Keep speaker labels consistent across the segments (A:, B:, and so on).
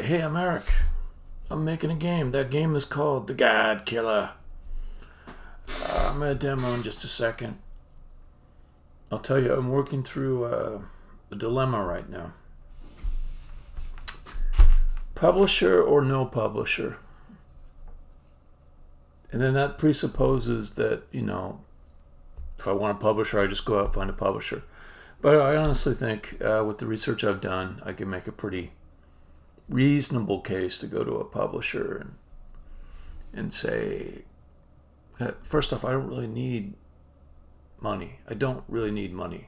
A: Hi, hey, I'm Eric. I'm making a game. That game is called The Godkiller. I'm going to demo in just a second. I'll tell you, I'm working through a dilemma right now. Publisher or no publisher? And then that presupposes that, if I want a publisher, I just go out and find a publisher. But I honestly think, with the research I've done, I can make a pretty reasonable case to go to a publisher and say, first off, I don't really need money. I don't really need money.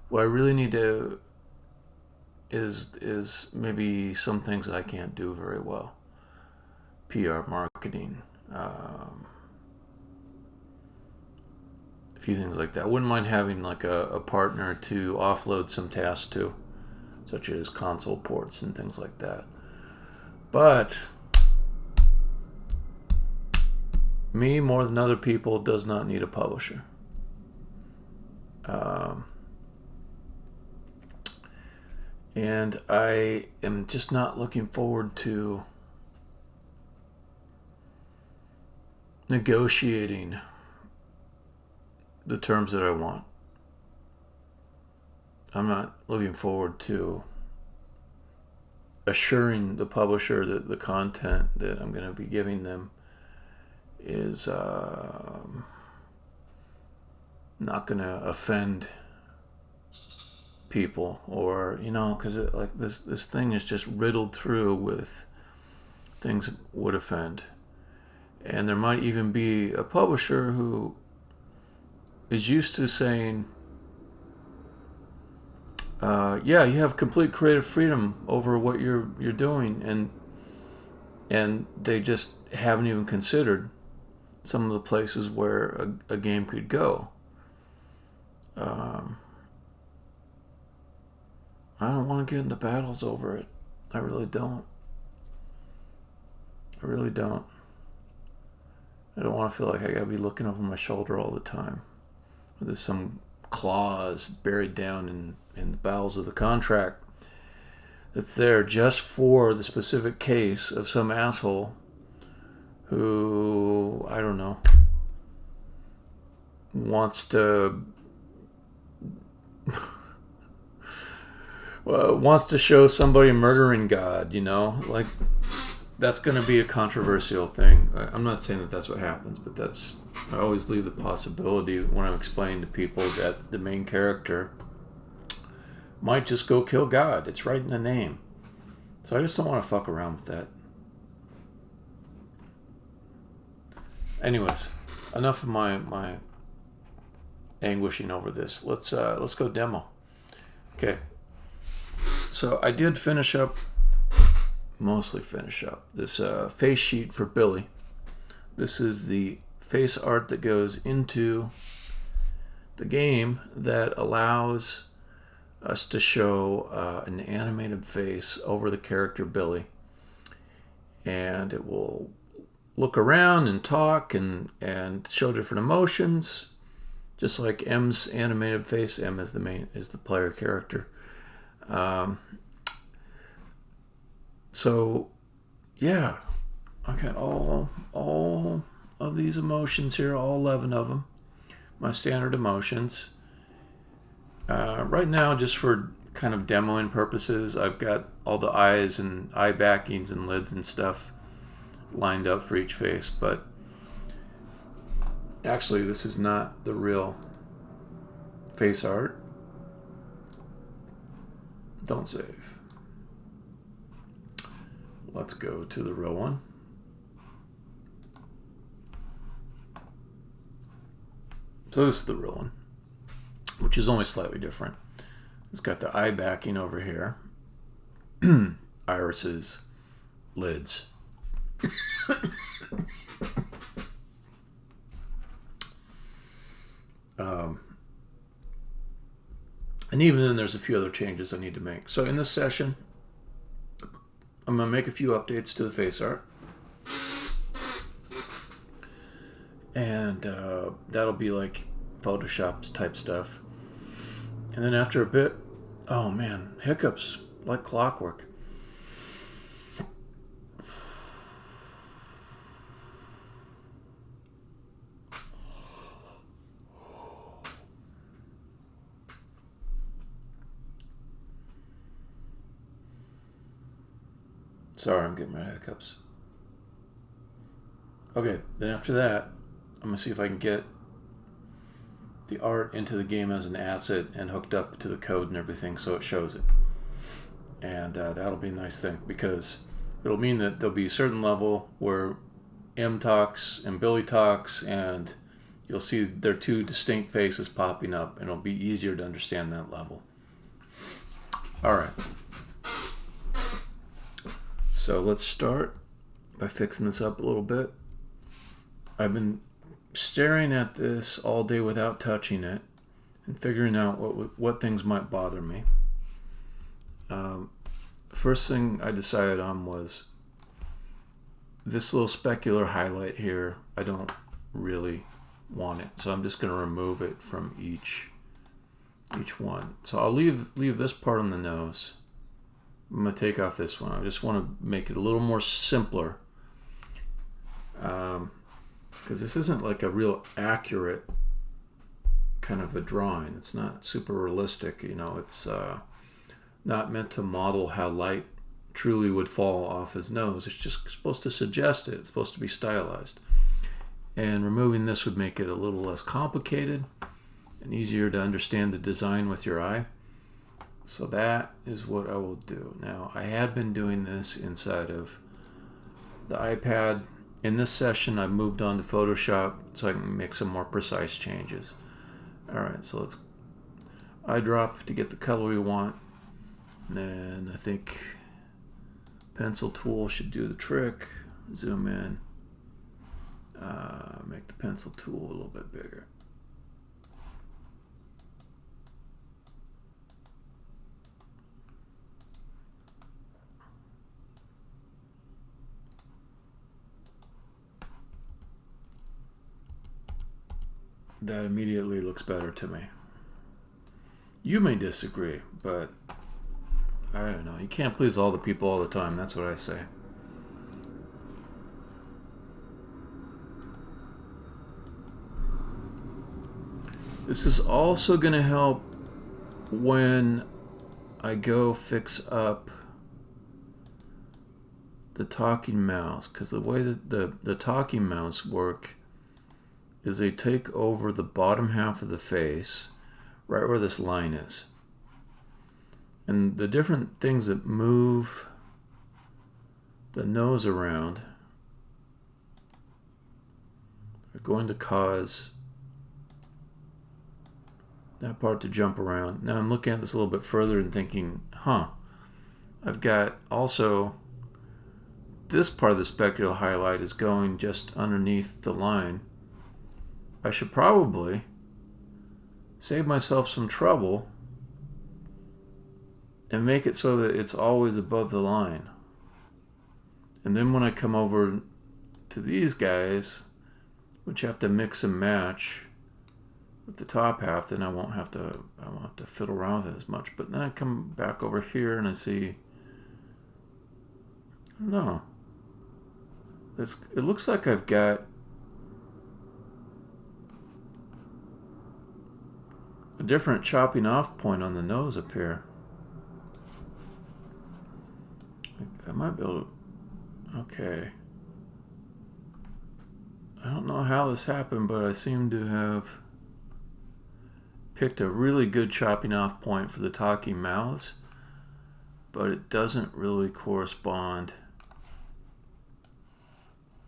A: What I really need to is maybe some things that I can't do very well. PR, marketing, a few things like that. I wouldn't mind having like a partner to offload some tasks to, such as console ports and things like that. But me, more than other people, does not need a publisher. And I am just not looking forward to negotiating the terms that I want. I'm not looking forward to assuring the publisher that the content that I'm going to be giving them is not going to offend people, or because like this thing is just riddled through with things that would offend. And there might even be a publisher who is used to saying, yeah, you have complete creative freedom over what you're doing, and they just haven't even considered some of the places where a game could go. I don't want to get into battles over it. I really don't. I don't want to feel like I gotta be looking over my shoulder all the time. There's some clause buried down in the bowels of the contract that's there just for the specific case of some asshole who, I don't know, wants to show somebody murdering God, like that's going to be a controversial thing. I'm not saying that that's what happens, but I always leave the possibility when I'm explaining to people that the main character might just go kill God. It's right in the name. So I just don't want to fuck around with that. Anyways, enough of my anguishing over this. Let's go demo. Okay. So I did mostly finish up this face sheet for Billy. This is the face art that goes into the game that allows us to show an animated face over the character Billy. And it will look around and talk and show different emotions, just like M's animated face. M is the player character. So yeah, I got all of these emotions here, all 11 of them, my standard emotions. Right now, just for kind of demoing purposes, I've got all the eyes and eye backings and lids and stuff lined up for each face, but actually this is not the real face art. Don't save. Let's go to the real one. So this is the real one, which is only slightly different. It's got the eye backing over here, irises, lids. And even then there's a few other changes I need to make. So in this session, I'm going to make a few updates to the face art. And that'll be like Photoshop type stuff. And then after a bit, oh man, hiccups like clockwork. Sorry, I'm getting my hiccups. Okay, then after that, I'm going to see if I can get the art into the game as an asset and hooked up to the code and everything so it shows it. And that'll be a nice thing, because it'll mean that there'll be a certain level where M talks and Billy talks, and you'll see their two distinct faces popping up, and it'll be easier to understand that level. Alright. So let's start by fixing this up a little bit. I've been staring at this all day without touching it and figuring out what things might bother me. First thing I decided on was this little specular highlight here. I don't really want it, so I'm just going to remove it from each one. So I'll leave this part on the nose. I'm going to take off this one. I just want to make it a little more simpler, because this isn't like a real accurate kind of a drawing. It's not super realistic, you know. It's not meant to model how light truly would fall off his nose. It's just supposed to suggest it. It's supposed to be stylized. And removing this would make it a little less complicated and easier to understand the design with your eye. So that is what I will do. Now, I had been doing this inside of the iPad. In this session, I've moved on to Photoshop so I can make some more precise changes. Alright, so let's eyedrop to get the color we want. And then I think pencil tool should do the trick. Zoom in. Make the pencil tool a little bit bigger. That immediately looks better to me. You may disagree, but I don't know. You can't please all the people all the time. That's what I say. This is also going to help when I go fix up the talking mouse, because the way that the talking mouse work is they take over the bottom half of the face, right where this line is. And the different things that move the nose around are going to cause that part to jump around. Now I'm looking at this a little bit further and thinking, I've got also this part of the specular highlight is going just underneath the line. I should probably save myself some trouble and make it so that it's always above the line. And then when I come over to these guys, which have to mix and match with the top half, then I won't have to fiddle around with it as much. But then I come back over here and I see, I don't know. It looks like I've got a different chopping off point on the nose up here. I might be able to, okay. I don't know how this happened, but I seem to have picked a really good chopping off point for the talking mouths, but it doesn't really correspond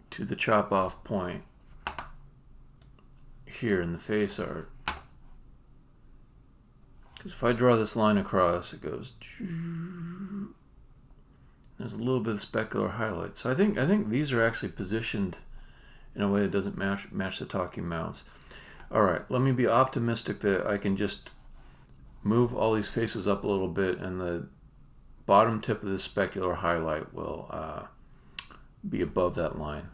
A: to the chop off point here in the face art. Because if I draw this line across, it goes, there's a little bit of specular highlight. So I think these are actually positioned in a way that doesn't match the talking mouths. All right, let me be optimistic that I can just move all these faces up a little bit and the bottom tip of the specular highlight will be above that line.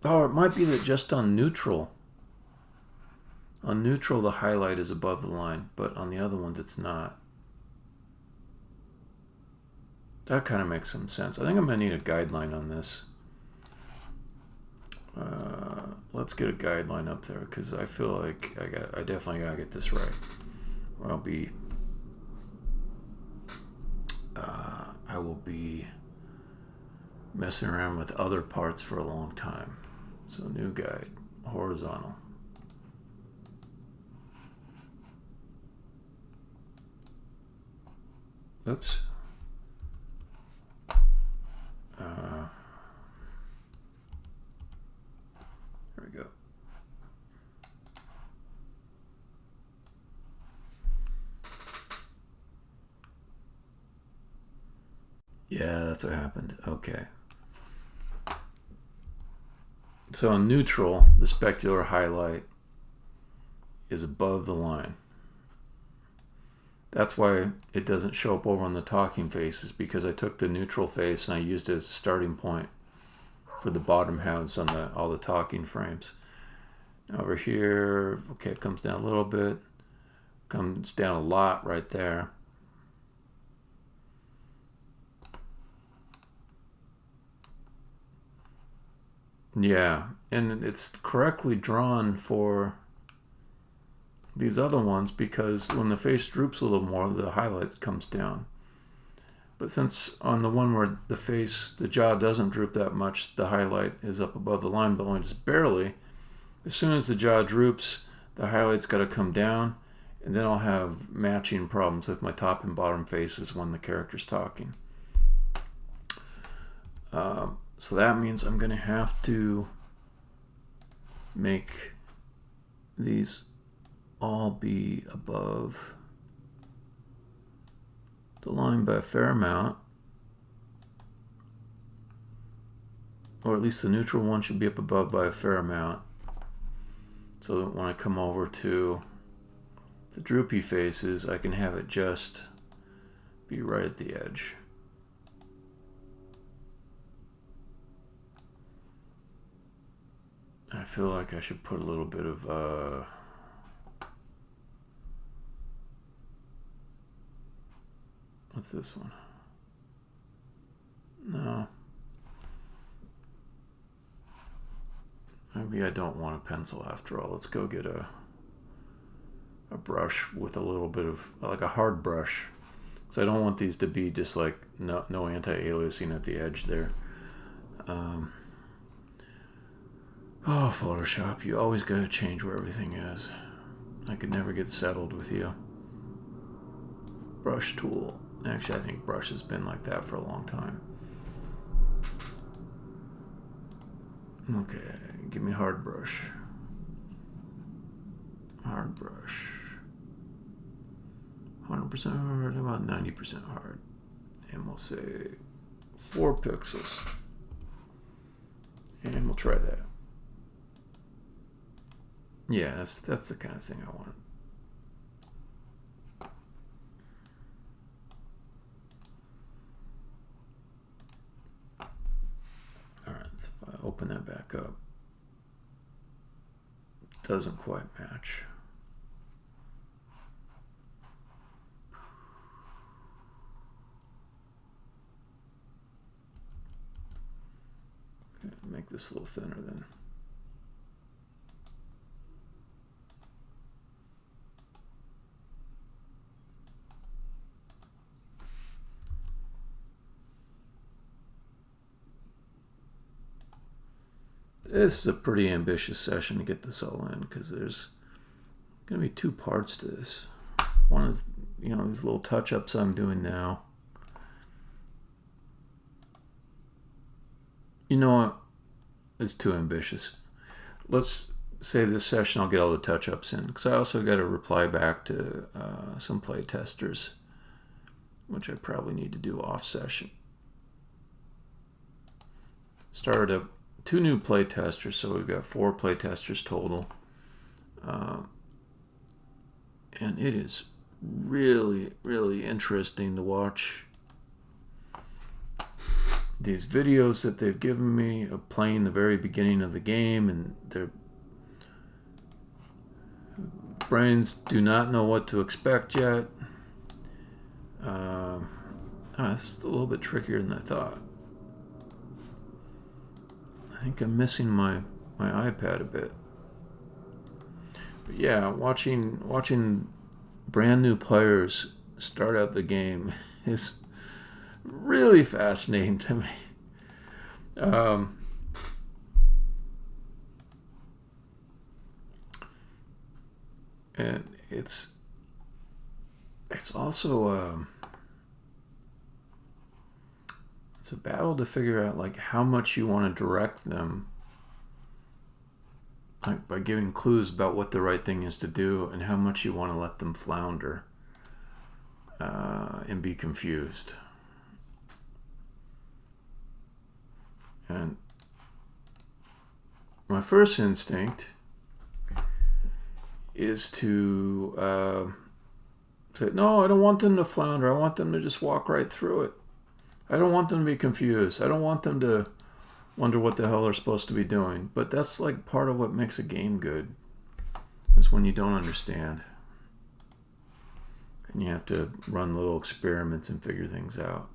A: Oh, it might be that just on neutral the highlight is above the line, but on the other ones it's not. That kind of makes some sense. I think I'm going to need a guideline on this. Let's get a guideline up there, because I feel like I definitely got to get this right, or I'll be be messing around with other parts for a long time. So new guide, horizontal. Oops. There we go. Yeah, that's what happened. Okay. So in neutral, the specular highlight is above the line. That's why it doesn't show up over on the talking faces, because I took the neutral face and I used it as a starting point for the bottom halves on all the talking frames. Over here, okay, it comes down a little bit, comes down a lot right there. Yeah, and it's correctly drawn for these other ones, because when the face droops a little more, the highlight comes down. But since on the one where the jaw doesn't droop that much, the highlight is up above the line, but only just barely. As soon as the jaw droops, the highlight's got to come down, and then I'll have matching problems with my top and bottom faces when the character's talking. So that means I'm going to have to make these all be above the line by a fair amount, or at least the neutral one should be up above by a fair amount, so that when I come over to the droopy faces, I can have it just be right at the edge. I feel like I should put a little bit of what's this one? No. Maybe I don't want a pencil after all. Let's go get a brush with a little bit of, like a hard brush. So I don't want these to be just like no anti-aliasing at the edge there. Oh, Photoshop, you always gotta change where everything is. I could never get settled with you. Brush tool. Actually, I think brush has been like that for a long time. Okay, give me hard brush. Hard brush. 100% hard, about 90% hard. And we'll say 4 pixels. And we'll try that. Yeah, that's the kind of thing I want. Alright, so if I open that back up, it doesn't quite match. Okay, make this a little thinner then. This is a pretty ambitious session to get this all in, because there's going to be 2 parts to this. One is, these little touch-ups I'm doing now. You know what? It's too ambitious. Let's say this session I'll get all the touch-ups in, because I also got to reply back to some play testers, which I probably need to do off session. Started up 2 new play testers, so we've got 4 play testers total. And it is really, really interesting to watch these videos that they've given me of playing the very beginning of the game, and their brains do not know what to expect yet. It's a little bit trickier than I thought. I think I'm missing my iPad a bit. But yeah, watching brand new players start out the game is really fascinating to me. And it's also it's a battle to figure out like how much you want to direct them, like by giving clues about what the right thing is to do, and how much you want to let them flounder and be confused. And my first instinct is to say, no, I don't want them to flounder. I want them to just walk right through it. I don't want them to be confused. I don't want them to wonder what the hell they're supposed to be doing. But that's like part of what makes a game good, is when you don't understand. And you have to run little experiments and figure things out.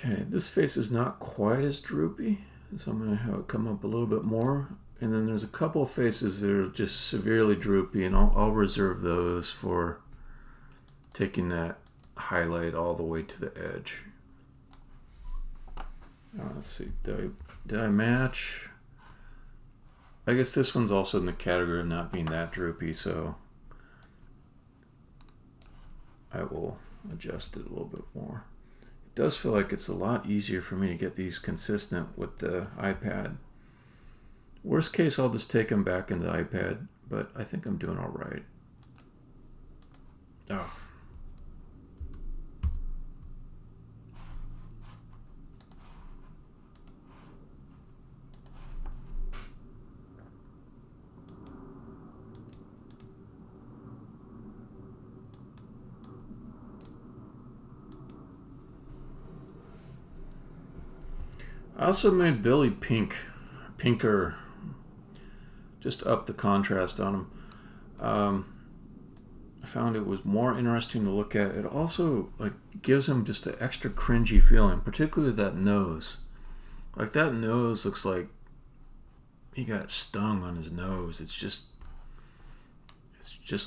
A: Okay, this face is not quite as droopy, so I'm going to have it come up a little bit more. And then there's a couple of faces that are just severely droopy, and I'll reserve those for taking that highlight all the way to the edge. Let's see, did I match? I guess this one's also in the category of not being that droopy, so I will adjust it a little bit more. It does feel like it's a lot easier for me to get these consistent with the iPad. Worst case, I'll just take them back into the iPad, but I think I'm doing all right. Oh. I also made Billy pinker, just up the contrast on him. I found it was more interesting to look at. It also like gives him just an extra cringy feeling, particularly with that nose. Like that nose looks like he got stung on his nose. It just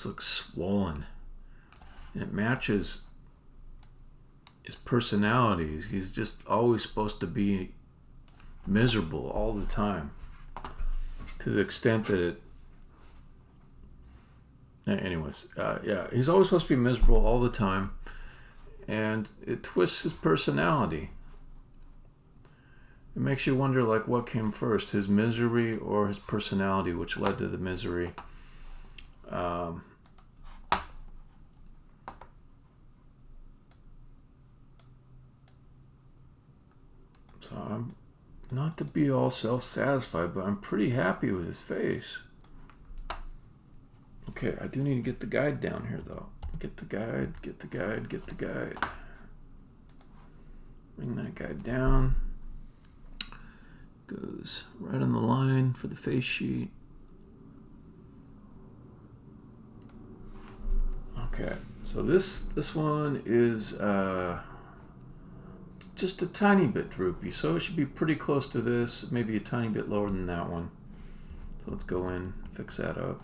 A: looks swollen. And it matches his personality. He's just always supposed to be miserable all the time, to the extent that it anyways, yeah, he's always supposed to be miserable all the time, and it twists his personality. It makes you wonder, like, what came first, his misery or his personality, which led to the misery. So I'm not to be all self-satisfied, but I'm pretty happy with his face. Okay, I do need to get the guide down here, though. Get the guide. Bring that guide down. Goes right on the line for the face sheet. Okay, so this one is just a tiny bit droopy, so it should be pretty close to this, maybe a tiny bit lower than that one. So let's go in, fix that up.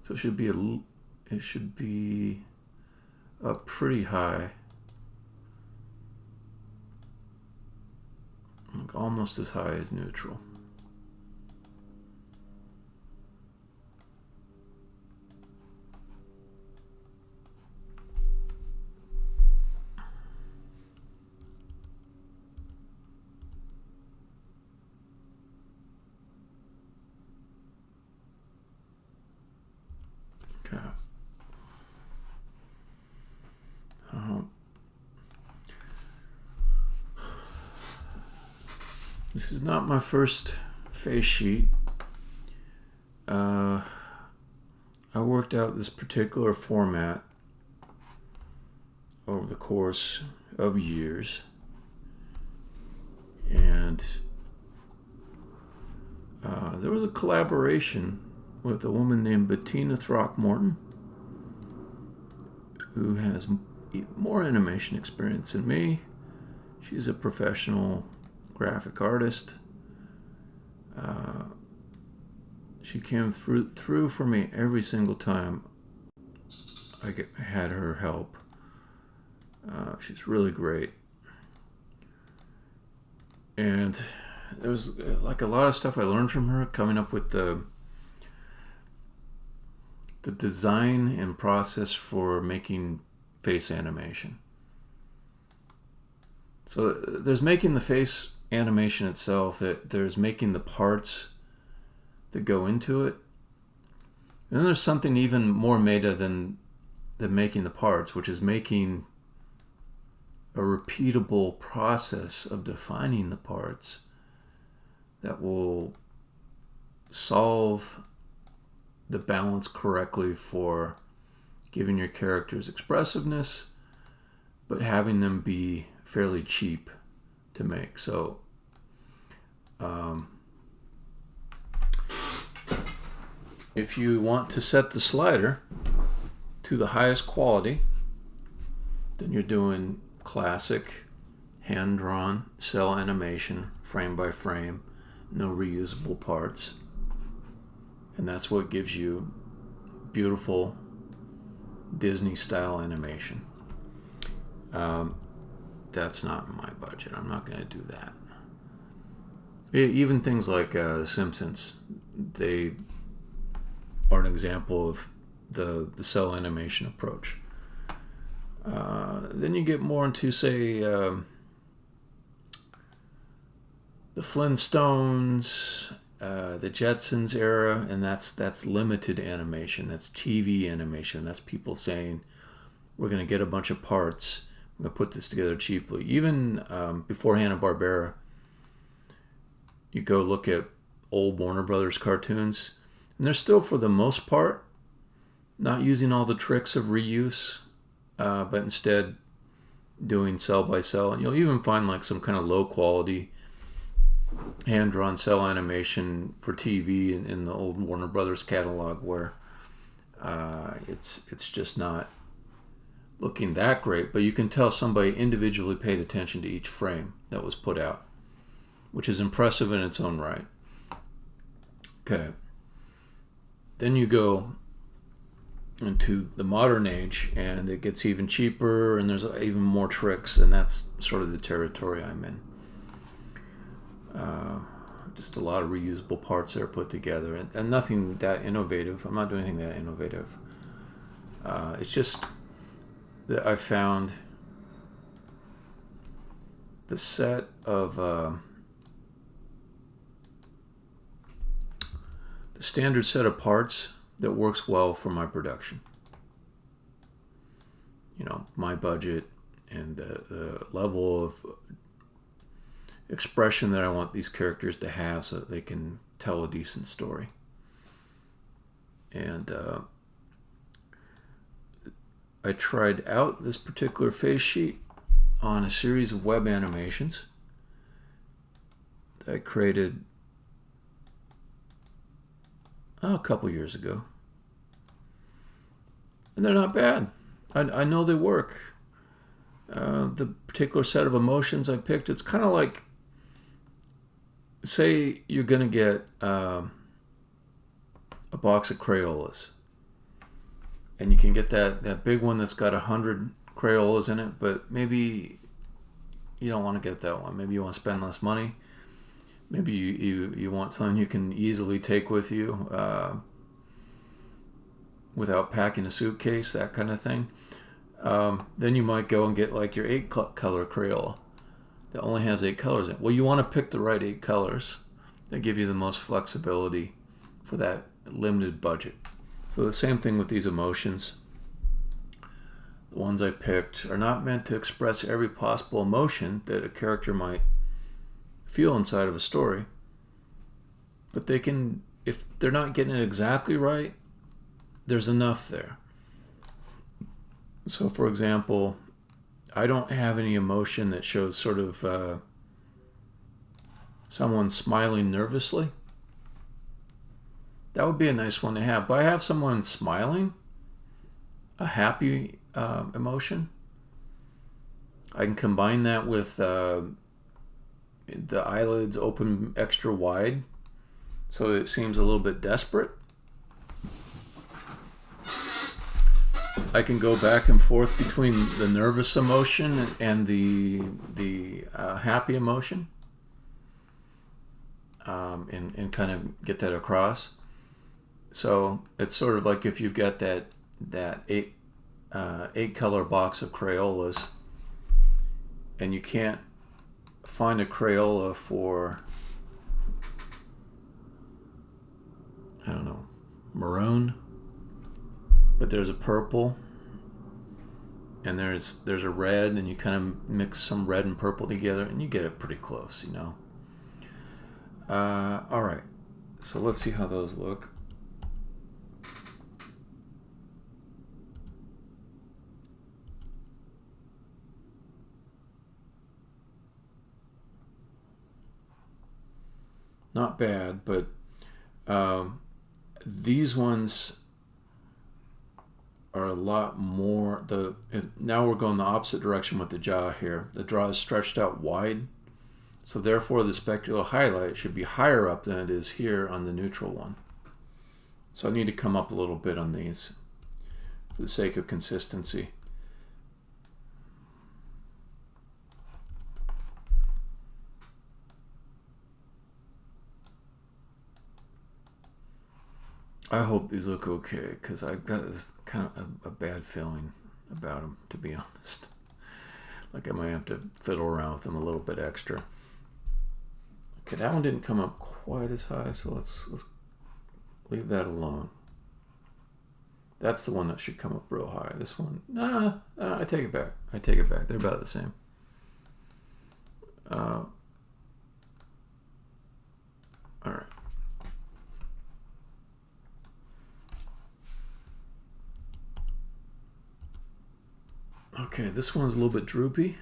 A: So it should be up pretty high, like almost as high as neutral. This is not my first face sheet. I worked out this particular format over the course of years, and there was a collaboration with a woman named Bettina Throckmorton, who has more animation experience than me. She's a professional graphic artist. She came through for me every single time I had her help. She's really great. And there was like a lot of stuff I learned from her, coming up with the design and process for making face animation. So there's making the face animation itself, that there's making the parts that go into it. And then there's something even more meta than making the parts, which is making a repeatable process of defining the parts that will solve the balance correctly for giving your characters expressiveness, but having them be fairly cheap to make. So if you want to set the slider to the highest quality, then you're doing classic hand-drawn cell animation, frame by frame, no reusable parts. And that's what gives you beautiful Disney-style animation. That's not my budget. I'm not going to do that. Even things like The Simpsons, they are an example of the cell animation approach. Then you get more into, say, the Flintstones, the Jetsons era, and that's limited animation. That's TV animation. That's people saying, we're going to get a bunch of parts, I'm going to put this together cheaply. Even before Hanna-Barbera, you go look at old Warner Brothers cartoons, and they're still, for the most part, not using all the tricks of reuse, but instead doing cell by cell. And you'll even find like some kind of low quality hand-drawn cell animation for TV in the old Warner Brothers catalog, where it's just not looking that great, but you can tell somebody individually paid attention to each frame that was put out, which is impressive in its own right. Okay. Then you go into the modern age, and it gets even cheaper, and there's even more tricks, and that's sort of the territory I'm in. Just a lot of reusable parts that are put together, and nothing that innovative. I'm not doing anything that innovative. It's just that I found the set of the standard set of parts that works well for my production. You know, my budget and the level of expression that I want these characters to have so that they can tell a decent story. And I tried out this particular face sheet on a series of web animations that I created a couple years ago. And they're not bad. I know they work. The particular set of emotions I picked, it's kind of like, say you're going to get a box of Crayolas. And you can get that big one that's got 100 Crayolas in it, but maybe you don't want to get that one. Maybe you want to spend less money. Maybe you want something you can easily take with you without packing a suitcase, that kind of thing. Then you might go and get like your 8-color Crayola that only has 8 colors in it. Well, you want to pick the right 8 colors that give you the most flexibility for that limited budget. So the same thing with these emotions. The ones I picked are not meant to express every possible emotion that a character might feel inside of a story, but they can, if they're not getting it exactly right, there's enough there. So for example, I don't have any emotion that shows sort of someone smiling nervously. That would be a nice one to have. But I have someone smiling, a happy emotion. I can combine that with the eyelids open extra wide, so it seems a little bit desperate. I can go back and forth between the nervous emotion and the happy emotion, and kind of get that across. So it's sort of like if you've got that eight color box of Crayolas, and you can't find a Crayola for, I don't know, maroon, but there's a purple, and there's a red, and you kind of mix some red and purple together, and you get it pretty close, you know. All right, so let's see how those look. Not bad, but these ones are a lot more. Now we're going the opposite direction with the jaw here. The jaw is stretched out wide, so therefore the specular highlight should be higher up than it is here on the neutral one. So I need to come up a little bit on these for the sake of consistency. I hope these look okay, because I've got this kind of a bad feeling about them, to be honest. Like I might have to fiddle around with them a little bit extra. Okay, that one didn't come up quite as high, so let's leave that alone. That's the one that should come up real high. This one, I take it back. I take it back. They're about the same. All right. Okay, this one's a little bit droopy,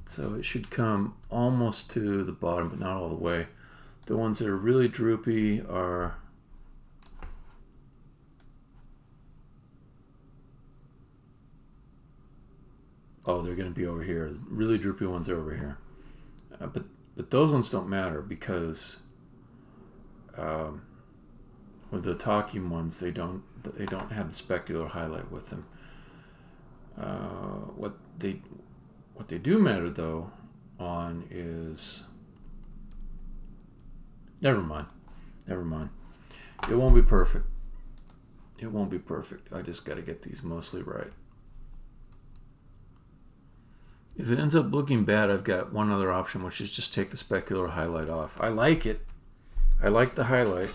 A: so it should come almost to the bottom, but not all the way. The ones that are really droopy are they're going to be over here. Really droopy ones are over here, but those ones don't matter because with the talking ones, they don't have the specular highlight with them. What they do matter though on is, never mind. It won't be perfect. I just got to get these mostly right. If it ends up looking bad, I've got one other option, which is just take the specular highlight off. I like it. I like the highlight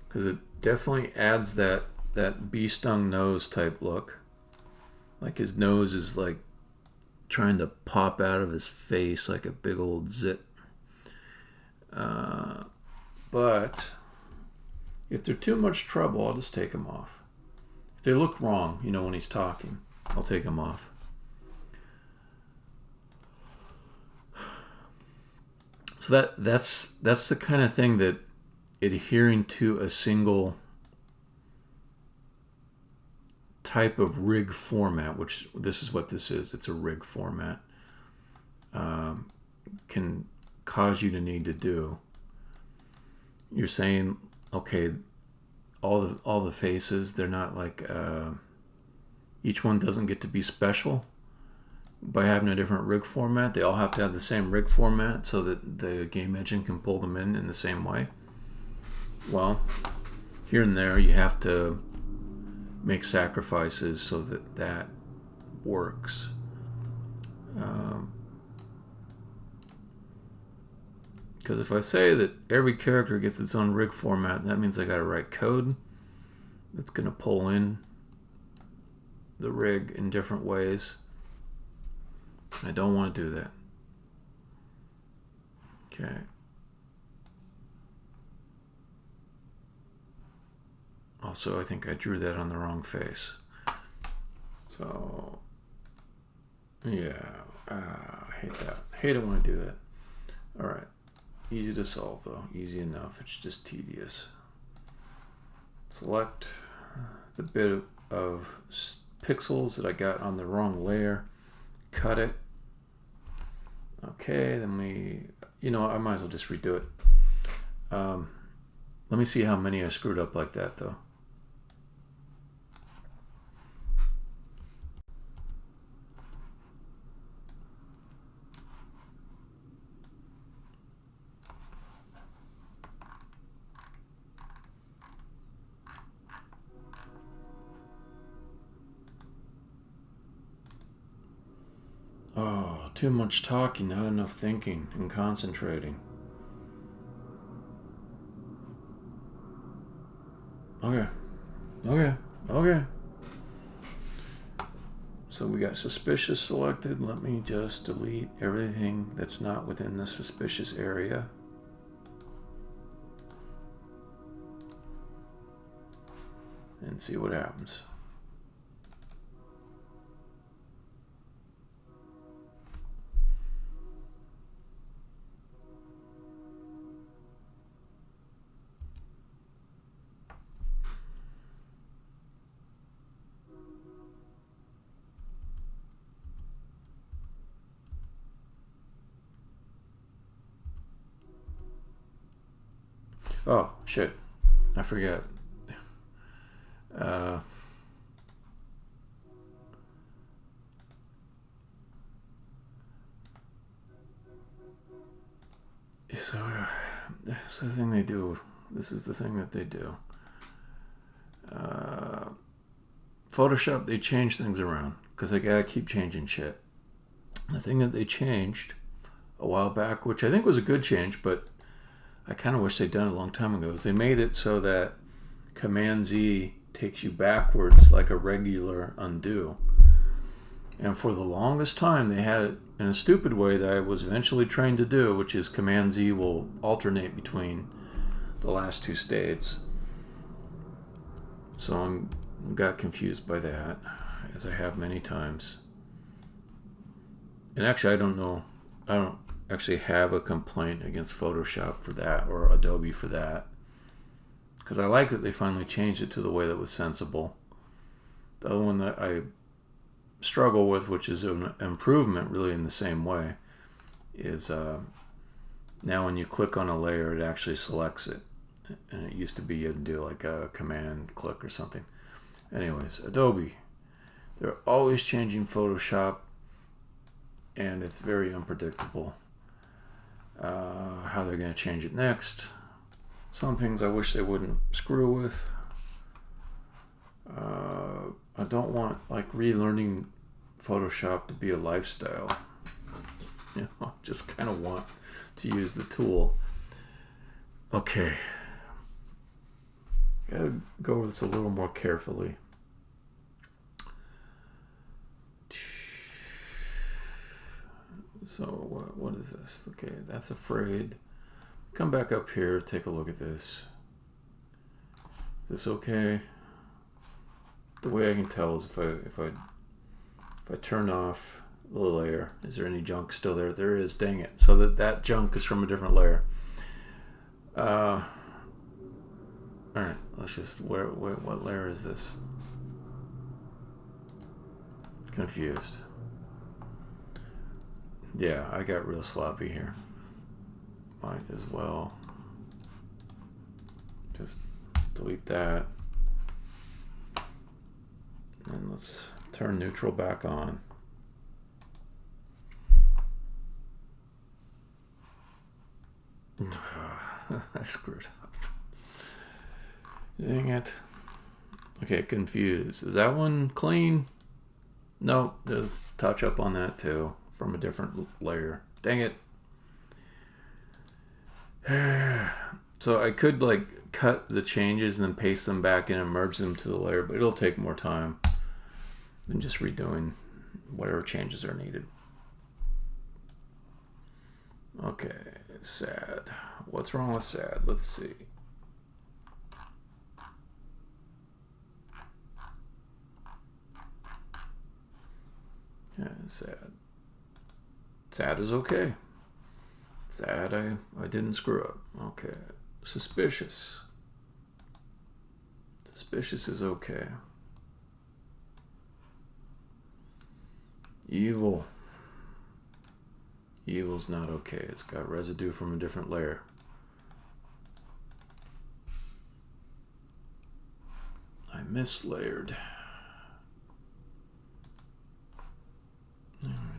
A: because it definitely adds that bee-stung nose type look. Like his nose is like trying to pop out of his face like a big old zit. But if they're too much trouble, I'll just take them off. If they look wrong, you know, when he's talking, I'll take them off. So that's the kind of thing that adhering to a single type of rig format, which this is what this is, it's a rig format, can cause you to need to do. You're saying, okay, all the faces, they're not like each one doesn't get to be special by having a different rig format. They all have to have the same rig format so that the game engine can pull them in the same way. Well, here and there you have to make sacrifices so that works. Because if I say that every character gets its own rig format, that means I got to write code that's going to pull in the rig in different ways. I don't want to do that. Okay. Also, I think I drew that on the wrong face. So, yeah, I hate that. Hate it when I do that. All right, easy to solve though, easy enough. It's just tedious. Select the bit of pixels that I got on the wrong layer, cut it. Okay, then I might as well just redo it. Let me see how many I screwed up like that though. Oh, too much talking, not enough thinking and concentrating. Okay. So we got suspicious selected. Let me just delete everything that's not within the suspicious area. And see what happens. Oh, shit. I forget. So, that's the thing they do. This is the thing that they do. Photoshop, they change things around because they gotta keep changing shit. The thing that they changed a while back, which I think was a good change, but I kind of wish they'd done it a long time ago, is they made it so that Command Z takes you backwards like a regular undo. And for the longest time, they had it in a stupid way that I was eventually trained to do, which is Command Z will alternate between the last two states. So I got confused by that, as I have many times. And actually, I don't actually have a complaint against Photoshop for that or Adobe for that, because I like that they finally changed it to the way that was sensible. The other one that I struggle with, which is an improvement really in the same way, is now when you click on a layer, it actually selects it, and it used to be you'd do like a command click or something. Anyways, Adobe, they're always changing Photoshop, and it's very unpredictable how they're going to change it next. Some things I wish they wouldn't screw with. I don't want like relearning Photoshop to be a lifestyle. You know, I just kind of want to use the tool. Okay. Gotta go over this a little more carefully. So what is this? Okay, that's afraid. Come back up here, take a look at this. Is this okay? The way I can tell is if I turn off the layer, is there any junk still there? There is, dang it. So that junk is from a different layer. Alright, let's just, what layer is this? Confused. Yeah, I got real sloppy here. Might as well just delete that. And let's turn neutral back on. I screwed up. Dang it. Okay, confused. Is that one clean? No, there's touch up on that too from a different layer. Dang it. So I could like cut the changes and then paste them back in and merge them to the layer, but it'll take more time than just redoing whatever changes are needed. Okay, sad. What's wrong with sad? Let's see. Sad. Sad is okay. Sad, I didn't screw up. Okay. Suspicious. Suspicious is okay. Evil. Evil's not okay. It's got residue from a different layer. I mislayered.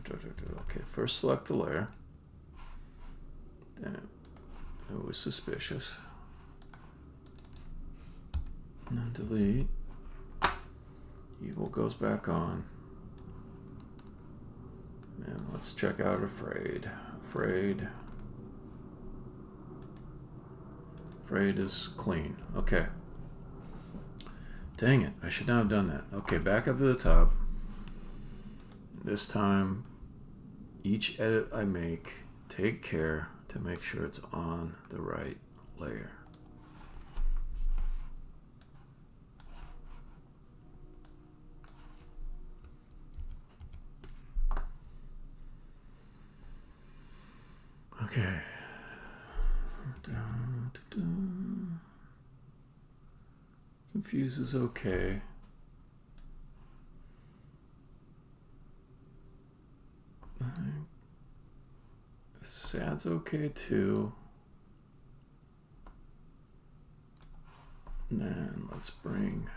A: Okay, first select the layer. Then it was suspicious. And then delete. Evil goes back on. And let's check out afraid. Afraid is clean. Okay. Dang it, I should not have done that. Okay, back up to the top. This time, each edit I make, take care to make sure it's on the right layer. Okay. Confuse is okay. Sad's okay too. And then let's bring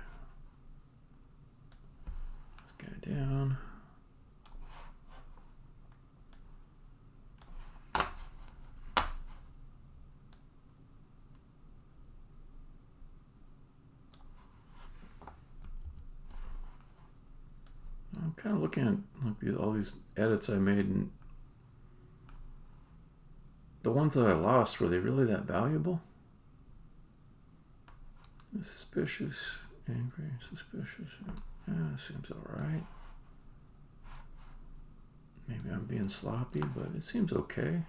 A: this guy down. I'm kind of looking at like all these edits I made, and the ones that I lost, were they really that valuable? Suspicious, angry, suspicious. Yeah, seems alright. Maybe I'm being sloppy, but it seems okay.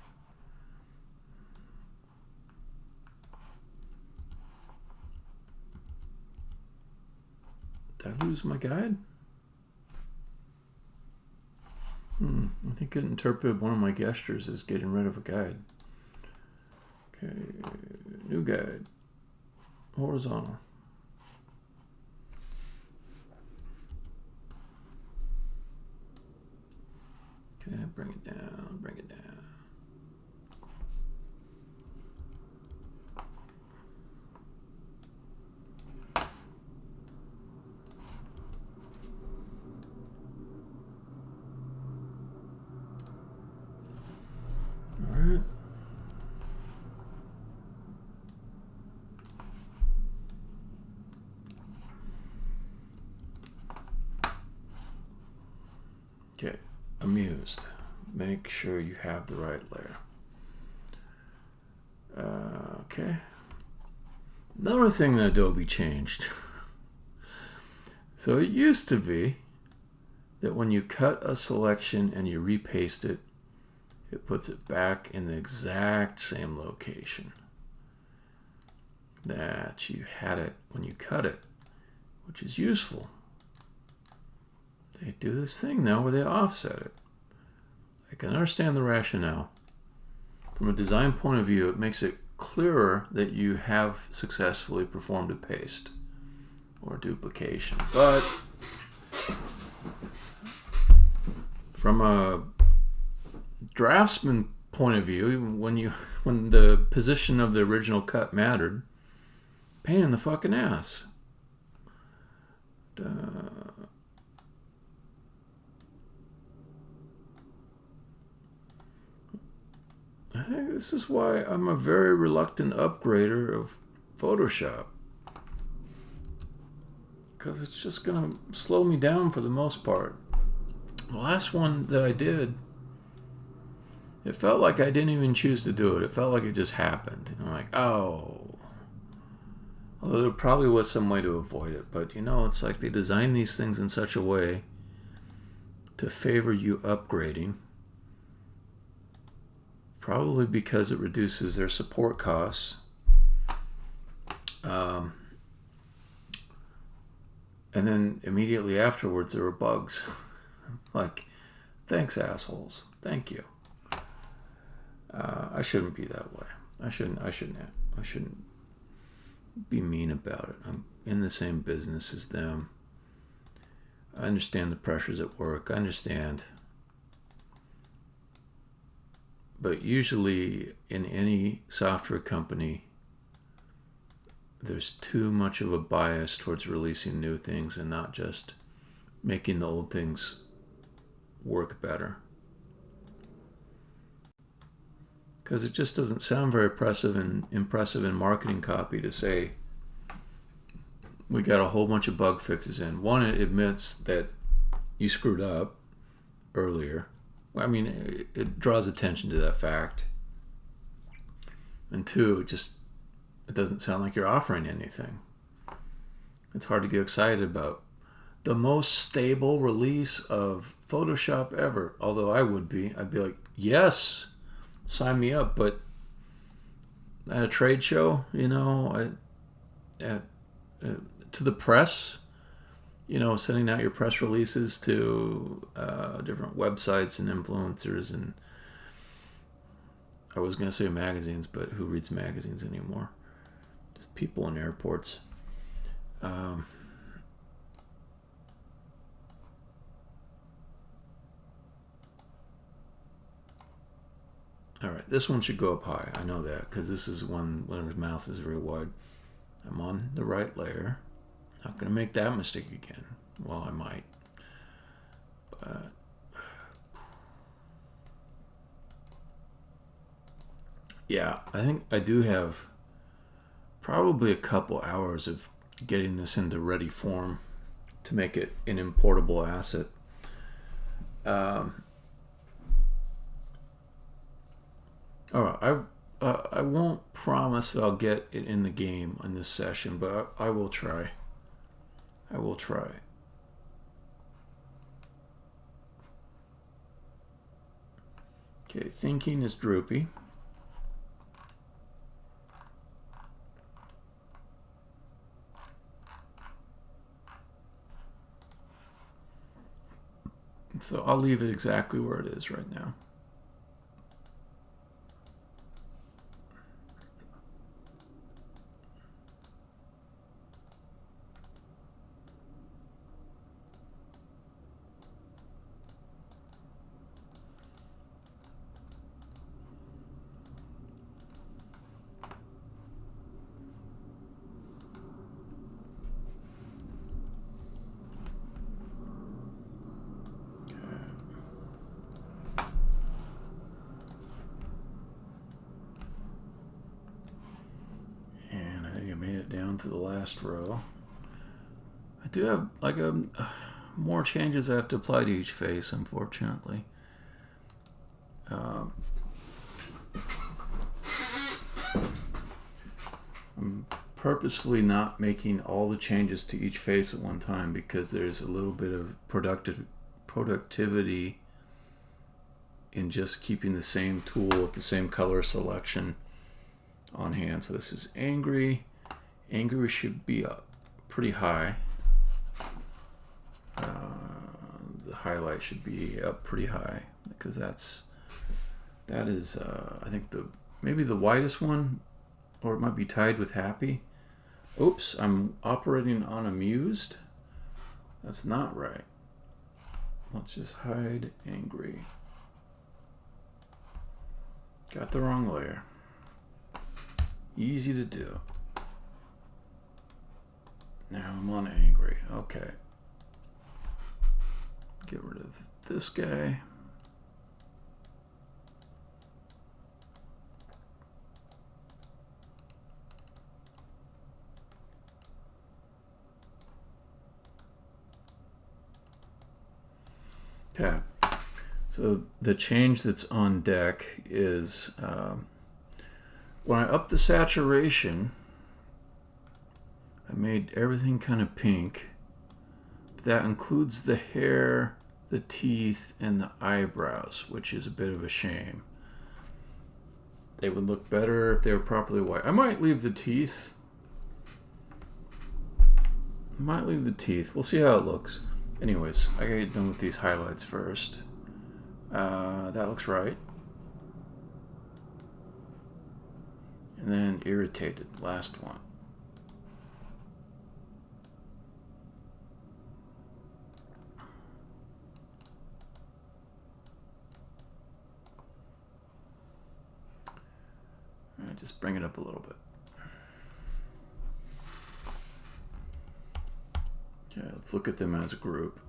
A: Did I lose my guide? I think it interpreted one of my gestures as getting rid of a guide. Okay, new guide. Horizontal. Okay, bring it down, bring it down. All right. Okay, amused. Make sure you have the right layer. Okay. Another thing that Adobe changed. So it used to be that when you cut a selection and you repaste it, it puts it back in the exact same location that you had it when you cut it, which is useful. They do this thing now where they offset it. I can understand the rationale. From a design point of view, it makes it clearer that you have successfully performed a paste or duplication. But from a draftsman point of view, when the position of the original cut mattered, pain in the fucking ass. I think this is why I'm a very reluctant upgrader of Photoshop. Because it's just going to slow me down for the most part. The last one that I did, it felt like I didn't even choose to do it. It felt like it just happened. And I'm like, oh. Although there probably was some way to avoid it. But, it's like they design these things in such a way to favor you upgrading. Probably because it reduces their support costs. And then immediately afterwards, there were bugs. Like Thanks, assholes. Thank you. I shouldn't be that way. I shouldn't be mean about it. I'm in the same business as them. I understand the pressures at work. I understand. But usually in any software company, there's too much of a bias towards releasing new things and not just making the old things work better. Because it just doesn't sound very impressive in marketing copy to say, we got a whole bunch of bug fixes in. One, it admits that you screwed up earlier. I mean, it draws attention to that fact. And two, it doesn't sound like you're offering anything. It's hard to get excited about the most stable release of Photoshop ever. Although I'd be like, yes, sign me up. But at a trade show, to the press, sending out your press releases to different websites and influencers, and I was going to say magazines, but who reads magazines anymore? Just people in airports. All right, this one should go up high. I know that because this is one when his mouth is very wide. I'm on the right layer. Not going to make that mistake again. Well, I might. But yeah, I think I do have probably a couple hours of getting this into ready form to make it an importable asset. All right, I won't promise that I'll get it in the game on this session, but I will try. Okay, thinking is droopy. So I'll leave it exactly where it is right now. To the last row. I do have more changes I have to apply to each face, unfortunately. I'm purposefully not making all the changes to each face at one time because there's a little bit of productivity in just keeping the same tool with the same color selection on hand. So this is angry. Angry should be up pretty high. The highlight should be up pretty high because that is I think maybe the widest one, or it might be tied with happy. Oops, I'm operating on amused. That's not right. Let's just hide angry. Got the wrong layer. Easy to do. Now I'm on angry. Okay. Get rid of this guy. Okay. So the change that's on deck is when I up the saturation, I made everything kind of pink. But that includes the hair, the teeth, and the eyebrows, which is a bit of a shame. They would look better if they were properly white. I might leave the teeth. We'll see how it looks. Anyways, I gotta get done with these highlights first. That looks right. And then irritated, last one. All right, just bring it up a little bit. Okay, let's look at them as a group.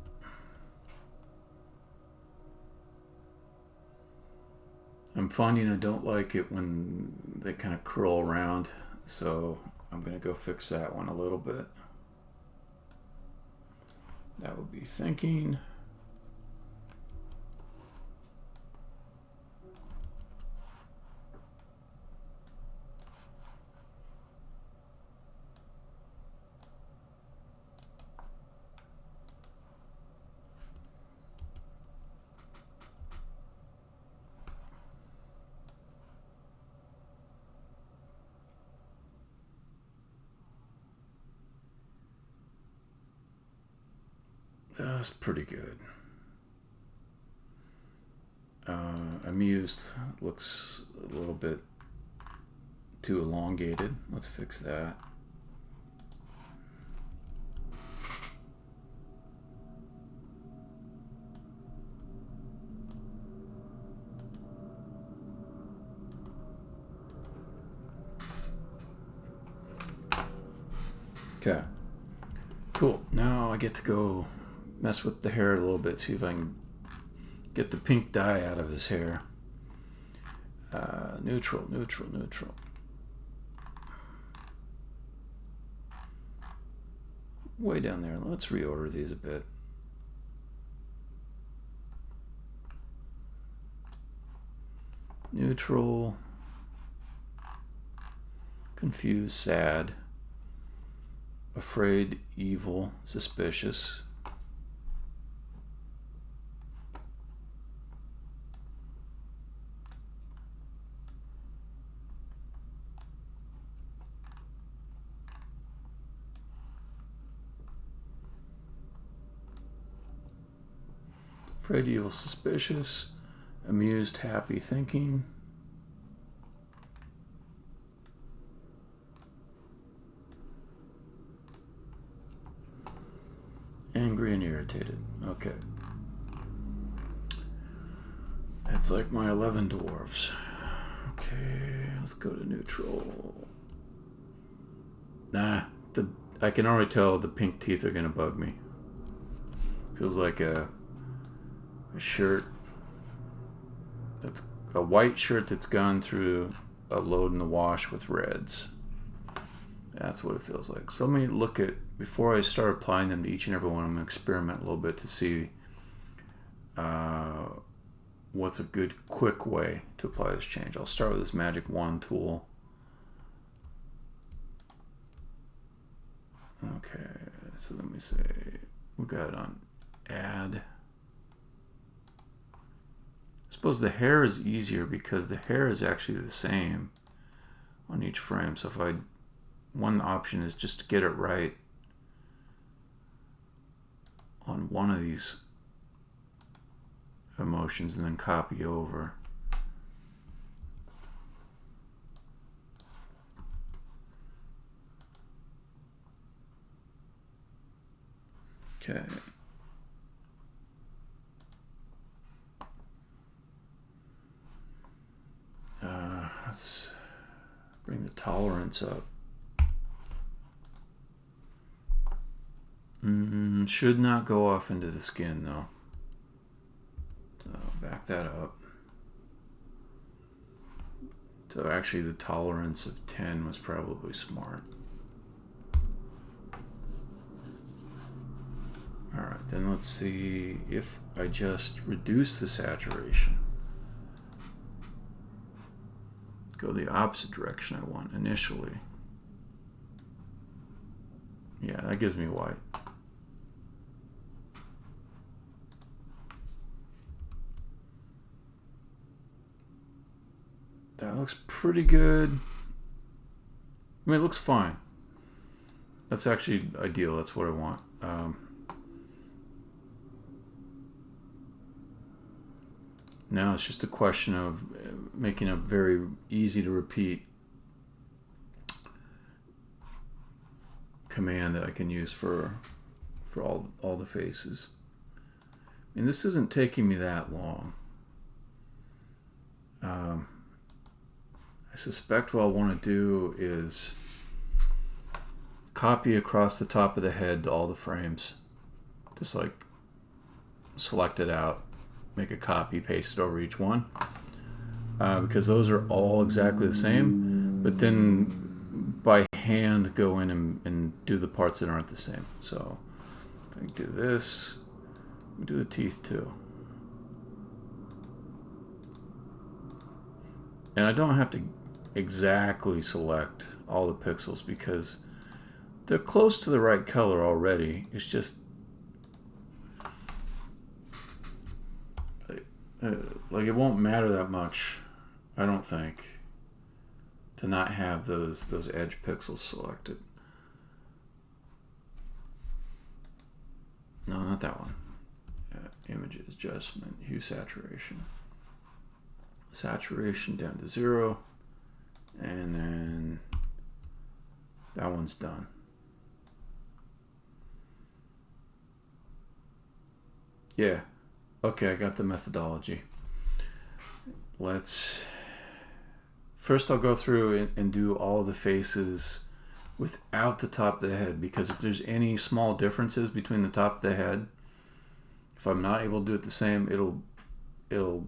A: I'm finding I don't like it when they kind of curl around, so I'm going to go fix that one a little bit. That would be thinking. That's pretty good. Amused looks a little bit too elongated. Let's fix that. Okay. Cool. Now I get to go mess with the hair a little bit, see if I can get the pink dye out of his hair. Neutral, neutral, neutral. Way down there. Let's reorder these a bit. Neutral. Confused, sad. Afraid, evil, suspicious. Afraid, evil, suspicious. Amused, happy, thinking. Angry and irritated. Okay. That's like my 11 dwarves. Okay, let's go to neutral. Nah, I can already tell the pink teeth are gonna bug me. Feels like a shirt that's a white shirt that's gone through a load in the wash with reds. That's what it feels like. So let me look at, before I start applying them to each and every one, I'm going to experiment a little bit to see what's a good quick way to apply this change. I'll start with this magic wand tool. Okay, so let me say, we got it on add. I suppose the hair is easier because the hair is actually the same on each frame. So if one option is just to get it right on one of these emotions and then copy over. Okay. Let's bring the tolerance up. Should not go off into the skin though. So back that up. So actually the tolerance of 10 was probably smart. Alright, then let's see if I just reduce the saturation. Go the opposite direction I want initially. Yeah, that gives me white. That looks pretty good. I mean, it looks fine. That's actually ideal. That's what I want. Now it's just a question of making a very easy to repeat command that I can use for all the faces. And this isn't taking me that long. I suspect what I want to do is copy across the top of the head to all the frames. Just like select it out, make a copy, paste it over each one. Because those are all exactly the same, but then by hand go in and do the parts that aren't the same. So if I do this, do the teeth too. And I don't have to exactly select all the pixels because they're close to the right color already. It's just like it won't matter that much, I don't think, to not have those edge pixels selected. No, not that one. Images, adjustment, hue, saturation. Saturation down to 0, and then that one's done. Yeah, okay, I got the methodology. First I'll go through and do all the faces without the top of the head, because if there's any small differences between the top of the head, if I'm not able to do it the same, it'll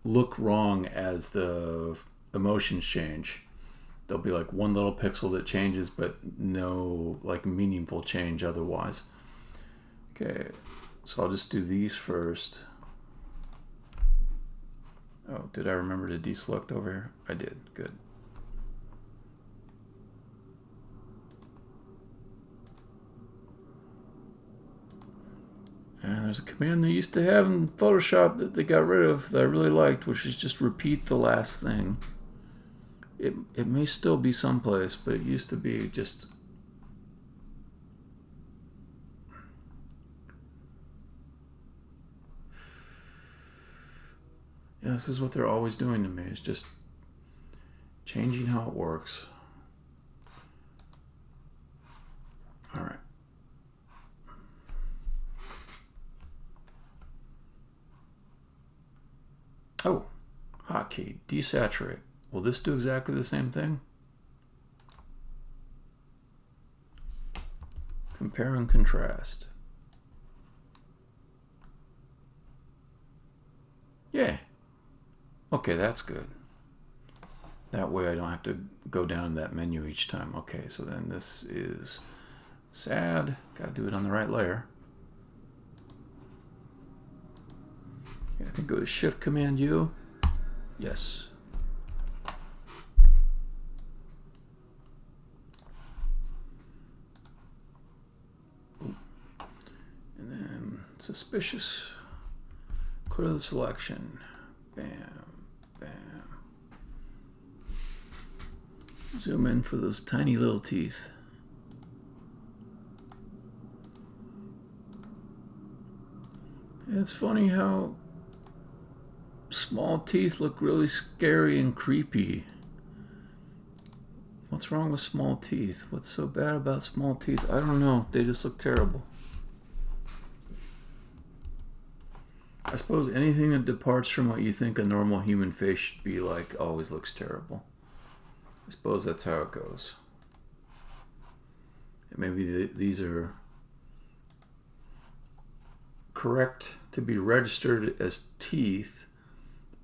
A: look wrong as the emotions change. There'll be like one little pixel that changes, but no like meaningful change otherwise. Okay, so I'll just do these first. Oh, did I remember to deselect over here? I did, good. And there's a command they used to have in Photoshop that they got rid of that I really liked, which is just repeat the last thing. It may still be someplace, but it used to be just... Yeah, this is what they're always doing to me, is just changing how it works. All right. Oh, hotkey, desaturate. Will this do exactly the same thing? Compare and contrast. Yeah. Okay, that's good. That way I don't have to go down that menu each time. Okay, so then this is sad. Gotta do it on the right layer. Yeah, I think go to Shift Command U. Yes. Ooh. And then suspicious. Clear the selection. Bam. Bam. Zoom in for those tiny little teeth. It's funny how small teeth look really scary and creepy. What's wrong with small teeth? What's so bad about small teeth? I don't know. They just look terrible. I suppose anything that departs from what you think a normal human face should be like always looks terrible. I suppose that's how it goes. And maybe these are correct to be registered as teeth,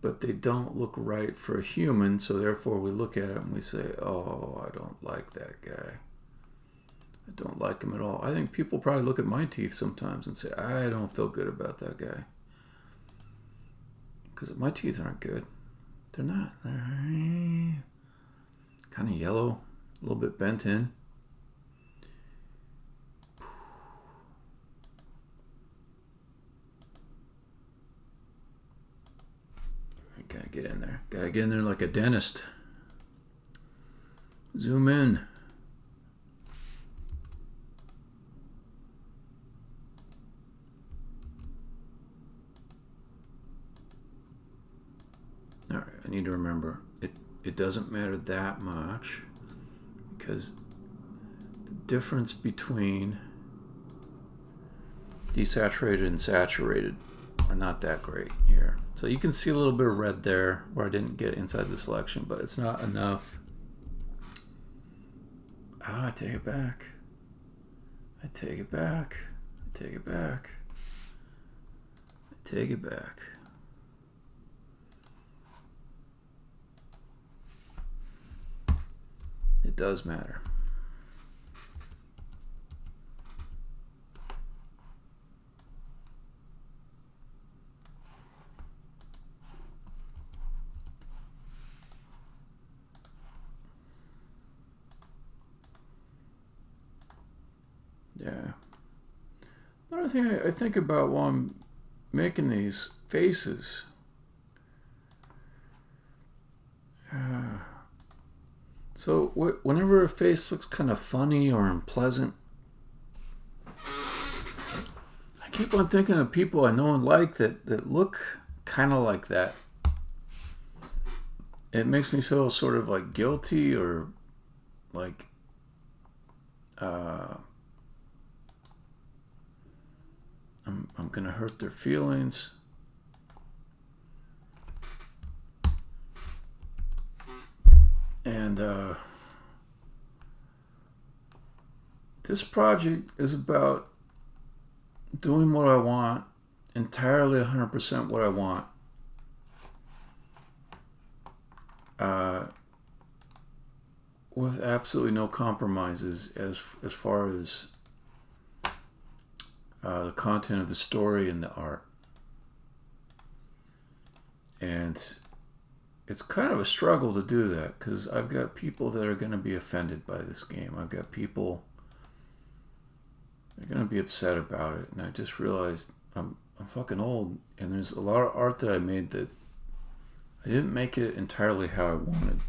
A: but they don't look right for a human, so therefore we look at it and we say, oh, I don't like that guy. I don't like him at all. I think people probably look at my teeth sometimes and say, I don't feel good about that guy. Because my teeth aren't good. They're not. They're kind of yellow, a little bit bent in. Gotta get in there. Gotta get in there like a dentist. Zoom in. I need to remember, it doesn't matter that much, because the difference between desaturated and saturated are not that great here. So you can see a little bit of red there where I didn't get inside the selection, but it's not enough. I take it back. I take it back. I take it back. I take it back. It does matter. Yeah. Another thing I think about while I'm making these faces, so whenever a face looks kind of funny or unpleasant, I keep on thinking of people I know and like that look kind of like that. It makes me feel sort of like guilty, or like I'm gonna hurt their feelings. And this project is about doing what I want, entirely 100% what I want. With absolutely no compromises as far as the content of the story and the art. And it's kind of a struggle to do that, because I've got people that are going to be offended by this game. I've got people that are going to be upset about it. And I just realized I'm fucking old, and there's a lot of art that I made that I didn't make it entirely how I wanted.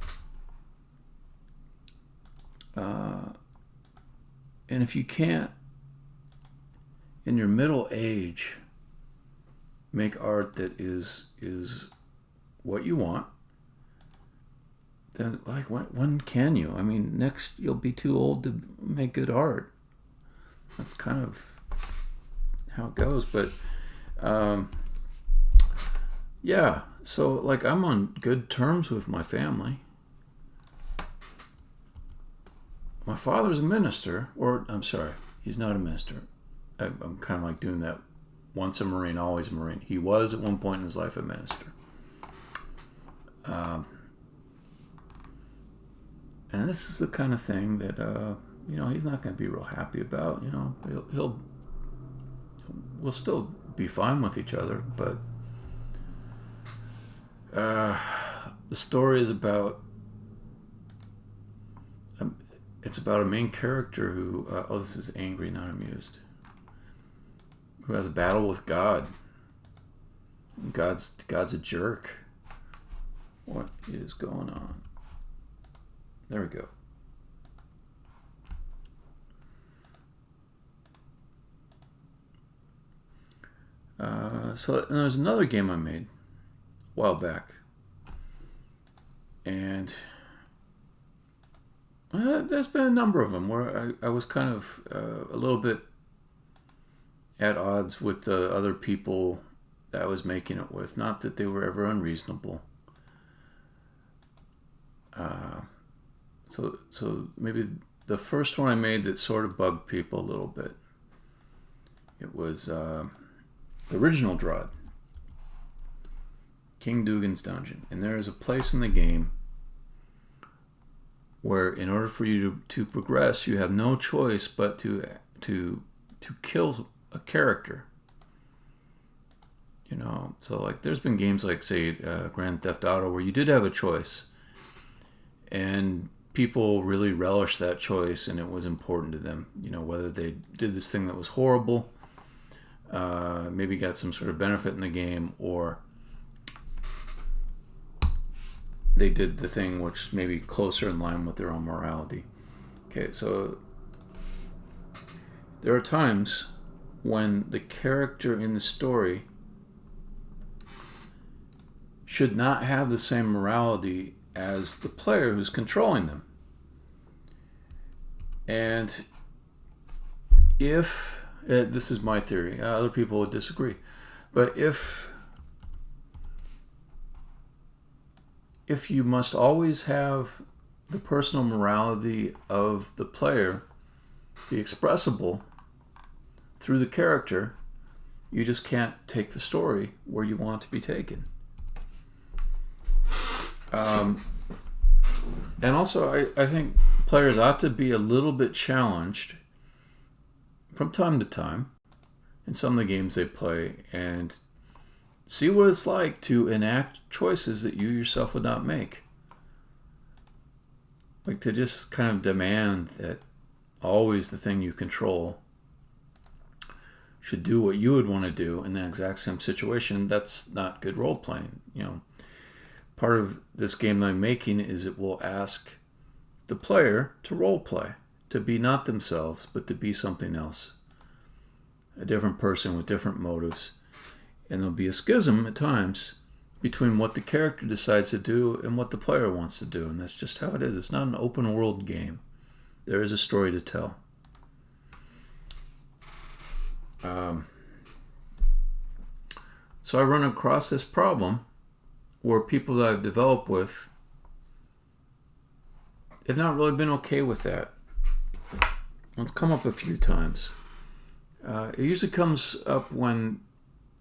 A: And if you can't, in your middle age, make art that is what you want, then like when can you? I mean, next you'll be too old to make good art. That's kind of how it goes. But yeah, so like I'm on good terms with my family. My father's a minister, or I'm sorry, he's not a minister. I'm kind of like doing that. Once a Marine, always a Marine. He was at one point in his life a minister. And this is the kind of thing that he's not going to be real happy about. We'll still be fine with each other, but the story is about. It's about a main character who. This is angry, not amused. Who has a battle with God. God's a jerk. What is going on? There we go. So there's another game I made a while back, and there's been a number of them where I was kind of a little bit at odds with the other people that I was making it with. Not that they were ever unreasonable. So maybe the first one I made that sort of bugged people a little bit. It was the original Drod, King Dugan's Dungeon, and there is a place in the game where, in order for you to progress, you have no choice but to kill a character. So like there's been games like, say, Grand Theft Auto, where you did have a choice, and people really relished that choice, and it was important to them. Whether they did this thing that was horrible, maybe got some sort of benefit in the game, or they did the thing which may be closer in line with their own morality. Okay, so there are times when the character in the story should not have the same morality as the player who's controlling them. And if, this is my theory, other people would disagree, but if you must always have the personal morality of the player be expressible through the character, you just can't take the story where you want it to be taken. And also, I think players ought to be a little bit challenged from time to time in some of the games they play and see what it's like to enact choices that you yourself would not make. Like to just kind of demand that always the thing you control should do what you would want to do in the exact same situation. That's not good role playing. You know, part of this game that I'm making is it will ask the player to role play, to be not themselves, but to be something else, a different person with different motives. And there'll be a schism at times between what the character decides to do and what the player wants to do. And that's just how it is. It's not an open world game. There is a story to tell. So I run across this problem where people that I've developed with have not really been okay with that. It's come up a few times. It usually comes up when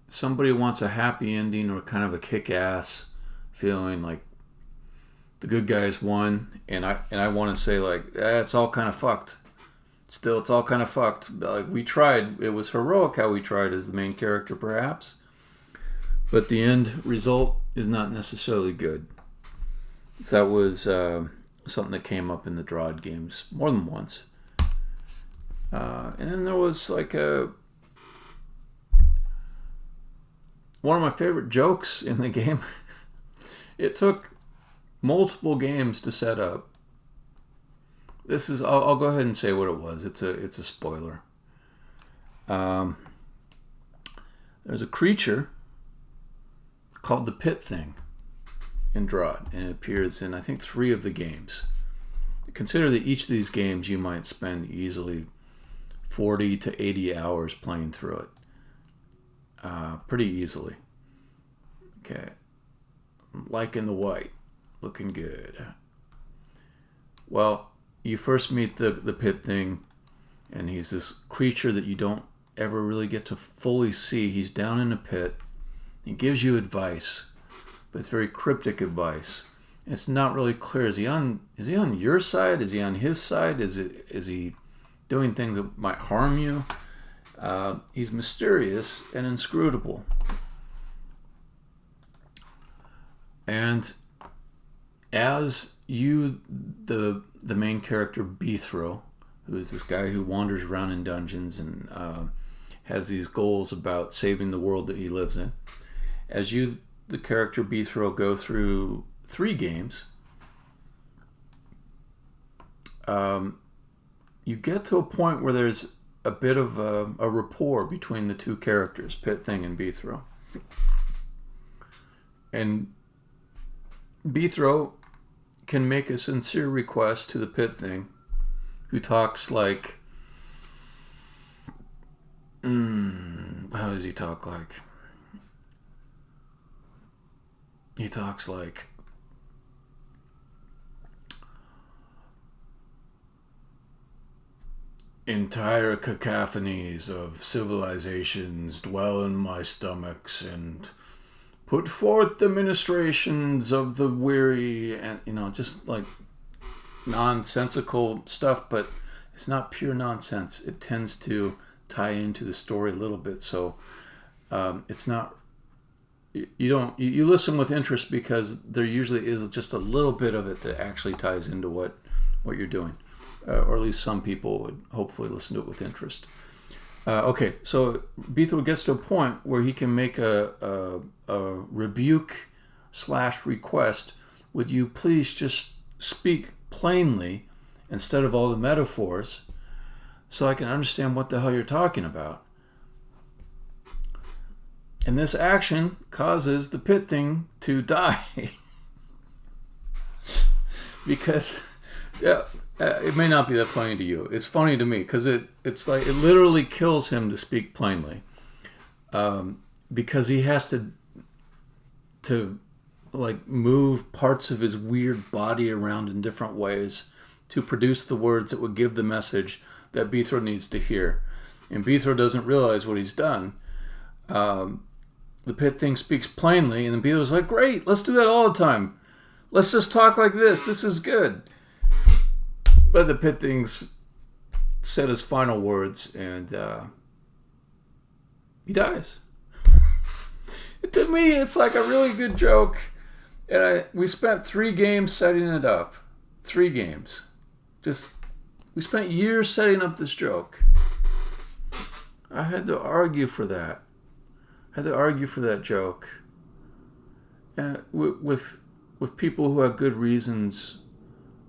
A: somebody wants a happy ending or kind of a kick-ass feeling, like the good guys won, and I want to say like, it's all kind of fucked. Still, it's all kind of fucked. Like, we tried. It was heroic how we tried as the main character, perhaps, but the end result is not necessarily good. So that was something that came up in the Drod games more than once. And then there was like one of my favorite jokes in the game. It took multiple games to set up. This is, I'll go ahead and say what it was. It's a spoiler. There's a creature called the Pit Thing in Drod, and it appears in, I think, 3 of the games. Consider that each of these games you might spend easily 40 to 80 hours playing through it. Pretty easily. Okay. Liking the white. Looking good. Well, you first meet the Pit Thing, and he's this creature that you don't ever really get to fully see. He's down in a pit. He gives you advice, but it's very cryptic advice. It's not really clear. Is he on your side? Is he on his side? Is he doing things that might harm you? He's mysterious and inscrutable. And as you, the main character Beethro, who is this guy who wanders around in dungeons and has these goals about saving the world that he lives in, as you, the character Beethro, go through 3 games, you get to a point where there's a bit of a rapport between the 2 characters, Pit Thing and Beethro. And Beethro can make a sincere request to the Pit Thing, who talks like, how does he talk like? He talks like, entire cacophonies of civilizations dwell in my stomachs and put forth the ministrations of the weary, and just like nonsensical stuff, but it's not pure nonsense. It tends to tie into the story a little bit, so it's not, you listen with interest because there usually is just a little bit of it that actually ties into what you're doing, or at least some people would hopefully listen to it with interest. Okay, so Beethro gets to a point where he can make a rebuke / request. Would you please just speak plainly instead of all the metaphors so I can understand what the hell you're talking about? And this action causes the pit thing to die. Because, yeah, it may not be that funny to you. It's funny to me because it's like it literally kills him to speak plainly. Because he has to like move parts of his weird body around in different ways to produce the words that would give the message that Beethro needs to hear. And Beethro doesn't realize what he's done. The pit thing speaks plainly, and then Beethro's like, great, let's do that all the time. Let's just talk like this. This is good. But the pit thing's said his final words, and he dies. To me, it's like a really good joke. And we spent 3 games setting it up. 3 games. We spent years setting up this joke. I had to argue for that. I had to argue for that joke. And with people who have good reasons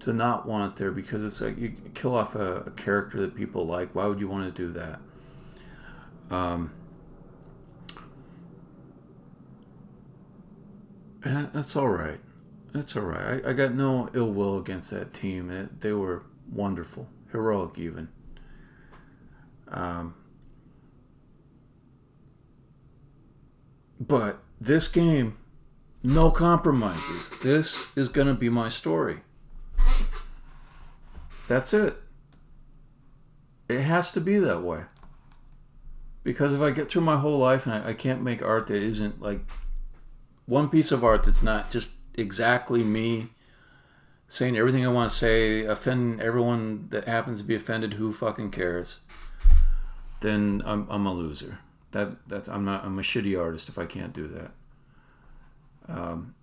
A: to not want it there, because it's like you kill off a character that people like. Why would you want to do that? That's all right. That's all right. I got no ill will against that team. They were wonderful, heroic even. But this game, no compromises. This is going to be my story. That's it. It has to be that way. Because if I get through my whole life and I can't make art that isn't like one piece of art that's not just exactly me saying everything I want to say, offending everyone that happens to be offended, who fucking cares, then I'm a loser. I'm a shitty artist if I can't do that. And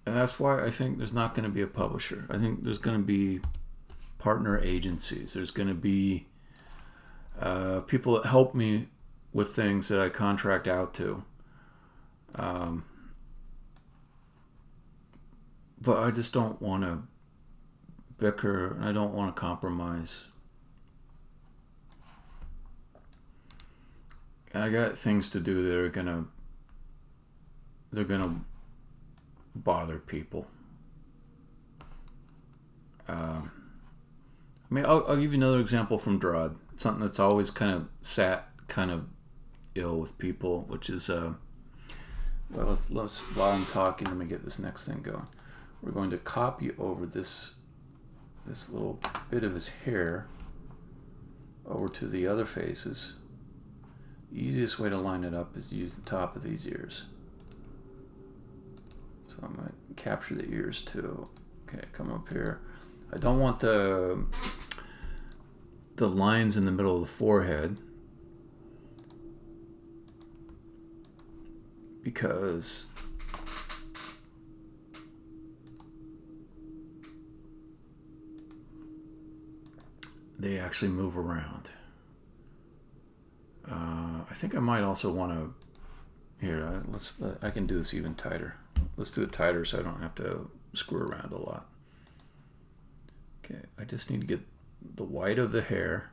A: that's why I think there's not going to be a publisher. I think there's going to be partner agencies. There's going to be people that help me with things that I contract out to. But I just don't want to bicker, and I don't want to compromise. I got things to do that are gonna bother people. I mean, I'll give you another example from Drod. Something that's always kind of sat kind of ill with people, which is well, let's while I'm talking, let me get this next thing going. We're going to copy over this little bit of his hair over to the other faces. The easiest way to line it up is to use the top of these ears. So I'm going to capture the ears too. Okay, come up here. I don't want the lines in the middle of the forehead, because they actually move around. I think I might also want to. Here, I can do this even tighter. Let's do it tighter so I don't have to screw around a lot. Okay, I just need to get the white of the hair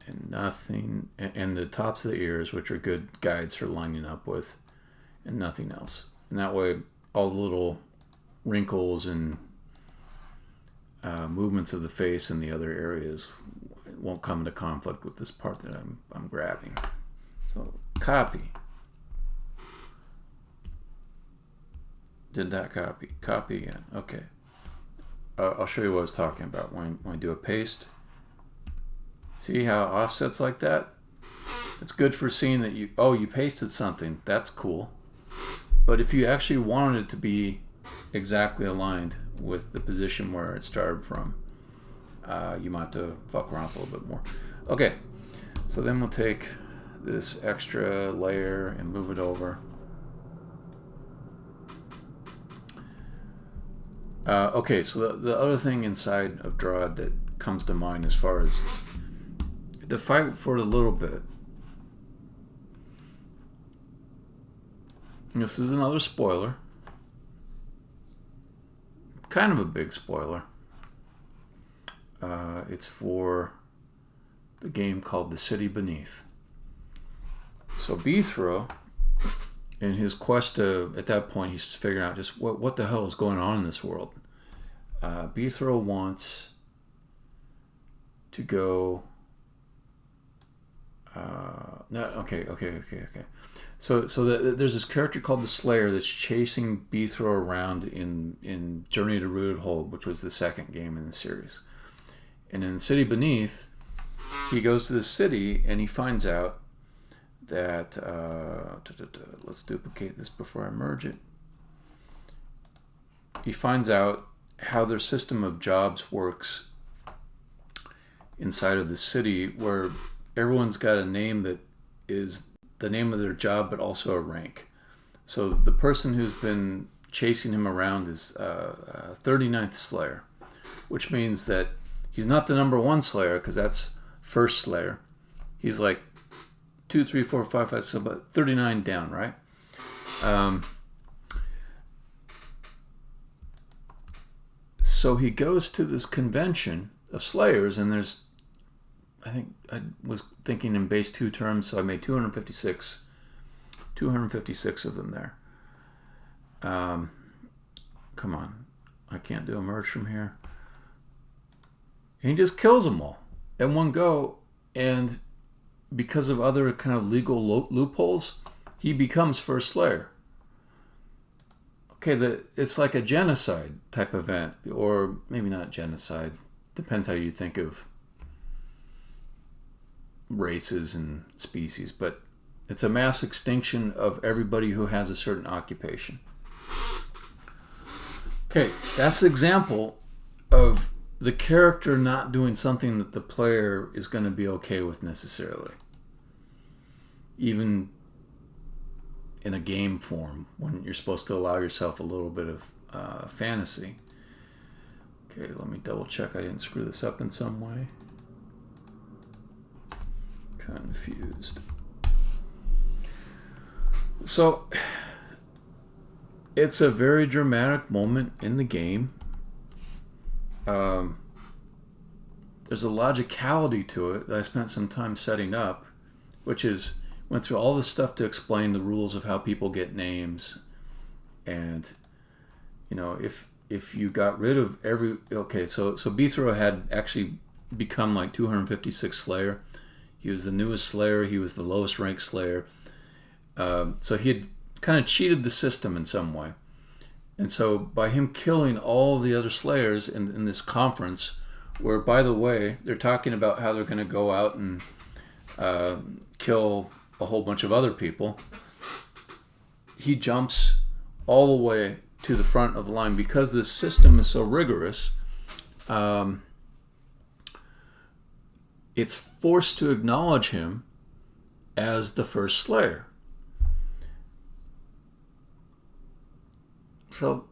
A: and nothing, and the tops of the ears, which are good guides for lining up with, and nothing else. And that way, all the little wrinkles and movements of the face and the other areas won't come into conflict with this part that I'm grabbing. So copy. Did that copy? Copy again. Okay. I'll show you what I was talking about when I do a paste. See how it offsets like that? It's good for seeing that you pasted something. That's cool. But if you actually wanted it to be exactly aligned with the position where it started from, you might have to fuck around a little bit more. Okay, so then we'll take this extra layer and move it over. Okay, so the other thing inside of Drod that comes to mind as far as to fight for it a little bit. This is another spoiler. Kind of a big spoiler. It's for the game called The City Beneath. So Bithro, in his quest to, at that point, he's figuring out just what the hell is going on in this world. Bithro wants to go... Okay. So there's this character called the Slayer that's chasing Bithro around in Journey to Rooted Hold, which was the second game in the series. And in the City Beneath, he goes to the city and he finds out that let's duplicate this before I merge it. He finds out how their system of jobs works inside of the city, where everyone's got a name that is the name of their job, but also a rank. So the person who's been chasing him around is 39th Slayer, which means that he's not the number 1 Slayer, because that's first Slayer. He's like 2, 3, 4, 5, 5, so about 39 down, right? So he goes to this convention of Slayers, and there's, I think I was thinking in base 2 terms, so I made 256 of them there. Come on, I can't do a merge from here. And he just kills them all in one go, and because of other kind of legal loopholes, he becomes first Slayer. Okay, it's like a genocide type event, or maybe not genocide. Depends how you think of races and species, but it's a mass extinction of everybody who has a certain occupation. Okay, that's the example of the character not doing something that the player is going to be okay with necessarily, even in a game form, when you're supposed to allow yourself a little bit of fantasy. Okay, let me double check I didn't screw this up in some way. Confused. So it's a very dramatic moment in the game. There's a logicality to it that I spent some time setting up, which is went through all this stuff to explain the rules of how people get names, and if you got rid of every so Bithro had actually become like 256 Slayer. He was the newest Slayer. He was the lowest ranked Slayer. So he had kind of cheated the system in some way. And so by him killing all the other Slayers in this conference, where, by the way, they're talking about how they're going to go out and kill a whole bunch of other people, he jumps all the way to the front of the line. Because this system is so rigorous, it's forced to acknowledge him as the first Slayer. So,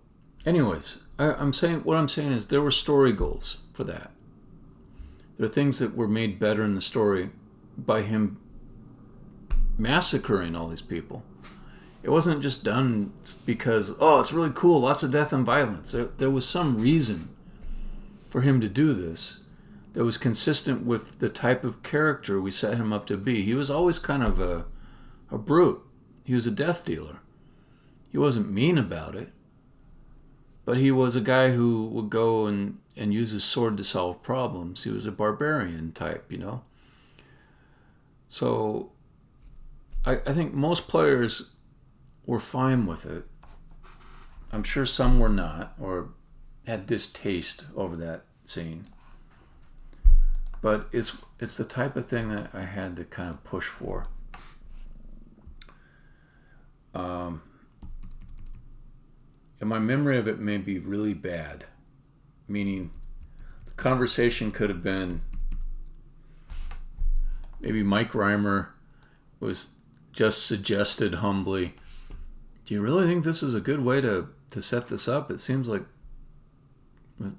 A: anyways, what I'm saying is there were story goals for that. There are things that were made better in the story by him massacring all these people. It wasn't just done because, it's really cool, lots of death and violence. There was some reason for him to do this that was consistent with the type of character we set him up to be. He was always kind of a brute. He was a death dealer. He wasn't mean about it, but he was a guy who would go and use his sword to solve problems. He was a barbarian type, So I think most players were fine with it. I'm sure some were not, or had distaste over that scene. But it's the type of thing that I had to kind of push for. And my memory of it may be really bad, meaning the conversation could have been, maybe Mike Reimer was just suggested humbly, do you really think this is a good way to set this up? It seems like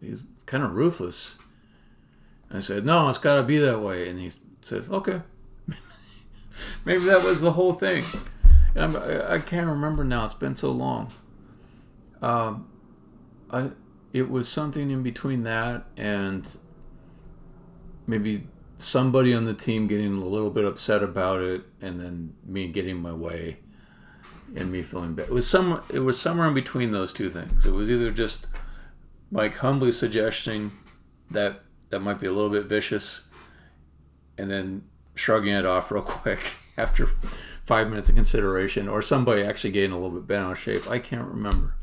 A: he's kind of ruthless. And I said, no, it's got to be that way. And he said, okay. Maybe that was the whole thing. And I can't remember now. It's been so long. It was something in between that and maybe somebody on the team getting a little bit upset about it, and then me getting my way and me feeling bad. It was somewhere in between those two things. It was either just Mike humbly suggesting that might be a little bit vicious, and then shrugging it off real quick after 5 minutes of consideration, or somebody actually getting a little bit bent out of shape. I can't remember.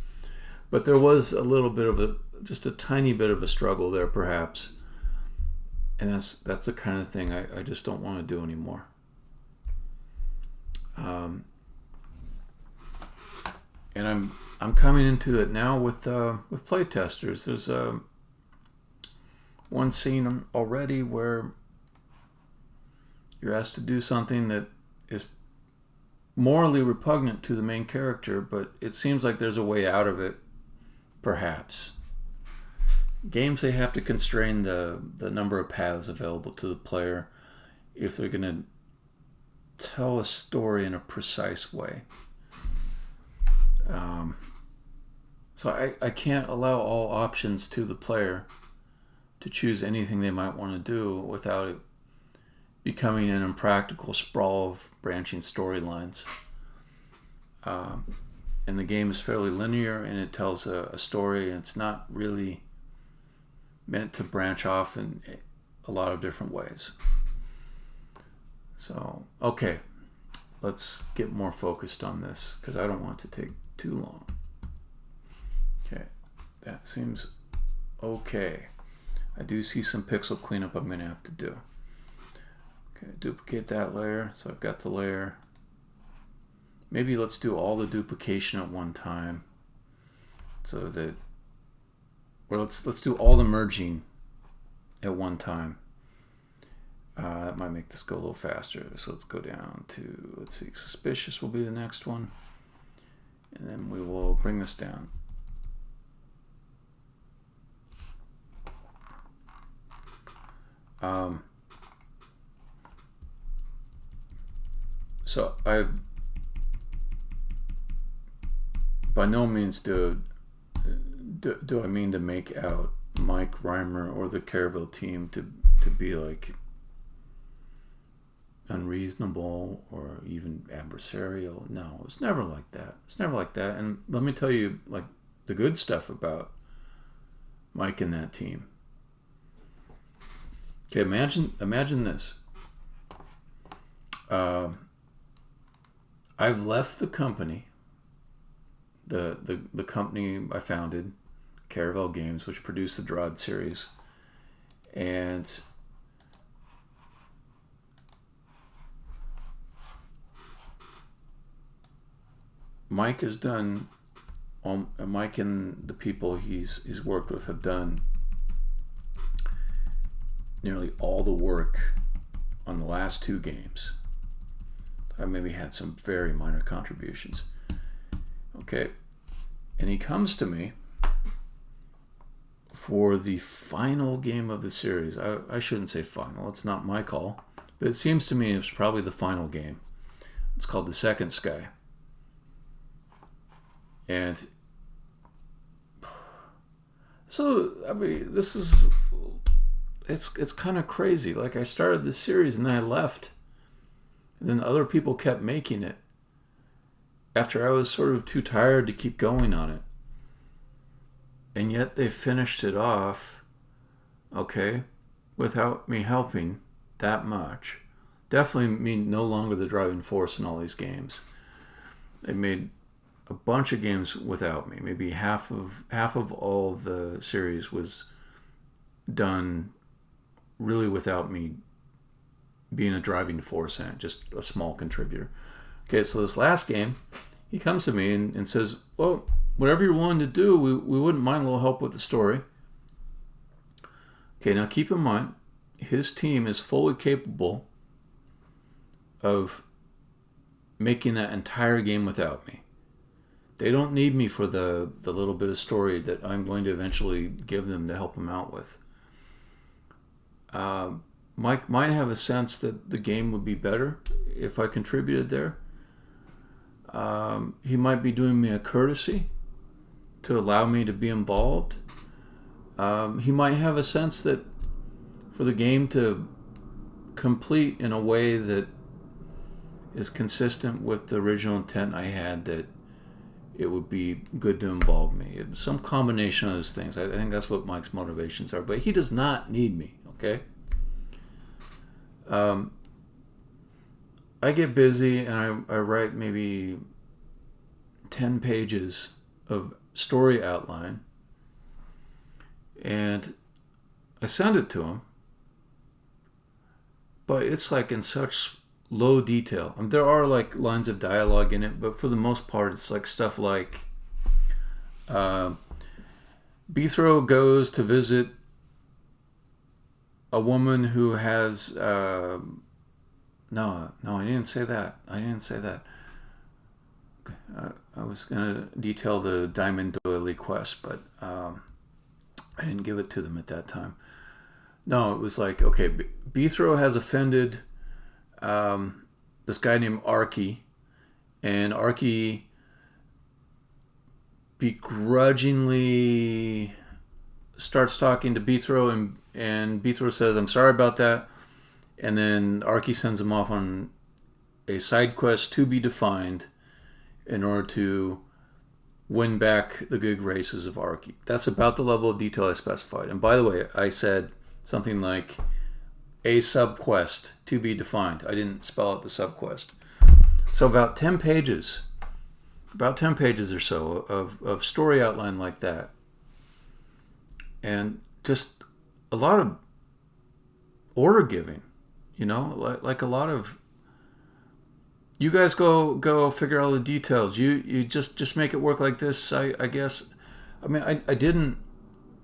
A: But there was a little bit of just a tiny bit of a struggle there, perhaps. And that's the kind of thing I just don't want to do anymore. And I'm coming into it now with playtesters. There's one scene already where you're asked to do something that is morally repugnant to the main character, but it seems like there's a way out of it, perhaps. Games, they have to constrain the number of paths available to the player if they're going to tell a story in a precise way. So I can't allow all options to the player to choose anything they might want to do without it becoming an impractical sprawl of branching storylines. And the game is fairly linear, and it tells a story, and it's not really meant to branch off in a lot of different ways. So, okay, let's get more focused on this, because I don't want it to take too long. Okay, that seems okay. I do see some pixel cleanup I'm going to have to do. Okay, duplicate that layer. So I've got the layer. Maybe let's do all the duplication at one time, so that, or let's do all the merging at one time. That might make this go a little faster. So let's go down to, let's see, suspicious will be the next one, and then we will bring this down. So I by no means do I mean to make out Mike Reimer or the Caraville team to be like unreasonable or even adversarial. No, it was never like that. It's never like that. And let me tell you, like, the good stuff about Mike and that team. Okay, imagine this. I've left the company, the company I founded, Caraville Games, which produced the Drod series, and Mike has done. Mike and the people he's worked with have done nearly all the work on the last two games. I maybe had some very minor contributions. Okay, and he comes to me for the final game of the series. I shouldn't say final, it's not my call, but it seems to me it's probably the final game. It's called The Second Sky. And so, I mean, this is, it's kind of crazy. Like, I started this series and then I left. And then other people kept making it after I was sort of too tired to keep going on it. And yet they finished it off, okay, without me helping that much. Definitely me no longer the driving force in all these games. They made a bunch of games without me. Maybe half of all the series was done really without me being a driving force in it, just a small contributor. Okay, so this last game, he comes to me and says, well, whatever you're willing to do, we wouldn't mind a little help with the story. Okay, now keep in mind, his team is fully capable of making that entire game without me. They don't need me for the little bit of story that I'm going to eventually give them to help them out with. Mike might have a sense that the game would be better if I contributed there. He might be doing me a courtesy to allow me to be involved. He might have a sense that for the game to complete in a way that is consistent with the original intent I had, that it would be good to involve me. It's some combination of those things. I think that's what Mike's motivations are. But he does not need me, okay? I get busy and I write maybe 10 pages of story outline, and I send it to him, but it's like in such low detail. There are like lines of dialogue in it, but for the most part it's like stuff like Bethro goes to visit a woman who has no, I didn't say that. I was gonna detail the Diamond Doily quest, but I didn't give it to them at that time. No, it was like, okay, Bethro has offended this guy named Arky, and Arky begrudgingly starts talking to Bethro, and Bethro says, "I'm sorry about that," and then Arky sends him off on a side quest to be defined in order to win back the good graces of Arky. That's about the level of detail I specified. And by the way, I said something like a subquest to be defined. I didn't spell out the subquest. So about 10 pages or so of story outline like that. And just a lot of order giving, like a lot of, you guys go figure out all the details. You just make it work like this, I guess. I mean, I didn't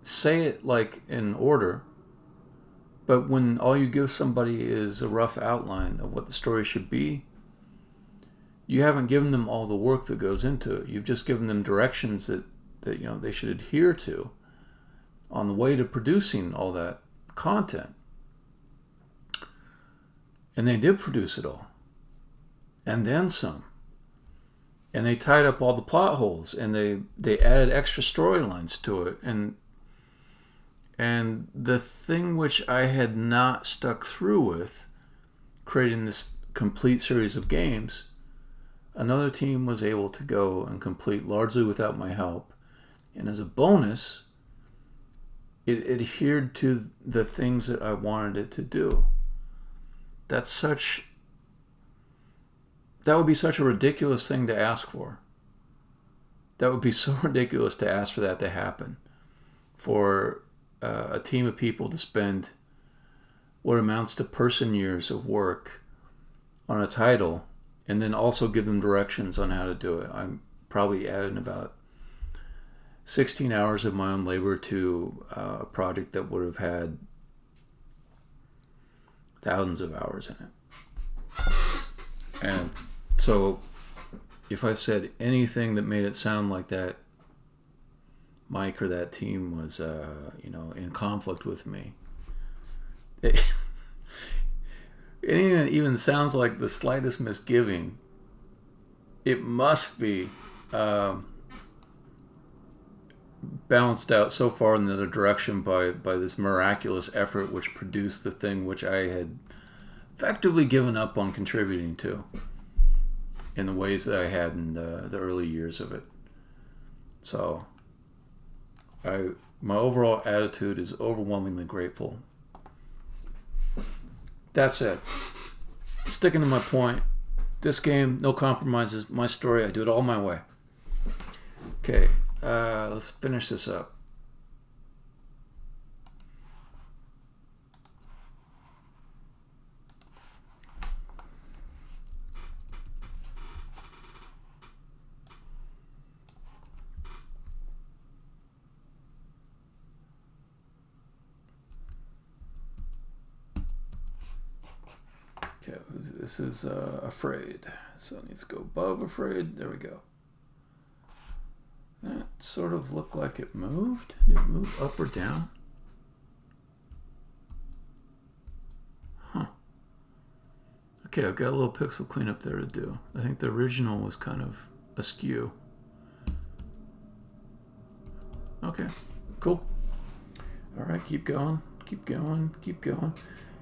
A: say it like in order, but when all you give somebody is a rough outline of what the story should be, you haven't given them all the work that goes into it. You've just given them directions that they should adhere to on the way to producing all that content. And they did produce it all. And then some. And they tied up all the plot holes, and they added extra storylines to it. And the thing which I had not stuck through with, creating this complete series of games, another team was able to go and complete largely without my help. And as a bonus, it adhered to the things that I wanted it to do. That would be such a ridiculous thing to ask for. That would be so ridiculous to ask for that to happen. For a team of people to spend what amounts to person years of work on a title, and then also give them directions on how to do it. I'm probably adding about 16 hours of my own labor to a project that would have had thousands of hours in it. And so if I've said anything that made it sound like that Mike or that team was in conflict with me, anything that even sounds like the slightest misgiving, it must be balanced out so far in the other direction by this miraculous effort which produced the thing which I had effectively given up on contributing to in the ways that I had in the early years of it. So my overall attitude is overwhelmingly grateful. That said, sticking to my point, this game, no compromises, my story, I do it all my way. Okay, let's finish this up. Okay, this is afraid. So it needs to go above afraid. There we go. That sort of looked like it moved. Did it move up or down? Huh. Okay, I've got a little pixel cleanup there to do. I think the original was kind of askew. Okay, cool. All right, keep going, keep going, keep going.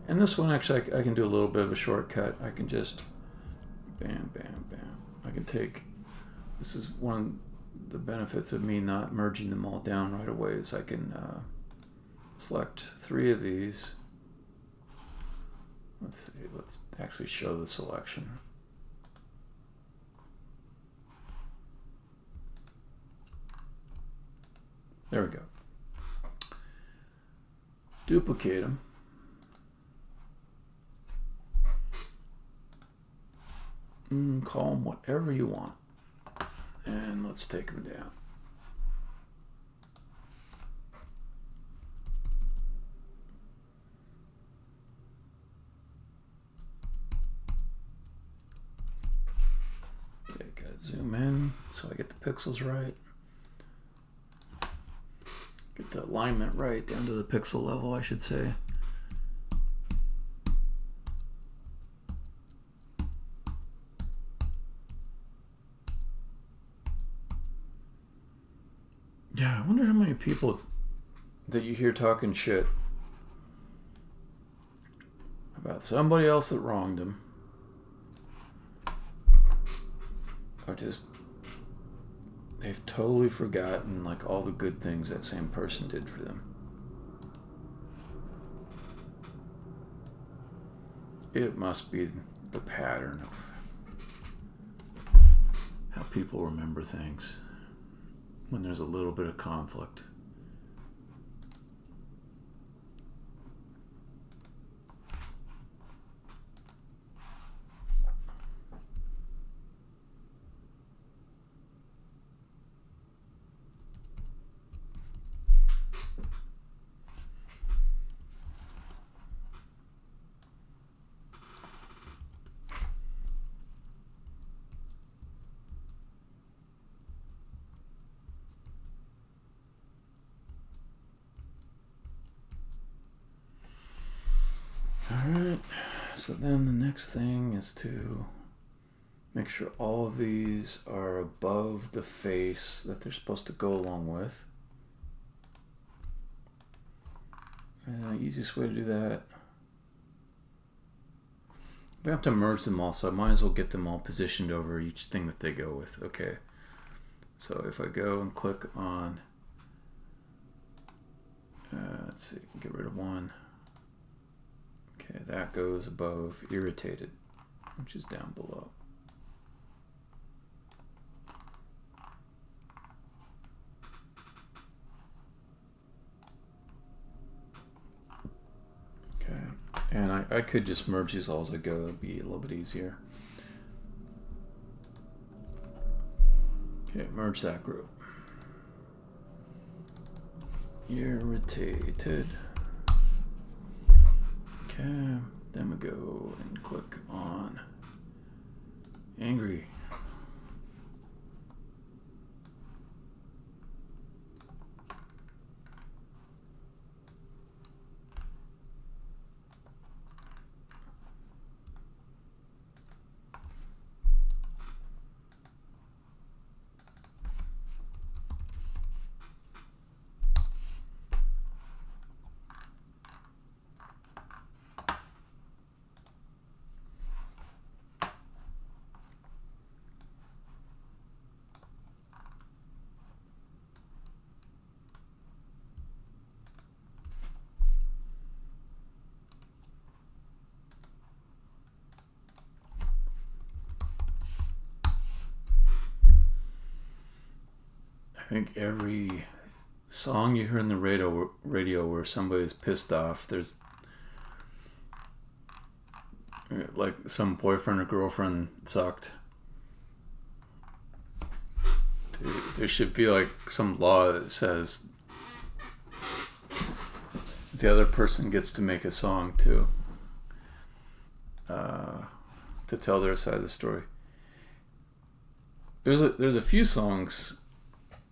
A: And this one, actually, I can do a little bit of a shortcut. I can just bam, bam, bam. I can take, this is one of the benefits of me not merging them all down right away, is I can select 3 of these. Let's see, let's actually show the selection. There we go. Duplicate them. Call them whatever you want. And let's take them down. Okay, gotta zoom in so I get the pixels right. Get the alignment right down to the pixel level, I should say. Yeah, I wonder how many people that you hear talking shit about somebody else that wronged them are just, they've totally forgotten like all the good things that same person did for them. It must be the pattern of how people remember things when there's a little bit of conflict. Alright, so then the next thing is to make sure all of these are above the face that they're supposed to go along with. And the easiest way to do that, we have to merge them all, so I might as well get them all positioned over each thing that they go with. Okay, so if I go and click on, let's see, get rid of one. Okay, that goes above irritated, which is down below. Okay, and I could just merge these all as I go, it'd be a little bit easier. Okay, merge that group. Irritated. Okay, then we go and click on angry. I think every song you hear in the radio where somebody's pissed off, there's like some boyfriend or girlfriend sucked. There should be like some law that says the other person gets to make a song too, to tell their side of the story. There's a few songs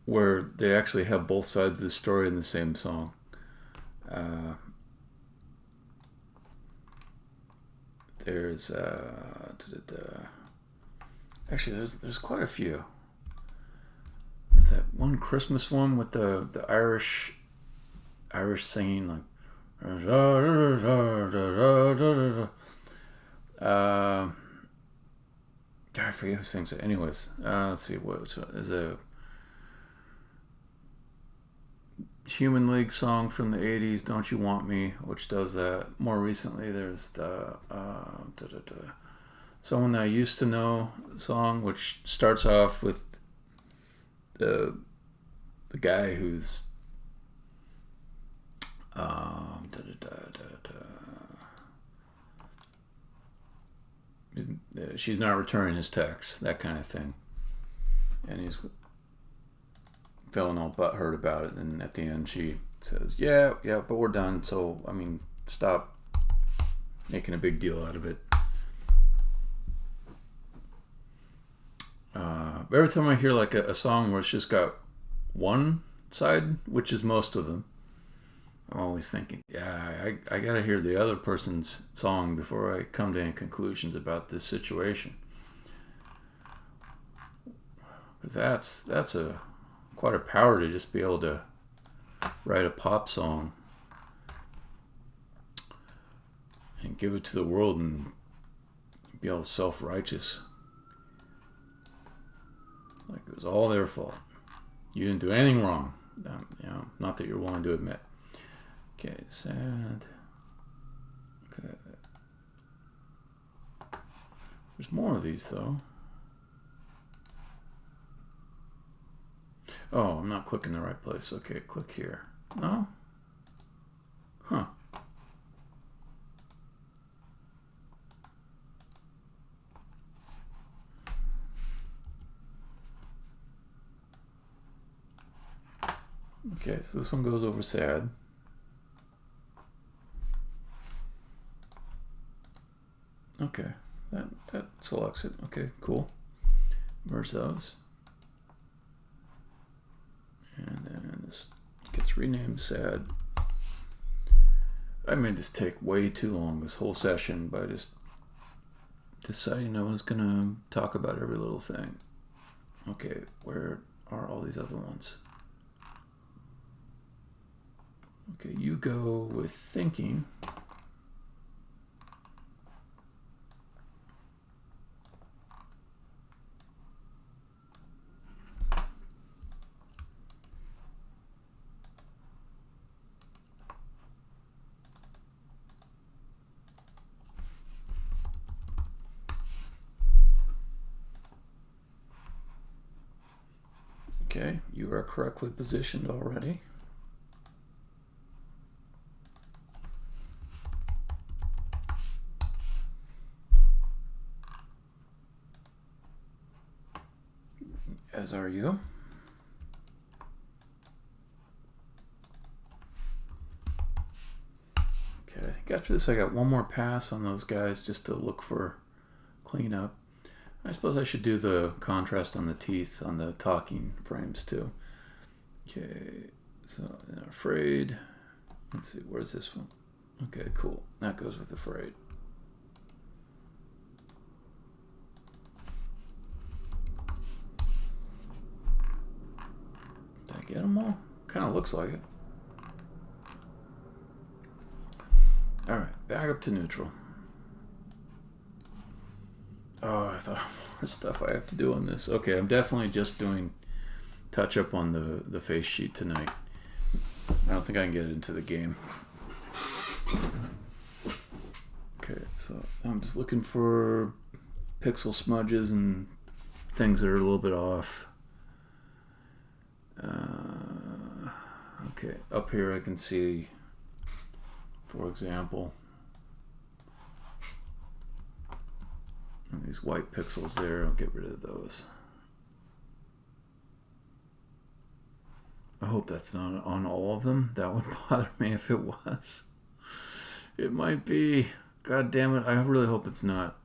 A: where they actually have both sides of the story in the same song. There's actually there's quite a few. There's that one Christmas one with the Irish singing, like I forget who sings it. Anyways, let's see. What is a Human League song from the 80s, Don't You Want Me, which does that. More recently, there's the Someone That I Used to Know song, which starts off with the guy who's she's not returning his text, that kind of thing, and he's feeling all butthurt about it, and at the end she says, yeah, but we're done, so I mean, stop making a big deal out of it. Every time I hear like a song where it's just got one side, which is most of them, I'm always thinking, yeah, I gotta hear the other person's song before I come to any conclusions about this situation. Because that's quite a power to just be able to write a pop song and give it to the world and be all self-righteous. Like it was all their fault. You didn't do anything wrong. Not that you're willing to admit. Okay, sad. Okay. There's more of these though. Oh, I'm not clicking the right place. Okay, click here. No? Huh. Okay, so this one goes over sad. Okay, that selects it. Okay, cool. Merge those. And then this gets renamed sad. I made this take way too long, this whole session, by just deciding I was gonna talk about every little thing. Okay, where are all these other ones? Okay, you go with thinking. Okay, you are correctly positioned already. As are you. Okay, I think after this I got one more pass on those guys just to look for cleanup. I suppose I should do the contrast on the teeth on the talking frames too. Okay, so afraid. Let's see, where's this one? Okay, cool. That goes with afraid. Did I get them all? Kind of looks like it. All right, back up to neutral. Oh, I thought more stuff I have to do on this. Okay, I'm definitely just doing touch up on the face sheet tonight. I don't think I can get it into the game. Okay, so I'm just looking for pixel smudges and things that are a little bit off. Okay, up here I can see, for example, these white pixels there. I'll get rid of those. I hope that's not on all of them. That would bother me if it was. It might be. God damn it. I really hope it's not.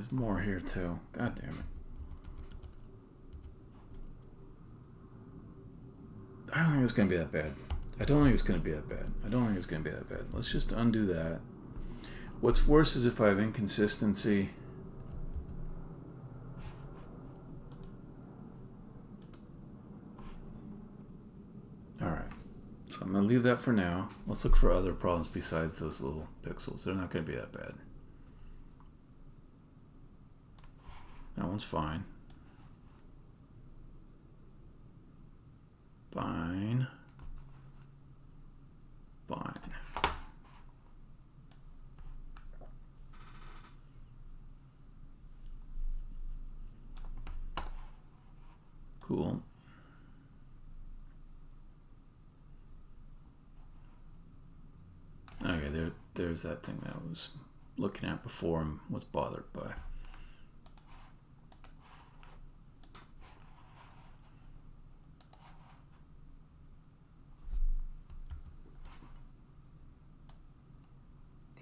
A: There's more here too. God damn it. I don't think it's going to be that bad. I don't think it's going to be that bad. Let's just undo that. What's worse is if I have inconsistency. Alright. So I'm going to leave that for now. Let's look for other problems besides those little pixels. They're not going to be that bad. That one's fine. Fine. Cool. Okay, there's that thing that I was looking at before and was bothered by.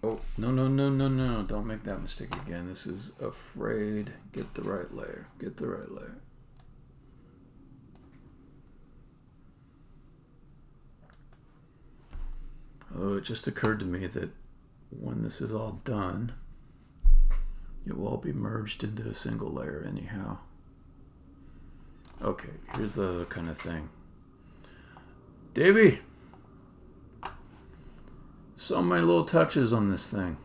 A: Oh, no. Don't make that mistake again. This is afraid. Get the right layer. Oh, it just occurred to me that when this is all done, it will all be merged into a single layer anyhow. Okay, here's the other kind of thing. Davey! So many little touches on this thing.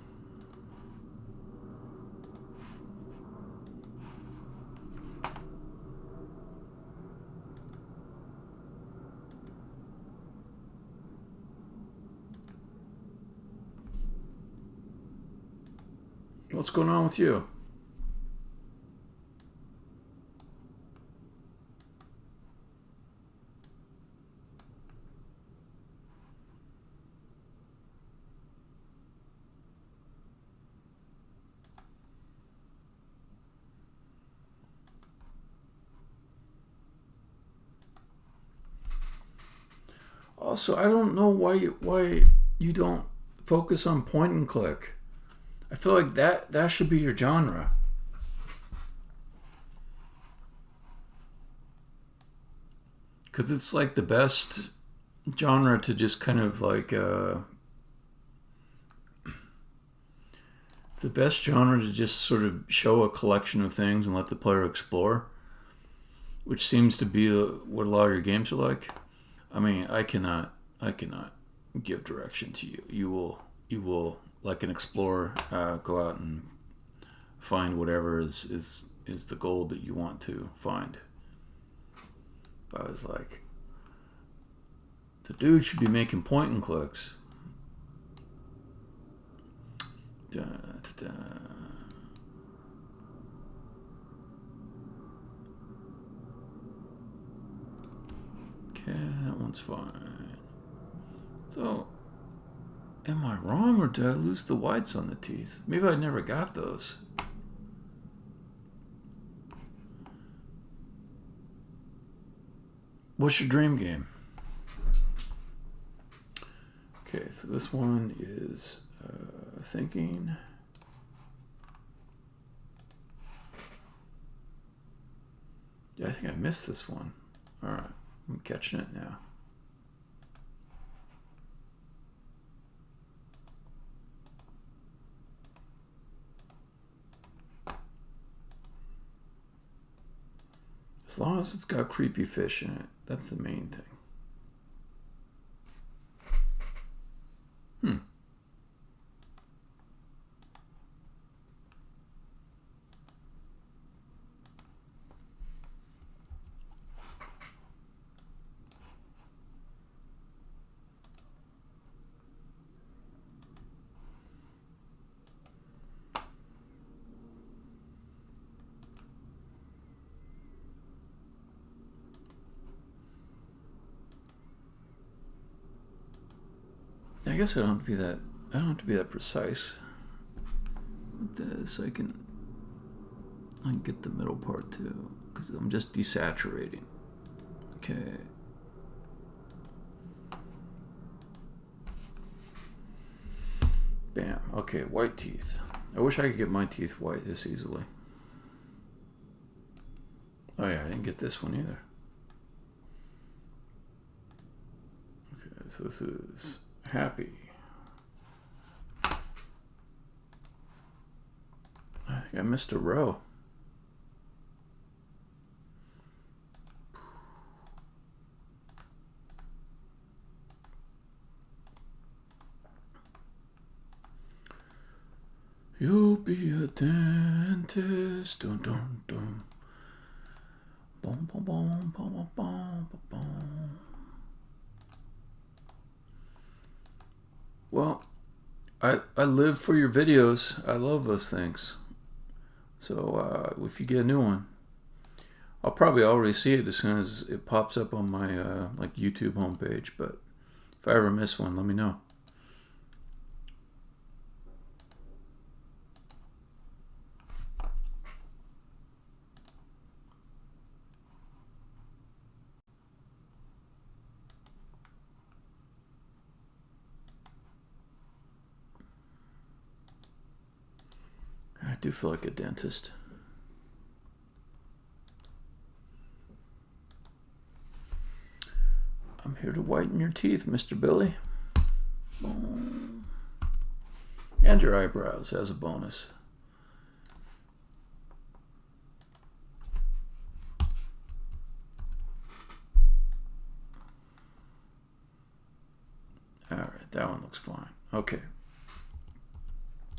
A: What's going on with you? Also, I don't know why you don't focus on point and click. I feel like that should be your genre. Because it's like the best genre to just kind of like it's the best genre to just sort of show a collection of things and let the player explore, which seems to be what a lot of your games are like. I mean, I cannot give direction to you. You will like an explorer, go out and find whatever is the goal that you want to find. But I was like, the dude should be making point and clicks. Da, da, da. Okay, that one's fine. So, am I wrong, or did I lose the whites on the teeth? Maybe I never got those. What's your dream game? Okay, so this one is thinking. Yeah, I think I missed this one. All right, I'm catching it now. As long as it's got creepy fish in it, that's the main thing. I guess I don't have to be that precise with this. I can get the middle part too, because I'm just desaturating. Okay. Bam. Okay, white teeth. I wish I could get my teeth white this easily. Oh yeah, I didn't get this one either. Okay, so this is happy. I think I missed a row. You'll be a dentist. Dun dun dun. Boom, boom, boom, boom, boom, boom, boom. Well, I live for your videos. I love those things. So if you get a new one, I'll probably already see it as soon as it pops up on my like YouTube homepage. But if I ever miss one, let me know. I do feel like a dentist. I'm here to whiten your teeth, Mr. Billy. And your eyebrows as a bonus. Alright, that one looks fine. Okay.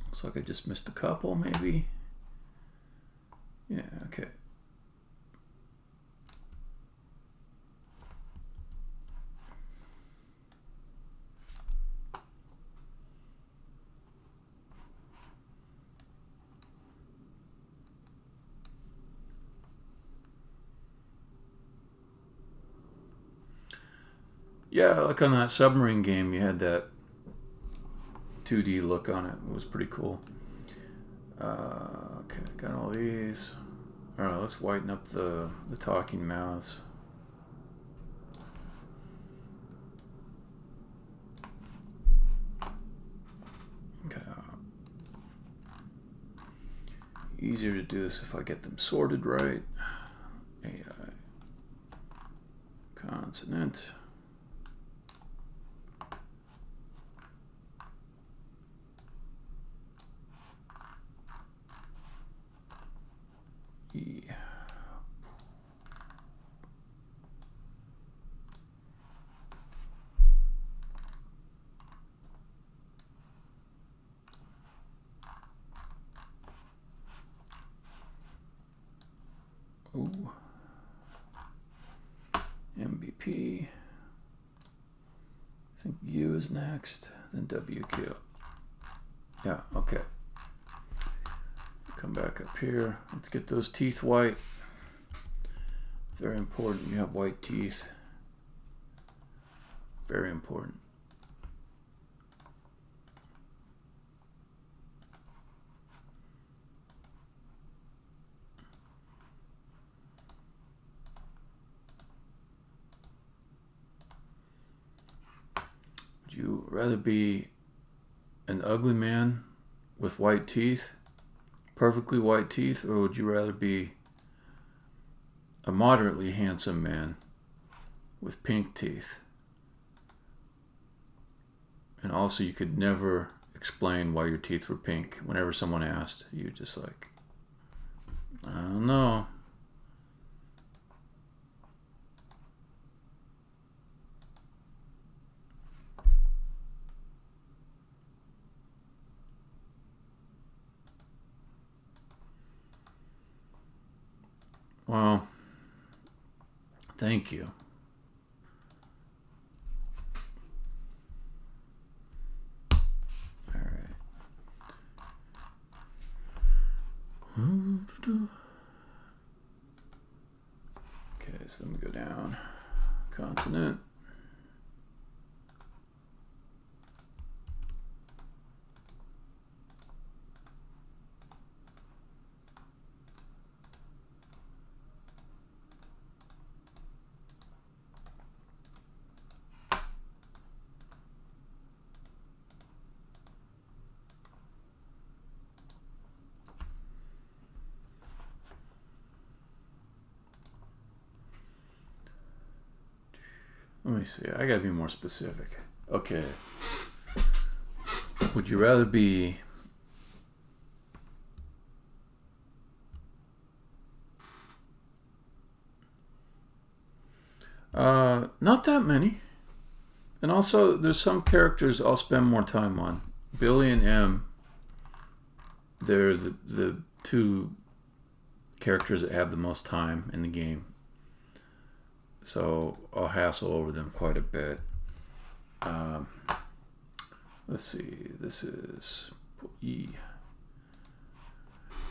A: Looks like I just missed a couple, maybe. Yeah, okay. Yeah, like on that submarine game, you had that 2D look on it. It was pretty cool. Okay, got all these. Alright, let's whiten up the talking mouths. Okay. Easier to do this if I get them sorted right. AI. Consonant. E. Ooh. MVP. I think U is next, then WQ. Yeah, okay. Come back up here. Let's get those teeth white. Very important you have white teeth. Very important. Would you rather be an ugly man with white teeth, perfectly white teeth, or would you rather be a moderately handsome man with pink teeth? And also you could never explain why your teeth were pink. Whenever someone asked, you just like, I don't know. Well, thank you. All right. Okay, so let me go down. Consonant. Let me see. I gotta be more specific. Okay. Would you rather be not that many. And also, there's some characters I'll spend more time on. Billy and M, they're the two characters that have the most time in the game. So I'll hassle over them quite a bit. Let's see, this is E.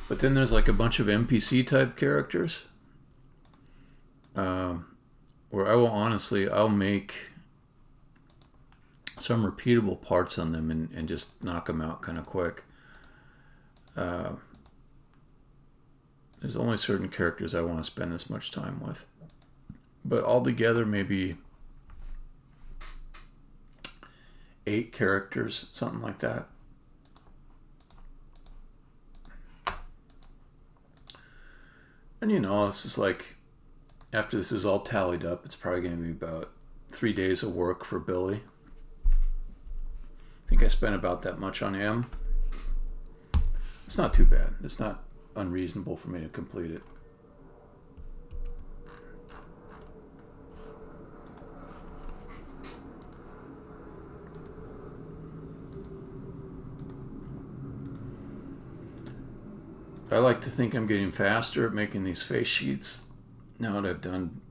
A: But then there's like a bunch of NPC type characters. Where I will I'll make some repeatable parts on them and just knock them out kind of quick. There's only certain characters I want to spend this much time with. But altogether, maybe 8 characters, something like that. And this is like, after this is all tallied up, it's probably going to be about 3 days of work for Billy. I think I spent about that much on him. It's not too bad. It's not unreasonable for me to complete it. I like to think I'm getting faster at making these face sheets now that I've done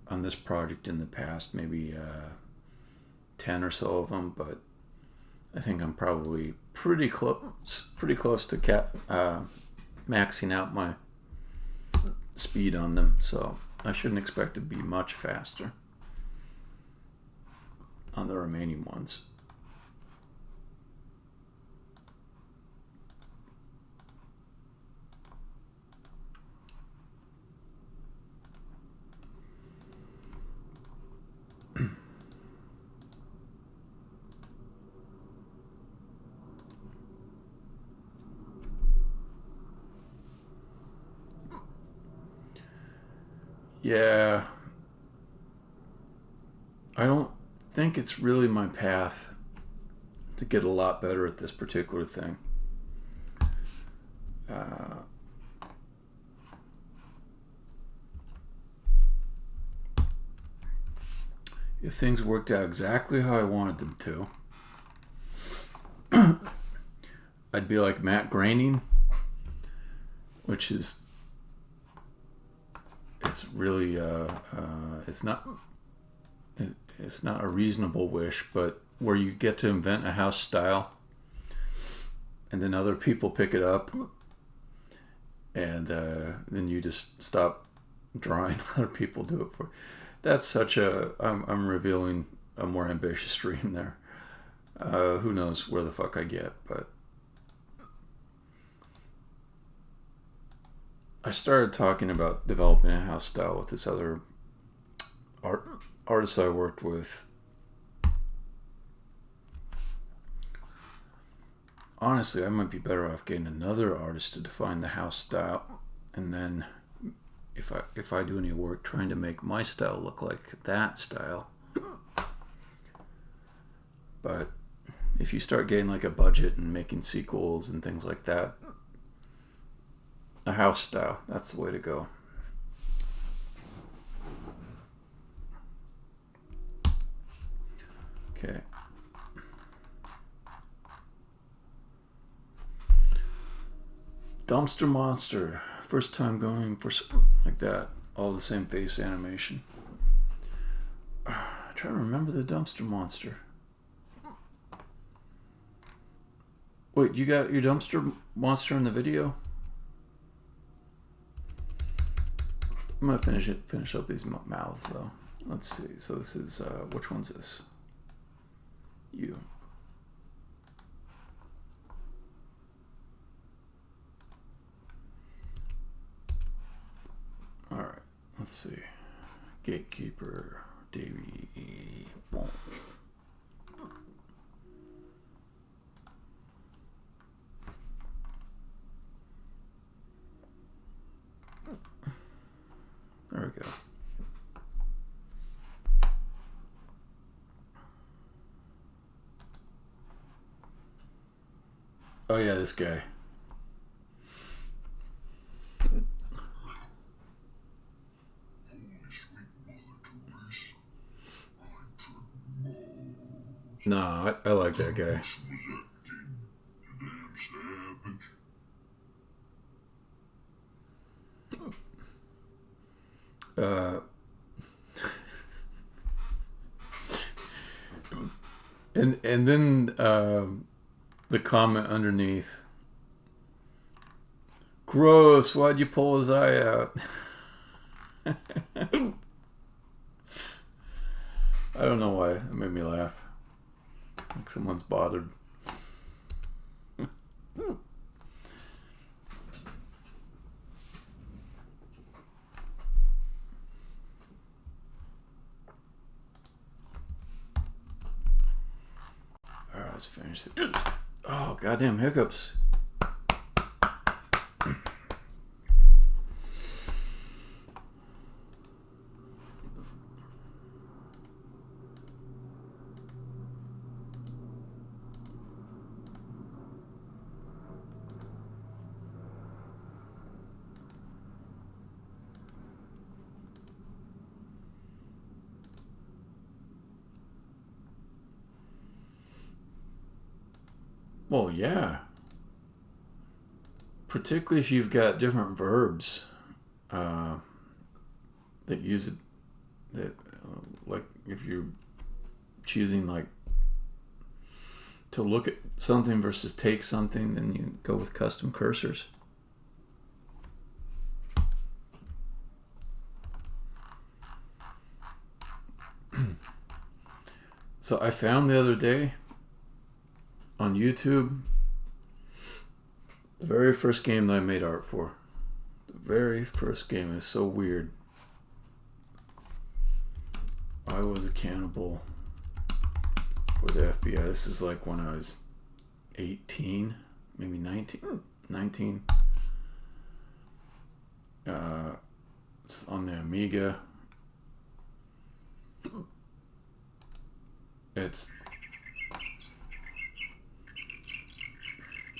A: on this project in the past, maybe 10 or so of them, but I think I'm probably pretty close to maxing out my speed on them, so I shouldn't expect to be much faster on the remaining ones. Yeah, I don't think it's really my path to get a lot better at this particular thing. If things worked out exactly how I wanted them to, I'd be like Matt Groening, which is, it's really it's not a reasonable wish, but where you get to invent a house style and then other people pick it up and then you just stop drawing, other people do it for you. That's such a, I'm revealing a more ambitious dream there. Who knows where the fuck I get, but I started talking about developing a house style with this other artist I worked with. Honestly, I might be better off getting another artist to define the house style, and then if I do any work trying to make my style look like that style. But if you start getting like a budget and making sequels and things like that, a house style, that's the way to go. Okay. Dumpster Monster. First time going for like that. All the same face animation. I'm trying to remember the Dumpster Monster. Wait, you got your Dumpster Monster in the video? I'm gonna finish up these mouths though. Let's see. So this is which one's this? You. All right. Let's see. Gatekeeper, Davey. Boom. There we go. Oh yeah, this guy. No, I like that guy. Uh, and then the comment underneath. Gross, why'd you pull his eye out? I don't know why. It made me laugh. Like someone's bothered. Alright, let's finish this. Oh, goddamn hiccups. Well, yeah. Particularly if you've got different verbs that use it, that like if you're choosing like to look at something versus take something, then you go with custom cursors. So I found the other day on YouTube the very first game that I made art for. The very first game is so weird. I was a cannibal for the FBI. This is like when I was 18, maybe 19. It's on the Amiga.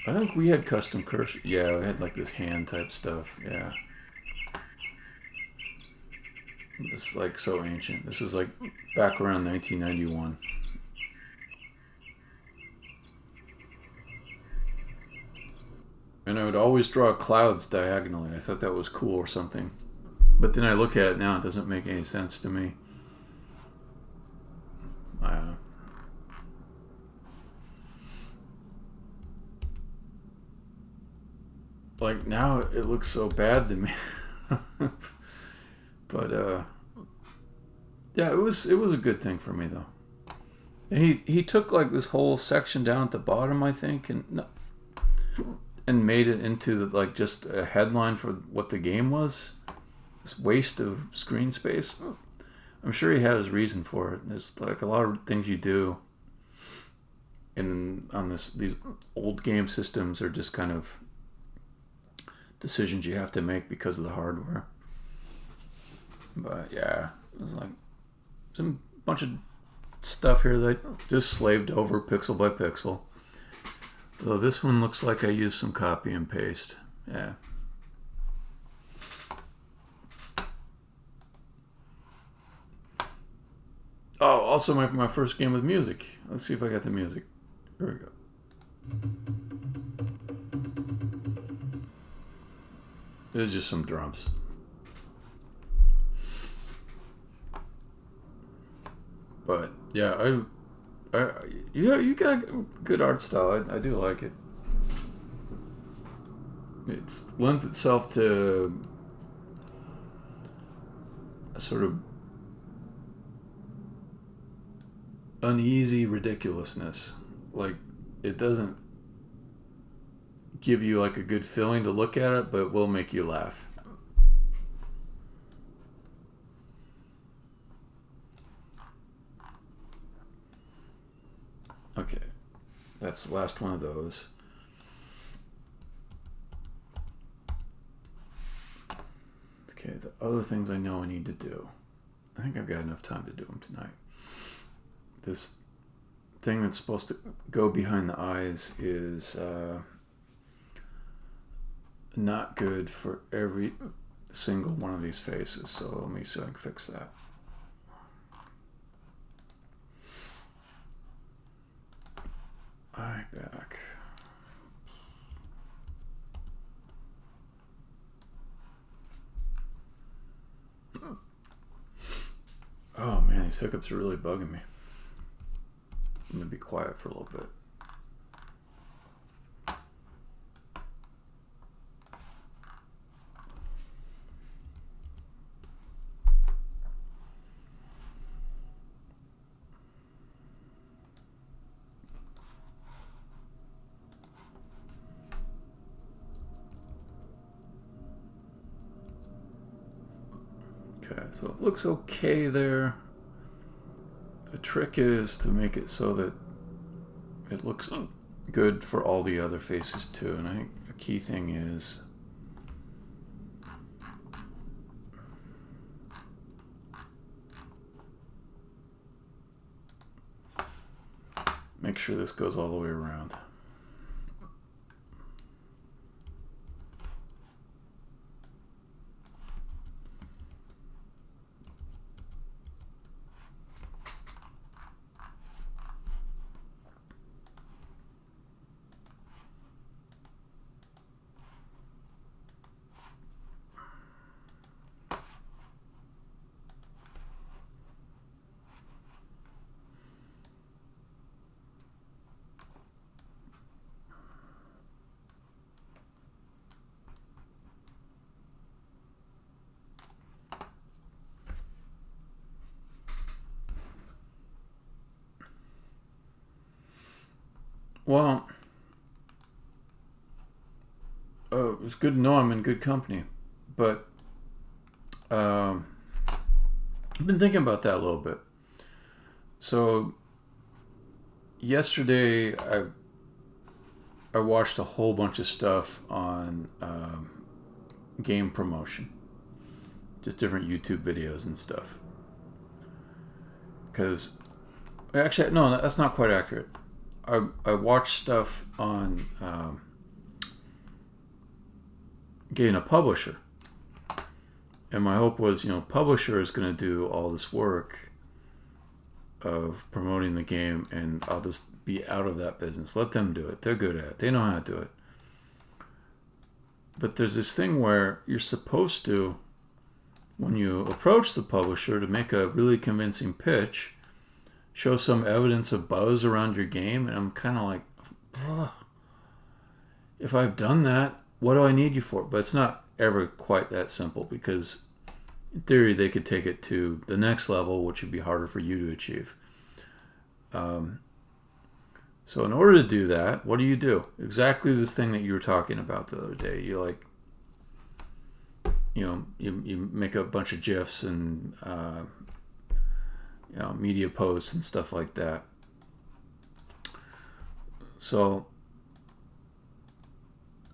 A: I think we had custom cursor. Yeah, we had like this hand type stuff. Yeah. This is like so ancient. This is like back around 1991. And I would always draw clouds diagonally. I thought that was cool or something. But then I look at it now, it doesn't make any sense to me. Like now it looks so bad to me. But yeah, it was a good thing for me though. And he took like this whole section down at the bottom, I think, and made it into like just a headline for what the game was. This waste of screen space. I'm sure he had his reason for it. There's like a lot of things you do on these old game systems are just kind of decisions you have to make because of the hardware. But yeah, it was like some bunch of stuff here that I just slaved over pixel by pixel. Though this one looks like I used some copy and paste. Yeah. Oh, also my first game with music. Let's see if I got the music. Here we go. There's just some drums. But yeah, you got a good art style. I do like it. It lends itself to a sort of uneasy ridiculousness. Like it doesn't give you like a good feeling to look at it, but will make you laugh. Okay, that's the last one of those. Okay, the other things I know I need to do. I think I've got enough time to do them tonight. This thing that's supposed to go behind the eyes is not good for every single one of these faces. So let me see if I can fix that. Eye back. Oh man, these hiccups are really bugging me. I'm gonna be quiet for a little bit. Okay, so it looks okay there. The trick is to make it so that it looks good for all the other faces too. And I think a key thing is make sure this goes all the way around. Well, it's good to know I'm in good company, but I've been thinking about that a little bit. So yesterday I watched a whole bunch of stuff on game promotion, just different YouTube videos and stuff. Because actually, no, that's not quite accurate. I watched stuff on getting a publisher. And my hope was, publisher is going to do all this work of promoting the game, and I'll just be out of that business. Let them do it. They're good at it. They know how to do it. But there's this thing where you're supposed to, when you approach the publisher to make a really convincing pitch, show some evidence of buzz around your game. And I'm kind of like, if I've done that, what do I need you for? But it's not ever quite that simple, because in theory they could take it to the next level, which would be harder for you to achieve. So in order to do that, what do? Exactly this thing that you were talking about the other day. You you make a bunch of GIFs and media posts and stuff like that. So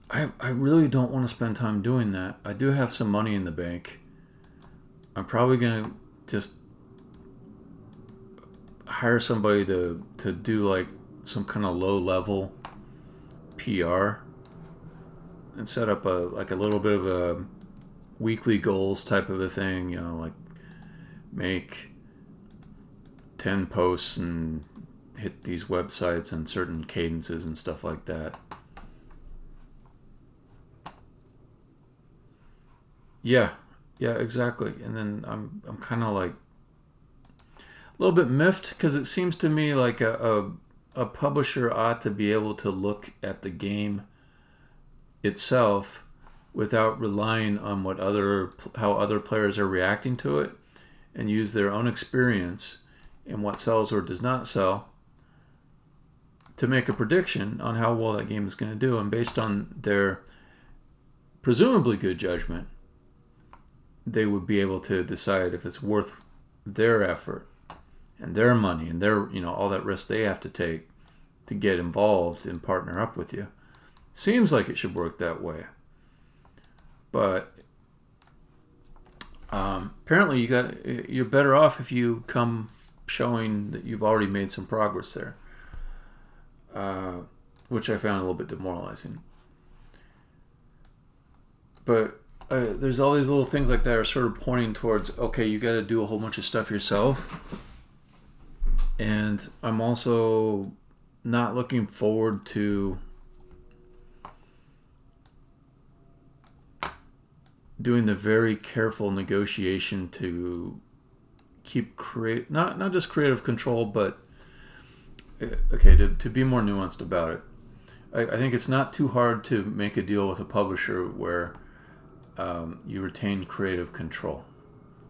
A: I really don't want to spend time doing that. I do have some money in the bank. I'm probably going to just hire somebody to do like some kind of low level PR and set up a little bit of a weekly goals type of a thing, like make 10 posts and hit these websites and certain cadences and stuff like that. Yeah, exactly. And then I'm kind of like a little bit miffed, because it seems to me like a publisher ought to be able to look at the game itself without relying on how other players are reacting to it, and use their own experience in what sells or does not sell to make a prediction on how well that game is going to do. And based on their presumably good judgment, they would be able to decide if it's worth their effort and their money and their, all that risk they have to take to get involved and partner up with you. Seems like it should work that way. But apparently you're better off if you come showing that you've already made some progress there, which I found a little bit demoralizing. But there's all these little things like that are sort of pointing towards, okay, you got to do a whole bunch of stuff yourself. And I'm also not looking forward to doing the very careful negotiation to keep not just creative control, but okay, to be more nuanced about it. I think it's not too hard to make a deal with a publisher where you retain creative control,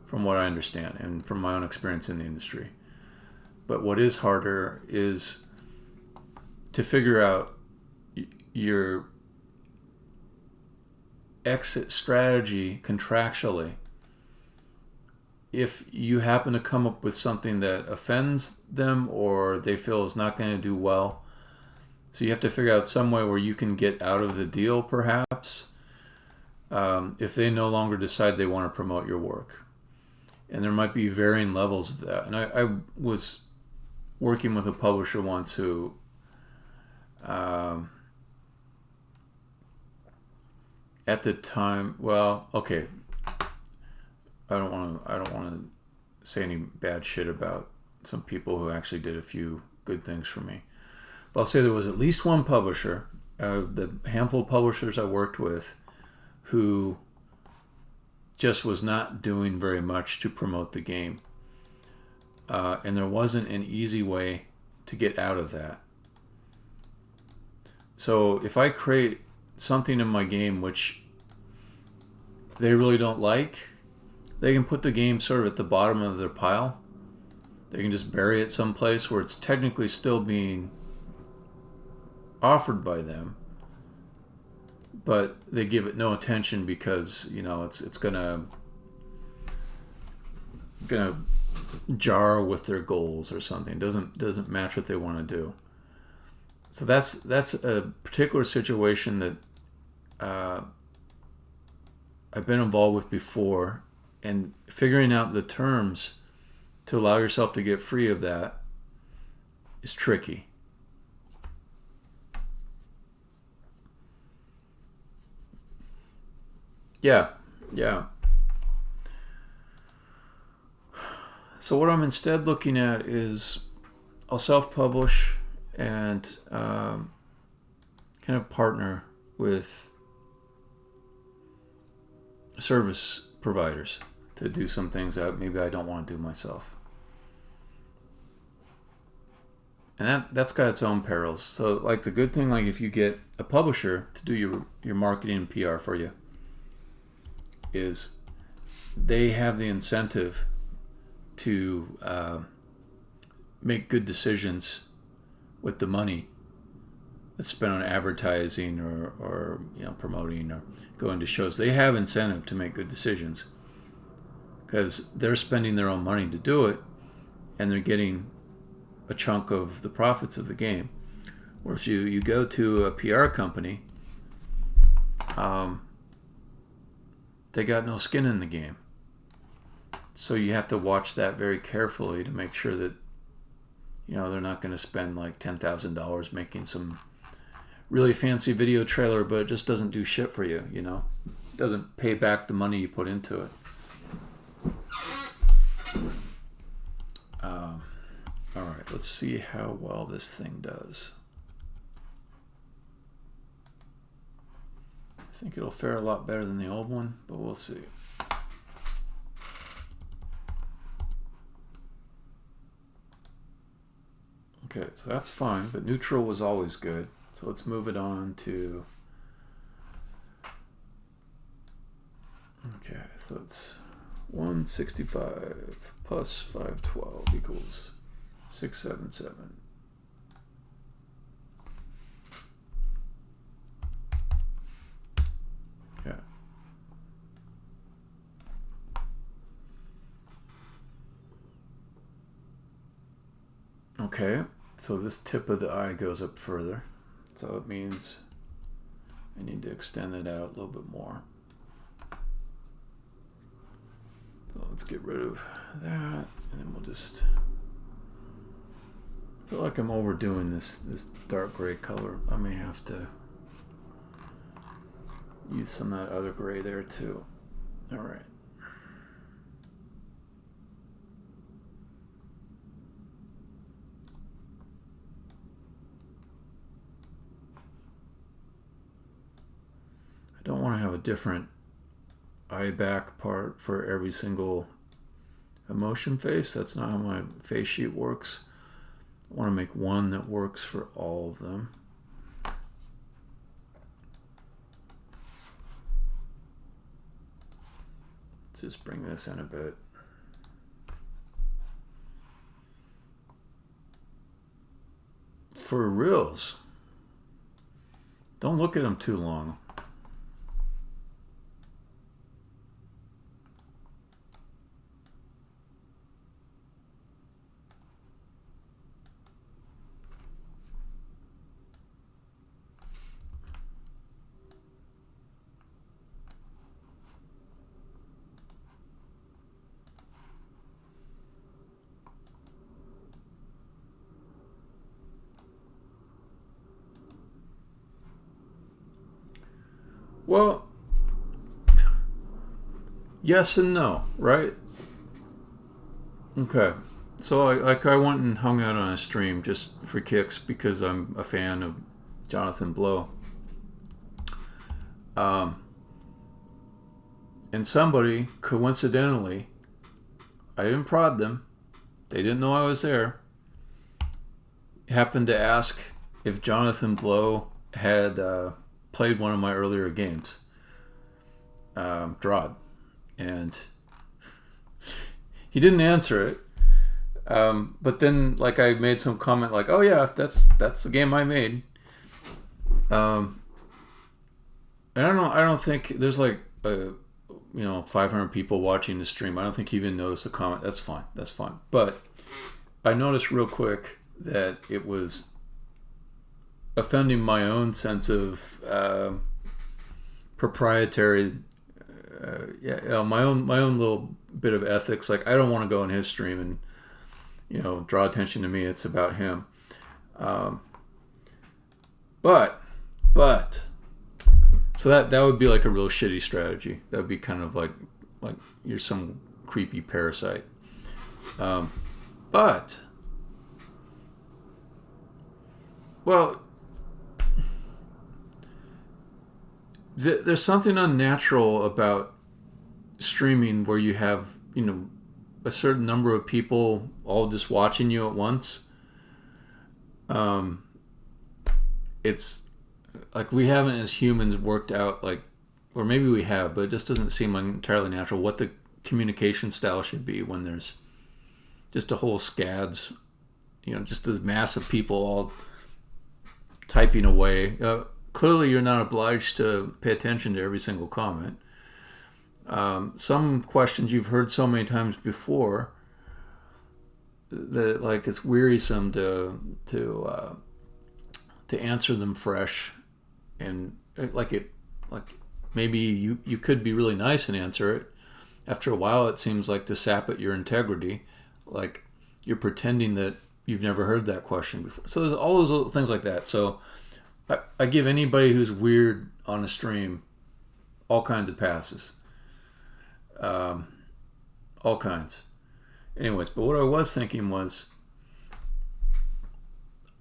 A: from what I understand and from my own experience in the industry. But what is harder is to figure out your exit strategy contractually if you happen to come up with something that offends them or they feel is not going to do well. So you have to figure out some way where you can get out of the deal, perhaps, if they no longer decide they want to promote your work. And there might be varying levels of that. And I was working with a publisher once who at the time, well, okay, I don't want to say any bad shit about some people who actually did a few good things for me. But I'll say there was at least one publisher, the handful of publishers I worked with, who just was not doing very much to promote the game. And there wasn't an easy way to get out of that. So if I create something in my game which they really don't like, they can put the game sort of at the bottom of their pile. They can just bury it someplace where it's technically still being offered by them, but they give it no attention because, you know, it's gonna jar with their goals or something. Doesn't match what they want to do. So that's a particular situation that I've been involved with before, and figuring out the terms to allow yourself to get free of that is tricky. Yeah. So what I'm instead looking at is I'll self-publish and kind of partner with service providers to do some things that maybe I don't want to do myself. And that's got its own perils. So like the good thing, like if you get a publisher to do your marketing and PR for you, is they have the incentive to make good decisions with the money that's spent on advertising or promoting or going to shows. They have incentive to make good decisions because they're spending their own money to do it, and they're getting a chunk of the profits of the game. Or if you go to a PR company, they got no skin in the game. So you have to watch that very carefully to make sure that they're not going to spend like $10,000 making some really fancy video trailer, but it just doesn't do shit for you. It doesn't pay back the money you put into it. All right, let's see how well this thing does. I think it'll fare a lot better than the old one, but we'll see. Okay, so that's fine, but neutral was always good. So let's move it on to... Okay, so it's 165 plus 512 equals 677. Yeah. Okay, so this tip of the eye goes up further. So it means I need to extend it out a little bit more. So let's get rid of that, and then we'll just... I feel like I'm overdoing this dark gray color. I may have to use some of that other gray there too. All right. I don't want to have a different eye back part for every single emotion face. That's not how my face sheet works. I want to make one that works for all of them. Let's just bring this in a bit. For reals, don't look at them too long. Well, yes and no, right? Okay. So I went and hung out on a stream just for kicks because I'm a fan of Jonathan Blow. And somebody, coincidentally, I didn't prod them, they didn't know I was there, happened to ask if Jonathan Blow had played one of my earlier games, Drod, and he didn't answer it. But then, like, I made some comment, like, "Oh yeah, that's the game I made." And I don't think there's like 500 people watching the stream. I don't think he even noticed the comment. That's fine. But I noticed real quick that it was offending my own sense of proprietary, my own little bit of ethics. Like, I don't want to go in his stream and draw attention to me. It's about him. But so that would be like a real shitty strategy. That would be kind of like you're some creepy parasite. But well, there's something unnatural about streaming where you have a certain number of people all just watching you at once. It's like we haven't as humans worked out, like, or maybe we have, but it just doesn't seem like entirely natural what the communication style should be when there's just a whole scads, just this mass of people all typing away. Clearly you're not obliged to pay attention to every single comment. Some questions you've heard so many times before that like it's wearisome to answer them fresh, and like maybe you could be really nice and answer it. After a while, it seems like to sap at your integrity, like you're pretending that you've never heard that question before. So there's all those little things like that. So I give anybody who's weird on a stream all kinds of passes. All kinds. Anyways, but what I was thinking was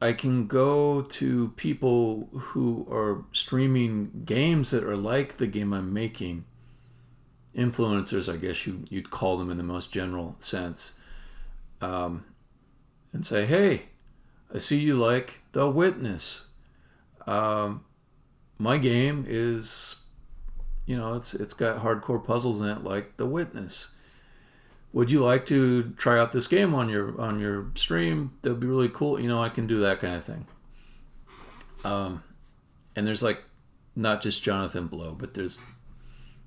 A: I can go to people who are streaming games that are like the game I'm making. Influencers, I guess you'd call them in the most general sense. And say, hey, I see you like The Witness. My game is, it's got hardcore puzzles in it like The Witness. Would you like to try out this game on your stream? That would be really cool. I can do that kind of thing. And there's like not just Jonathan Blow, but there's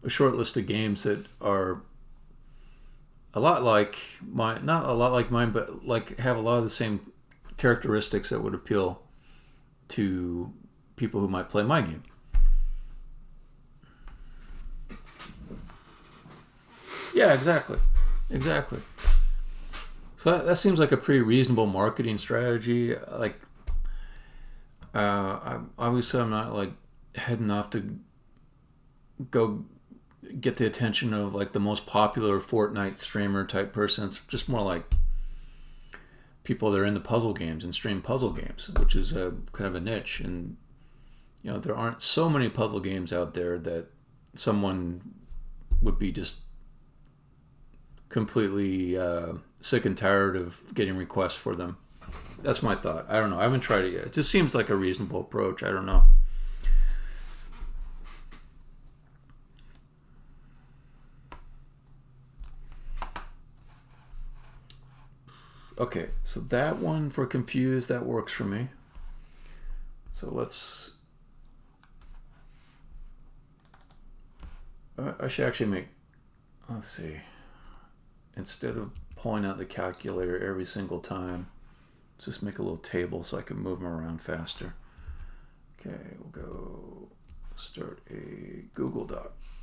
A: a short list of games that are a lot like mine, not a lot like mine, but like have a lot of the same characteristics that would appeal to people who might play my game. Yeah, exactly. So that seems like a pretty reasonable marketing strategy. Like, obviously I'm not like heading off to go get the attention of like the most popular Fortnite streamer type person. It's just more like people that are into puzzle games and stream puzzle games, which is a kind of a niche. And you know, there aren't so many puzzle games out there that someone would be just completely sick and tired of getting requests for them. That's my thought. I don't know. I haven't tried it yet. It just seems like a reasonable approach. I don't know. Okay, so that one for confused, that works for me. So let's... I should actually make... Let's see. Instead of pulling out the calculator every single time, let's just make a little table so I can move them around faster. Okay, we'll go start a Google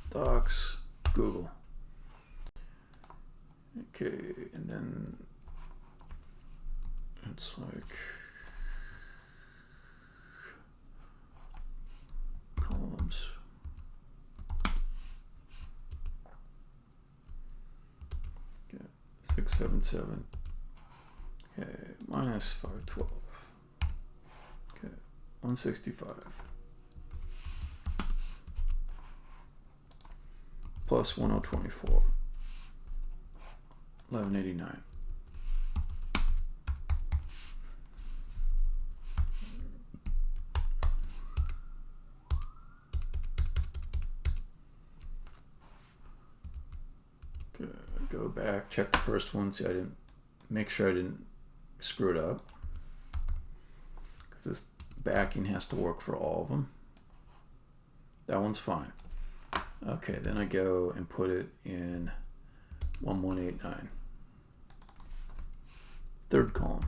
A: Docs, Google. Okay, and then it's like columns. Okay, 677. Okay, minus 512. Okay, 165. Plus 1024. 1189. Okay, go back, check the first one, see I didn't make sure I didn't screw it up. Because this backing has to work for all of them. That one's fine. Okay, then I go and put it in 1189. Third column.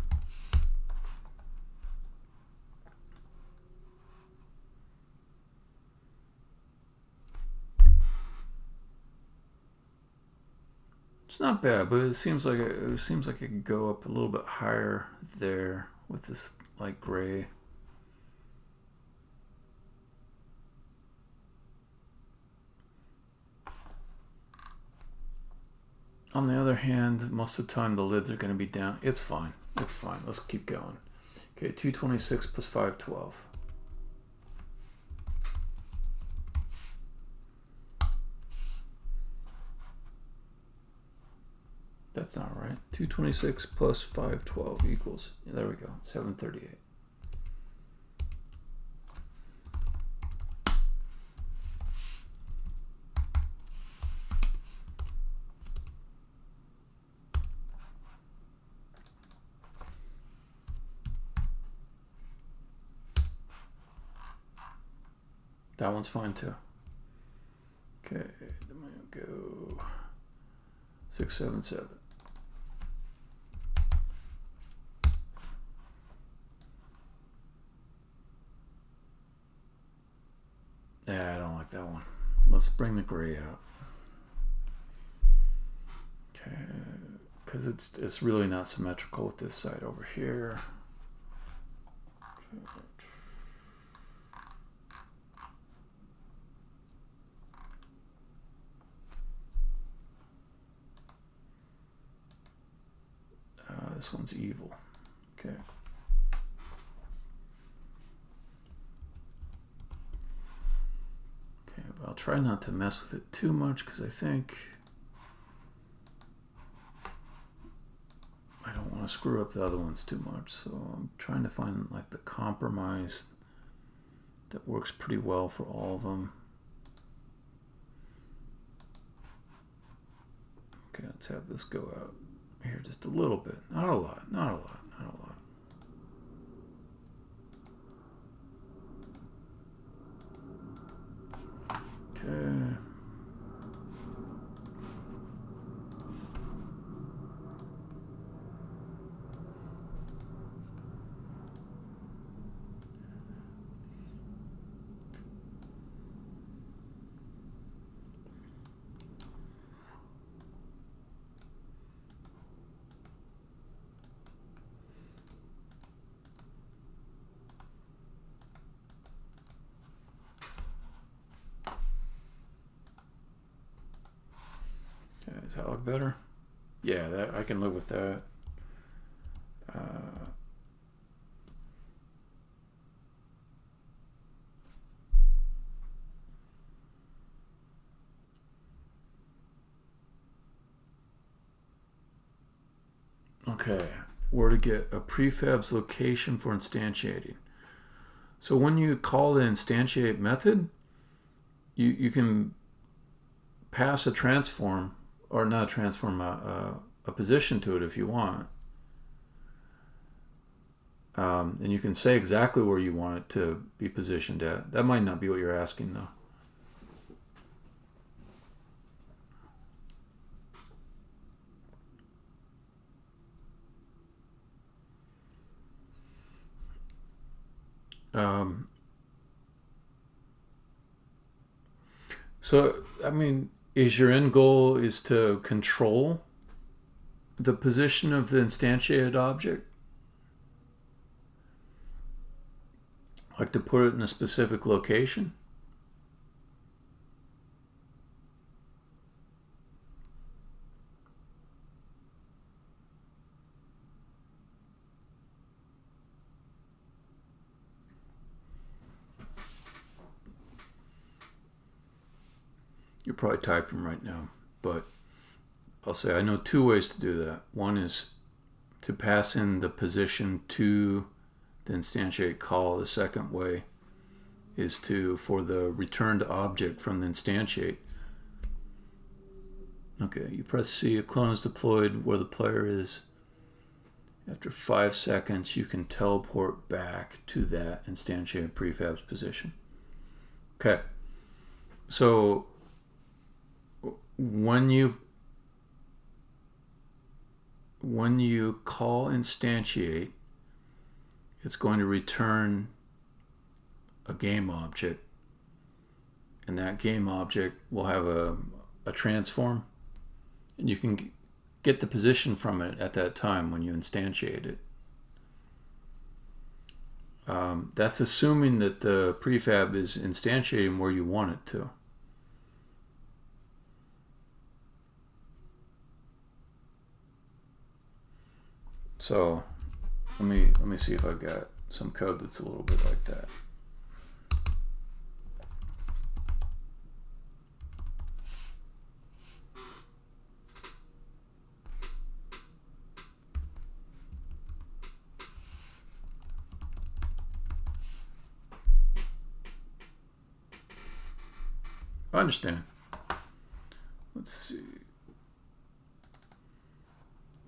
A: It's not bad, but it seems like it could go up a little bit higher there with this light gray. On the other hand, most of the time the lids are going to be down. It's fine. It's fine. Let's keep going. Okay, 226 plus 512. That's not right. 226 plus 512 equals, yeah, there we go, 738. That one's fine too. Okay, then we'll go 677. Yeah, I don't like that one. Let's bring the gray out. Okay, because it's really not symmetrical with this side over here. This one's evil. Okay. Okay, but I'll try not to mess with it too much because I think I don't want to screw up the other ones too much. So I'm trying to find like the compromise that works pretty well for all of them. Okay, let's have this go out here just a little bit. Not a lot, not a lot, not a lot. Okay. that look better? Yeah, that I can live with that. Okay, where to get a prefab's location for instantiating. So when you call the instantiate method, you can pass a transform, or not a transform, a position to it if you want. And you can say exactly where you want it to be positioned at. That might not be what you're asking, though. So, I mean, is your end goal is to control the position of the instantiated object? Like to put it in a specific location? You're probably typing right now, but I'll say I know two ways to do that. One is to pass in the position to the instantiate call. The second way is for the returned object from the instantiate. Okay, you press C, a clone is deployed where the player is. After 5 seconds, you can teleport back to that instantiated prefab's position. Okay, so when you call instantiate, it's going to return a game object, and that game object will have a transform, and you can get the position from it at that time when you instantiate it. That's assuming that the prefab is instantiating where you want it to. So let me see if I've got some code that's a little bit like that. I understand. Let's see.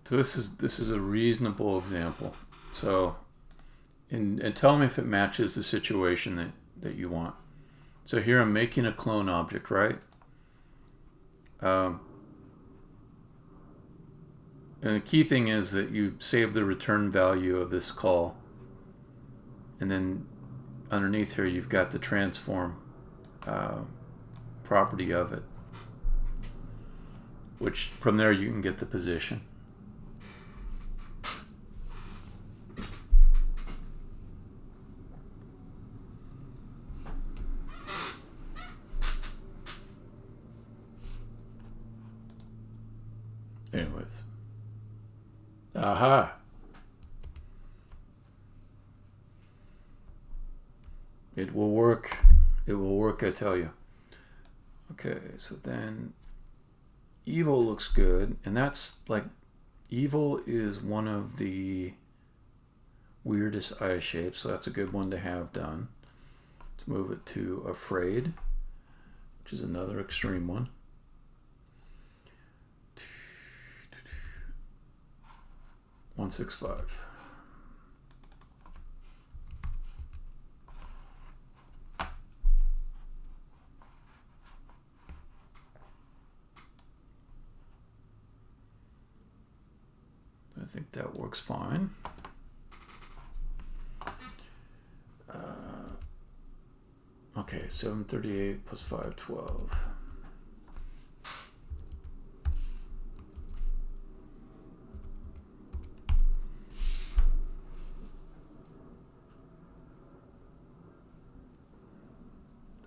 A: So this is a reasonable example. So, and tell me if it matches the situation that you want. So here I'm making a clone object, right? And the key thing is that you save the return value of this call, and then underneath here you've got the transform property of it, which from there you can get the position. Anyways. Aha. It will work. It will work, I tell you. Okay, so then evil looks good, and that's like, evil is one of the weirdest eye shapes, so that's a good one to have done. Let's move it to afraid, which is another extreme one. One 165. I think that works fine. Okay, 738 plus 512.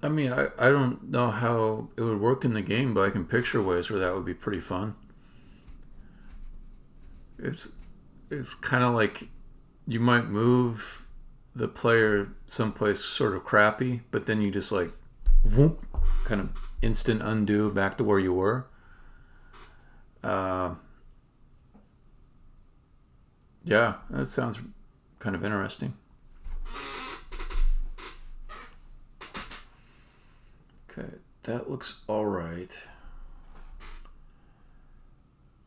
A: I mean, I don't know how it would work in the game, but I can picture ways where that would be pretty fun. it's kind of like you might move the player someplace sort of crappy, but then you just like whoop, kind of instant undo back to where you were. Yeah, that sounds kind of interesting. Okay, that looks all right.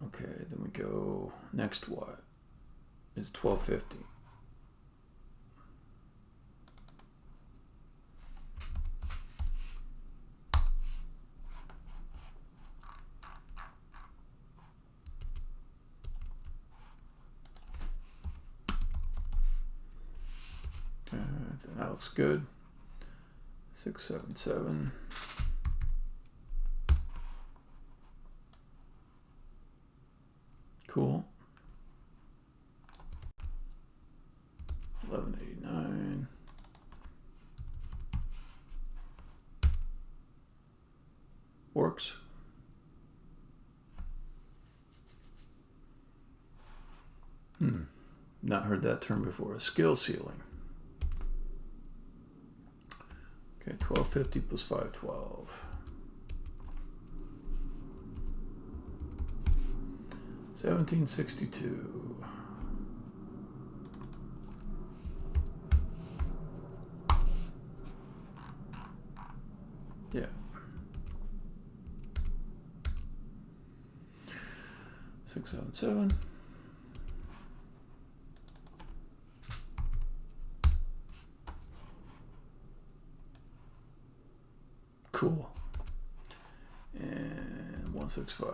A: Okay, then we go next. What is 1250? Okay, that looks good. 677. Cool. 1189. Works. Not heard that term before. A skill ceiling. Okay, 1250 plus 512. 1762. Yeah. 677. Cool. And 165.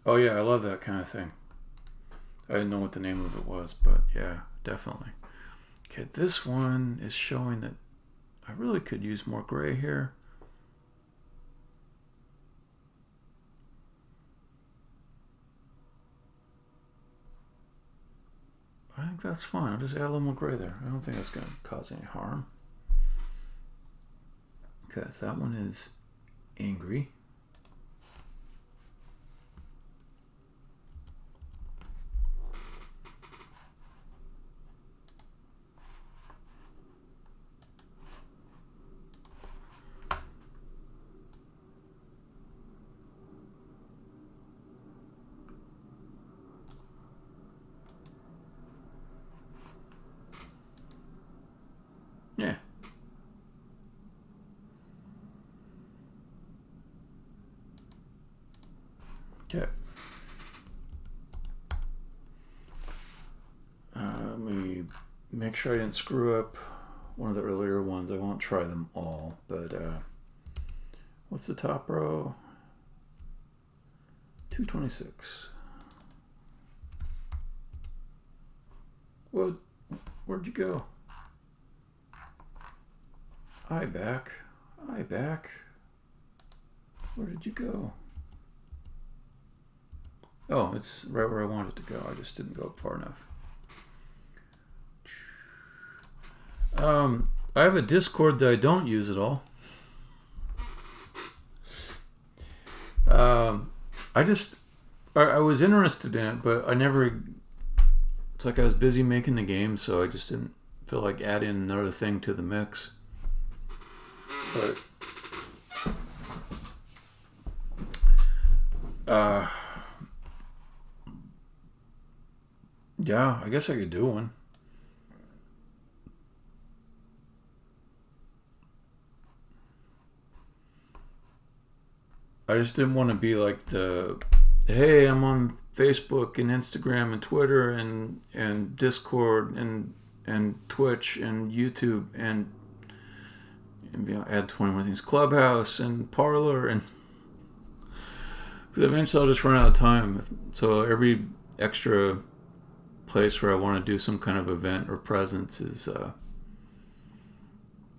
A: Oh yeah, I love that kind of thing. I didn't know what the name of it was, but yeah, definitely. Okay, this one is showing that I really could use more gray here. I think that's fine. I'll just add a little more gray there. I don't think that's going to cause any harm. Okay, so that one is angry. Yeah. Okay. Let me make sure I didn't screw up one of the earlier ones. I won't try them all, but what's the top row? 226. Well, where'd you go? I back. Where did you go? Oh, it's right where I wanted to go. I just didn't go up far enough. I have a Discord that I don't use at all. I was interested in it, but I never. It's like I was busy making the game, so I just didn't feel like adding another thing to the mix. But yeah, I guess I could do one. I just didn't want to be like the, hey, I'm on Facebook and Instagram and Twitter and Discord and Twitch and YouTube and add 20 more things, Clubhouse and Parlor, and because eventually I'll just run out of time. So every extra place where I want to do some kind of event or presence is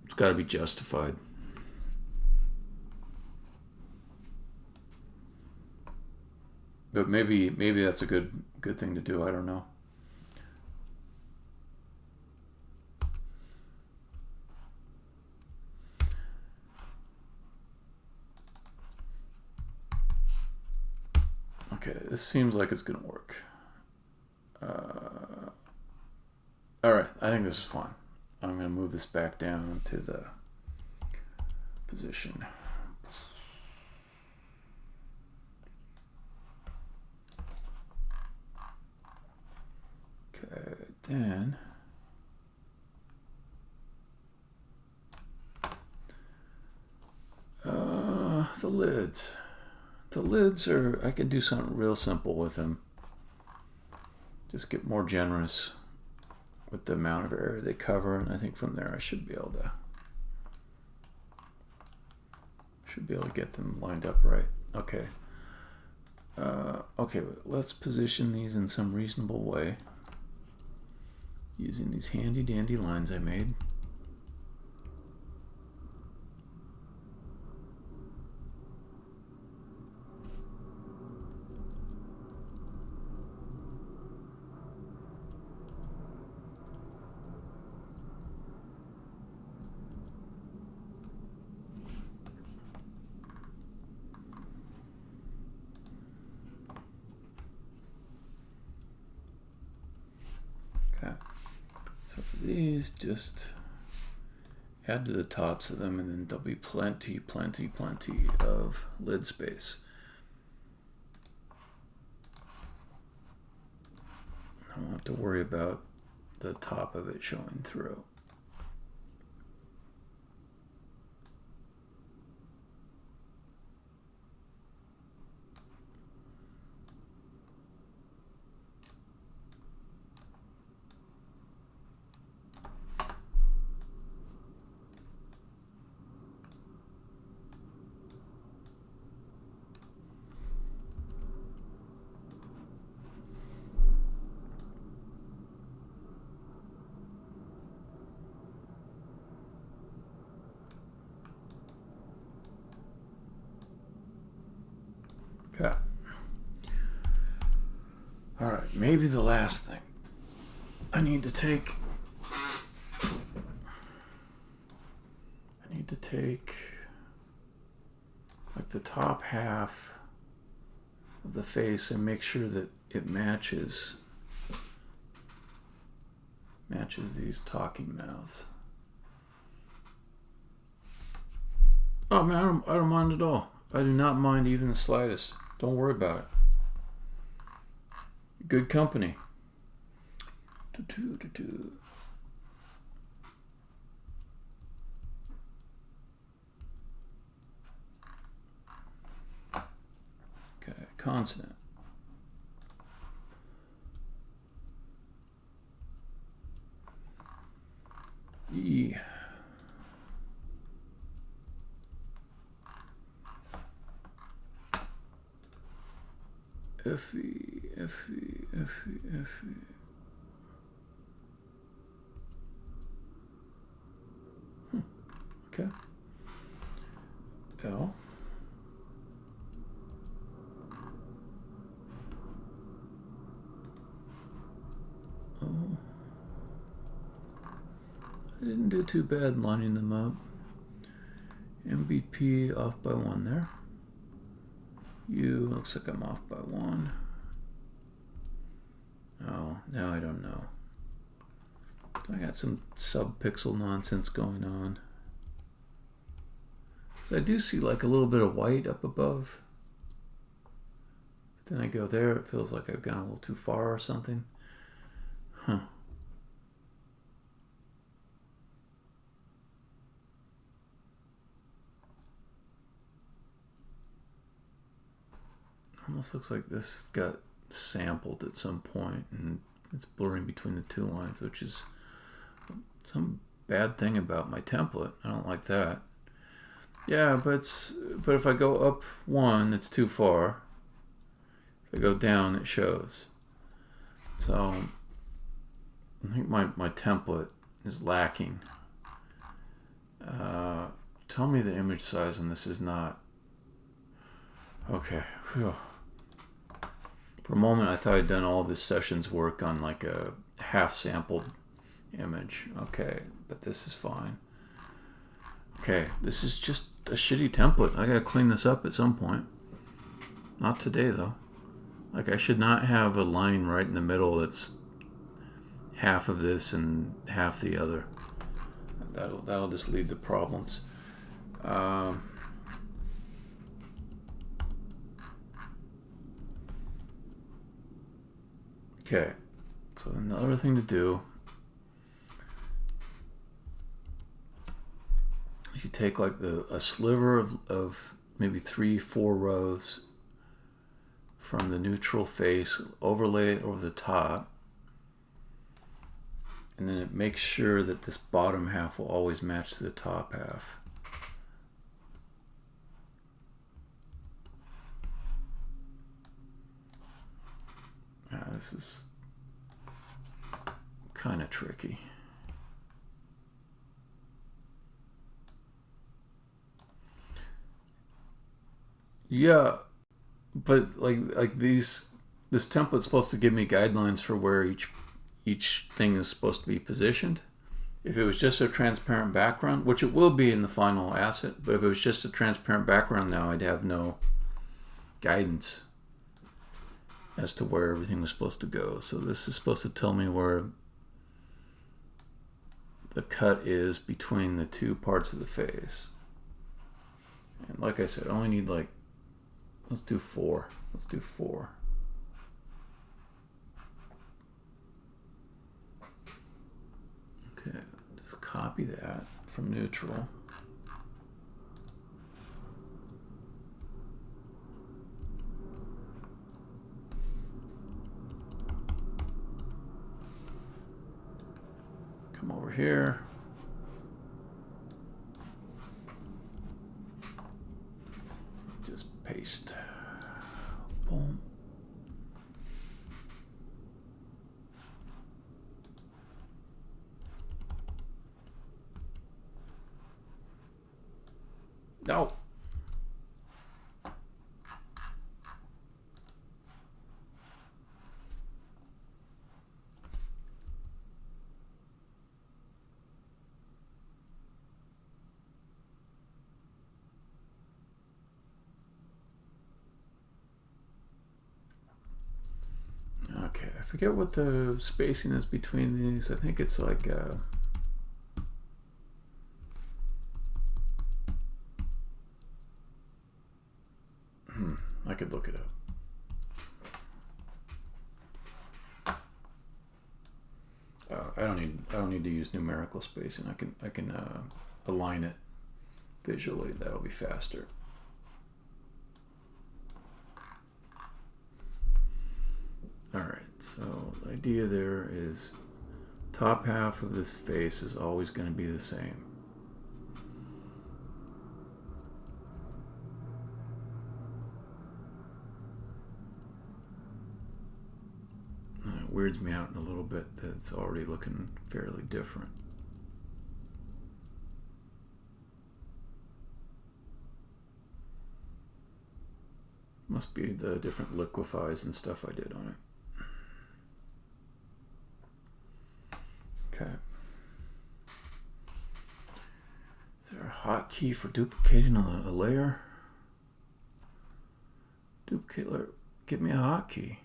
A: it's got to be justified. But maybe that's a good thing to do. I don't know. Okay, this seems like it's gonna work. Alright, I think this is fine. I'm gonna move this back down to the position. Okay, then the lids. The lids are, I can do something real simple with them. Just get more generous with the amount of area they cover, and I think from there I should be able to get them lined up right. Okay. Okay, let's position these in some reasonable way using these handy dandy lines I made. So for these, just add to the tops of them, and then there'll be plenty of lid space. I won't have to worry about the top of it showing through. Okay. All right, maybe the last thing. I need to take like the top half of the face and make sure that it matches these talking mouths. Oh man, I don't mind at all. I do not mind even the slightest. Don't worry about it. Good company. Okay, consonant. E. F-E, F-E, F-E, F-E. Okay. L. O. I didn't do too bad lining them up. MBP off by 1 there. U looks like I'm off by 1. Oh, now I don't know. I got some sub-pixel nonsense going on. I do see like a little bit of white up above. But then I go there, it feels like I've gone a little too far or something. Huh. Almost looks like this got sampled at some point and it's blurring between the two lines, which is some bad thing about my template. I don't like that. Yeah, but if I go up 1, it's too far. If I go down, it shows. So I think my template is lacking. Tell me the image size on this is not. Okay. Whew. For a moment, I thought I'd done all this session's work on like a half-sampled image. Okay, but this is fine. Okay, this is just a shitty template. I gotta clean this up at some point. Not today, though. Like I should not have a line right in the middle that's half of this and half the other. That'll just lead to problems. Okay, so another thing to do, you take like a sliver of maybe 3-4 rows from the neutral face, overlay it over the top, and then it makes sure that this bottom half will always match the top half. This is kind of tricky. Yeah, but like this template's supposed to give me guidelines for where each thing is supposed to be positioned. If it was just a transparent background, which it will be in the final asset, but if it was just a transparent background now, I'd have no guidance as to where everything was supposed to go. So this is supposed to tell me where the cut is between the two parts of the face. And like I said, I only need like, let's do 4. Let's do 4. Okay, just copy that from neutral. Come over here. Just paste. Boom. No. Okay, I forget what the spacing is between these. I think it's like I could look it up. I don't need to use numerical spacing. I can align it visually. That'll be faster. All right, so the idea there is top half of this face is always going to be the same. It weirds me out in a little bit that it's already looking fairly different. Must be the different liquefies and stuff I did on it. Okay. Is there a hotkey for duplicating a layer? Duplicate layer. Give me a hotkey.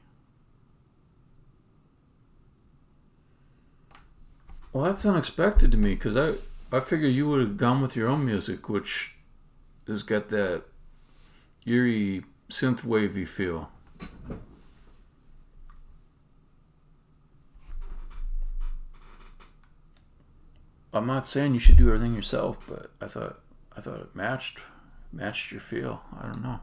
A: Well, that's unexpected to me because I figure you would have gone with your own music, which has got that eerie synth-wavy feel. I'm not saying you should do everything yourself, but I thought it matched your feel. I don't know.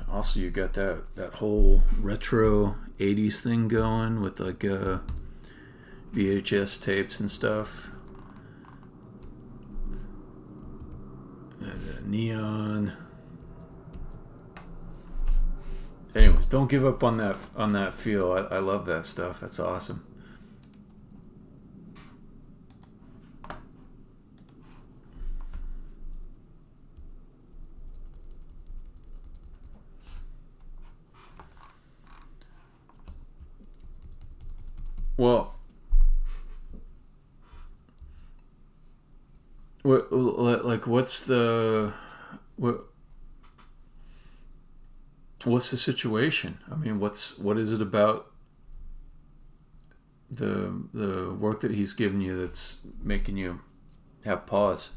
A: Also, you got that whole retro 80s thing going with like VHS tapes and stuff. Neon. Anyways, don't give up on that feel. I love that stuff. That's awesome. Well, what's the what? What's the situation? I mean, what is it about the work that he's given you that's making you have pause?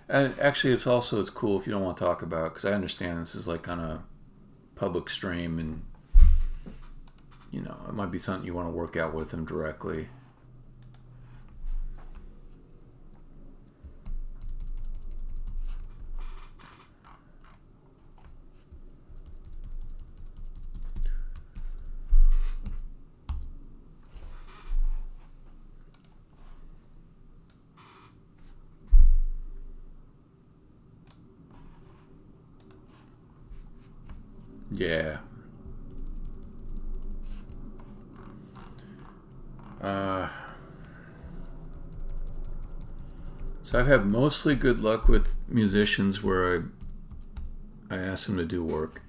A: And actually, it's cool if you don't want to talk about it, because I understand this is like on a public stream, and it might be something you want to work out with him directly. Yeah. So I've had mostly good luck with musicians where I ask them to do work.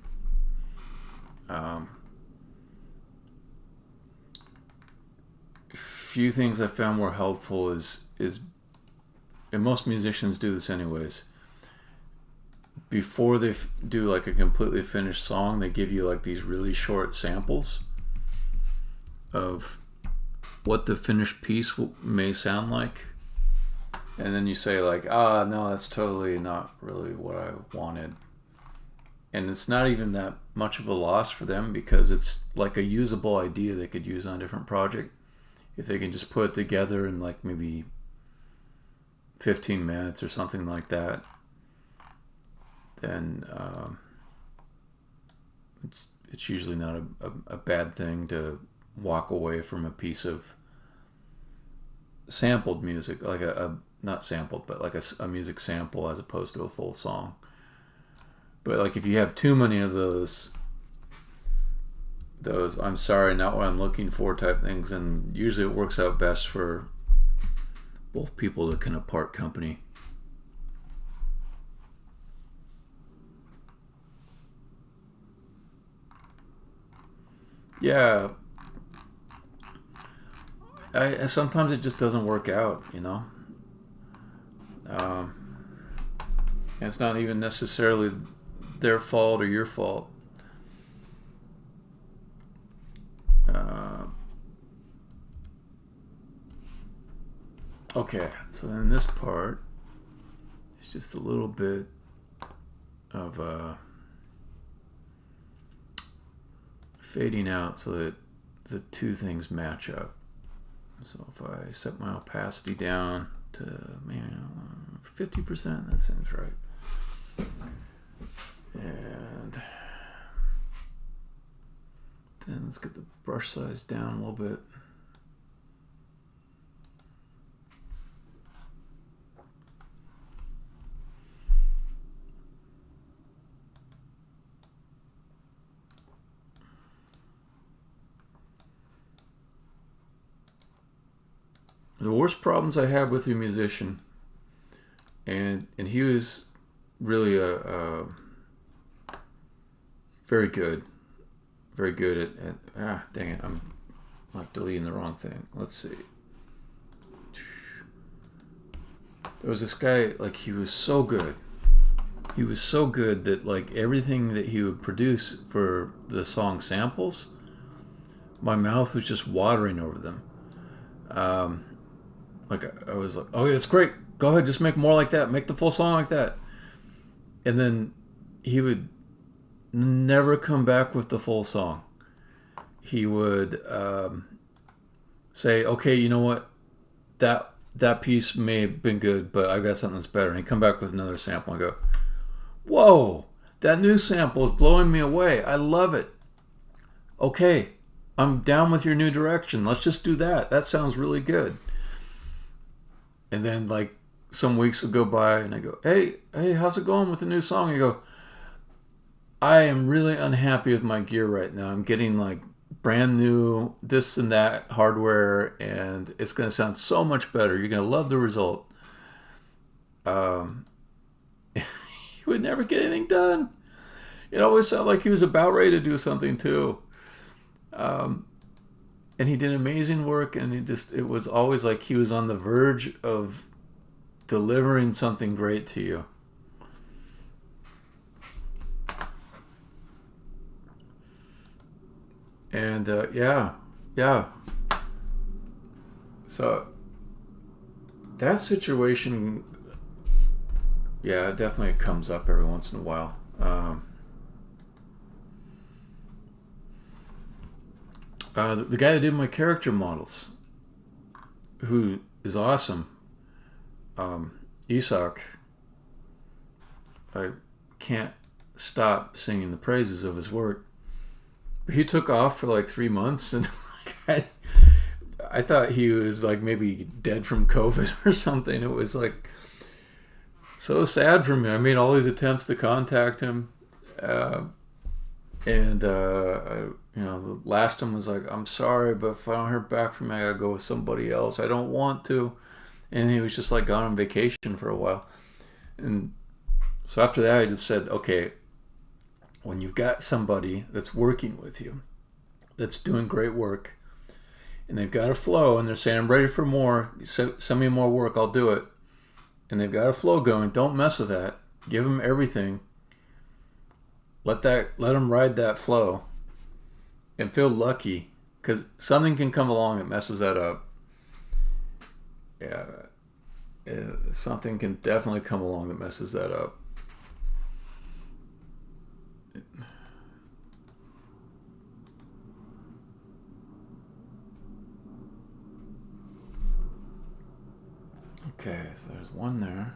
A: Few things I found more helpful is and most musicians do this anyways. Before they do like a completely finished song, they give you like these really short samples of what the finished piece may sound like, and then you say like, no, that's totally not really what I wanted. And it's not even that much of a loss for them, because it's like a usable idea they could use on a different project. If they can just put it together in like maybe 15 minutes or something like that, then it's usually not a bad thing to walk away from a piece of sampled music, like a not sampled, but like a music sample as opposed to a full song. But like if you have too many of those I'm sorry, not what I'm looking for type things, and usually it works out best for both people that can part company. Yeah, I sometimes it just doesn't work out, and it's not even necessarily their fault or your fault. Okay, so then this part is just a little bit of fading out so that the two things match up. So if I set my opacity down to 50%, that seems right. And then let's get the brush size down a little bit. The worst problems I have with a musician, and he was really a very good at dang it, I'm like deleting the wrong thing. Let's see. There was this guy, like he was so good that like everything that he would produce for the song samples, my mouth was just watering over them. Like I was like, oh, that's great. Go ahead, just make more like that. Make the full song like that. And then he would never come back with the full song. He would say, okay, you know what? That piece may have been good, but I got something that's better. And he'd come back with another sample and go, whoa, that new sample is blowing me away. I love it. Okay, I'm down with your new direction. Let's just do that. That sounds really good. And then like some weeks would go by and I go, hey, how's it going with the new song? And you go, I am really unhappy with my gear right now. I'm getting like brand new this and that hardware, and it's going to sound so much better. You're going to love the result. He would never get anything done. It always sounded like he was about ready to do something too. And he did amazing work, and it was always like he was on the verge of delivering something great to you. And yeah. So that situation, yeah, it definitely comes up every once in a while. The guy that did my character models, who is awesome, Isak, I can't stop singing the praises of his work. He took off for like 3 months, and I thought he was like maybe dead from COVID or something. It was like so sad for me. I made all these attempts to contact him, the last one was like, I'm sorry, but if I don't hear back from you, I gotta go with somebody else. I don't want to. And he was just like gone on vacation for a while. And so after that, I just said, okay, when you've got somebody that's working with you, that's doing great work, and they've got a flow, and they're saying, I'm ready for more, send me more work, I'll do it. And they've got a flow going, don't mess with that. Give them everything. Let them ride that flow. And feel lucky, because something can come along that messes that up. Yeah, something can definitely come along that messes that up. Okay, so there's one there.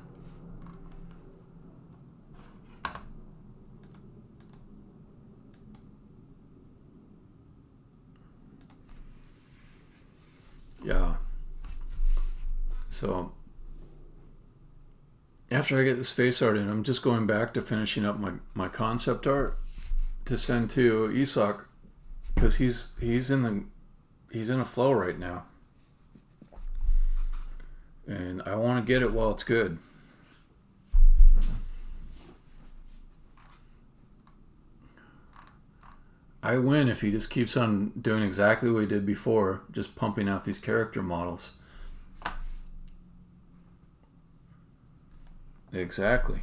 A: Yeah. So after I get this face art in, I'm just going back to finishing up my concept art to send to Isak, because he's in a flow right now, and I want to get it while it's good. I win if he just keeps on doing exactly what he did before, just pumping out these character models. Exactly.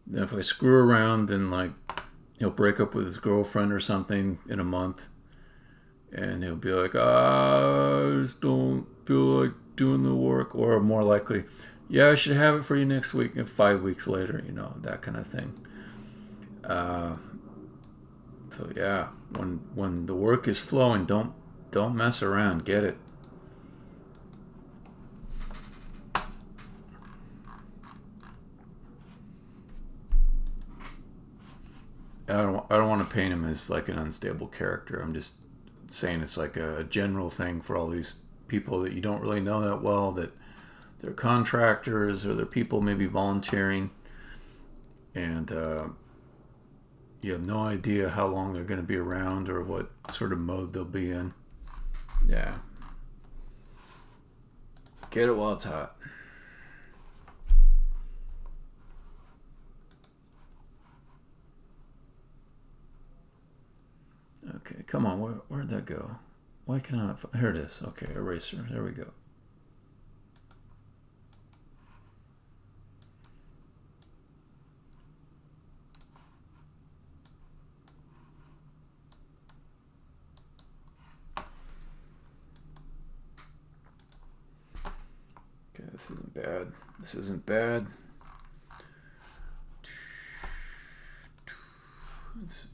A: And if I screw around, then like he'll break up with his girlfriend or something in a month, and he'll be like, I just don't feel like doing the work. Or more likely, yeah, I should have it for you next week, and 5 weeks later, that kind of thing. So yeah, when the work is flowing, don't mess around, get it. I don't want to paint him as like an unstable character. I'm just saying it's like a general thing for all these people that you don't really know that well, that they're contractors or they're people maybe volunteering, and you have no idea how long they're going to be around or what sort of mode they'll be in. Yeah. Get it while it's hot. Okay, come on. Where'd that go? Why can I not? Here it is. Okay, eraser. There we go. Okay, this isn't bad. This isn't bad. Let's see.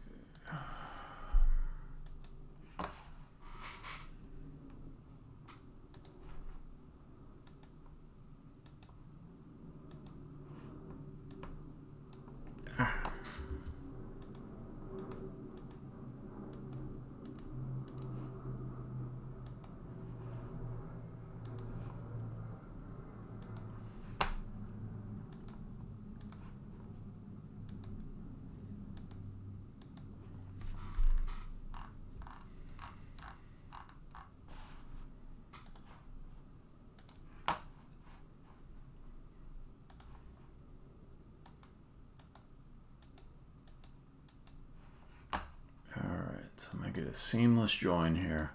A: get a seamless join here.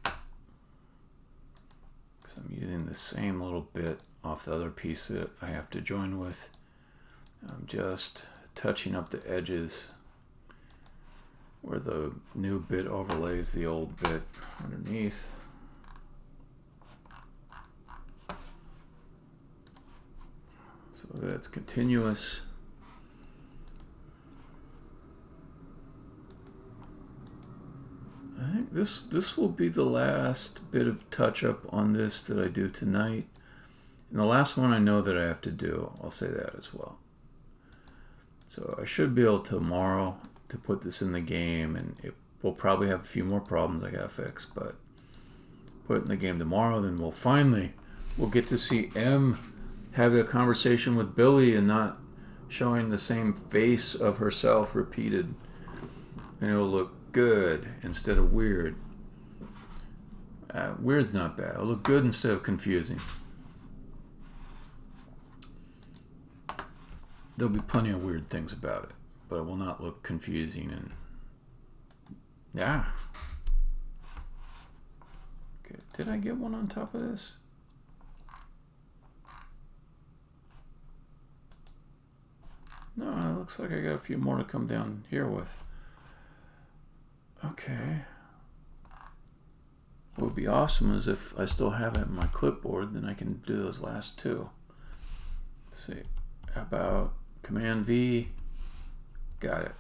A: Because I'm using the same little bit off the other piece that I have to join with. I'm just touching up the edges where the new bit overlays the old bit underneath. So that's continuous. I think this will be the last bit of touch up on this that I do tonight. And the last one I know that I have to do, I'll say that as well. So I should be able tomorrow to put this in the game, and it will probably have a few more problems I gotta fix, but put it in the game tomorrow, then we'll get to see M have a conversation with Billy and not showing the same face of herself repeated. And it'll look good instead of weird. Weird's not bad. It'll look good instead of confusing. There'll be plenty of weird things about it, but it will not look confusing and yeah. Okay, did I get one on top of this? No, it looks like I got a few more to come down here with. Okay. What would be awesome is if I still have it in my clipboard, then I can do those last two. Let's see. How about Command V? Got it.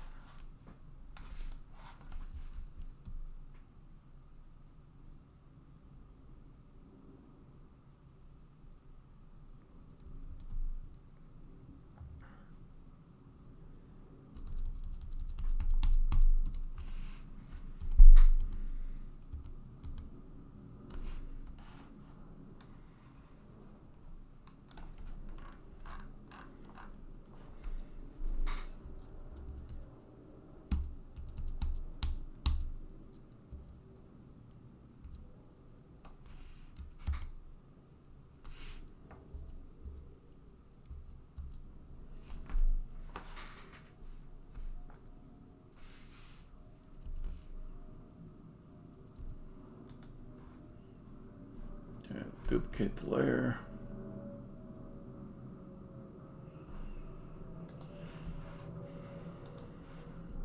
A: Duplicate the layer.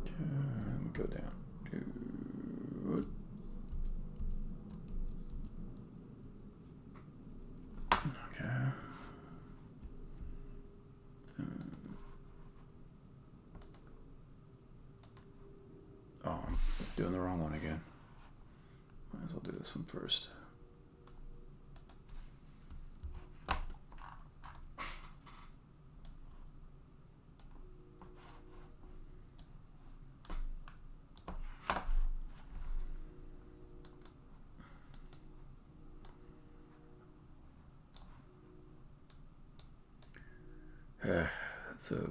A: Let me go down. Okay. Oh, I'm doing the wrong one again. Might as well do this one first. It's a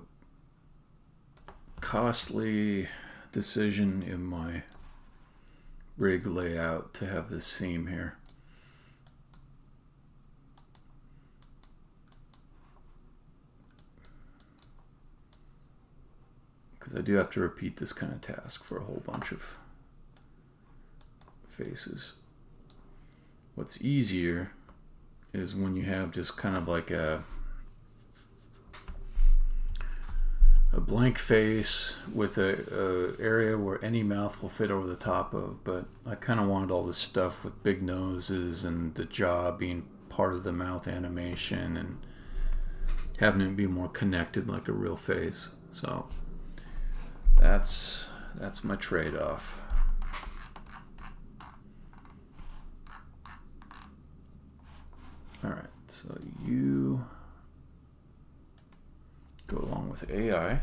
A: costly decision in my rig layout to have this seam here. Because I do have to repeat this kind of task for a whole bunch of faces. What's easier is when you have just kind of like a blank face with a area where any mouth will fit over the top of, but I kind of wanted all this stuff with big noses and the jaw being part of the mouth animation and having it be more connected like a real face. So that's my trade-off. All right, so you go along with AI.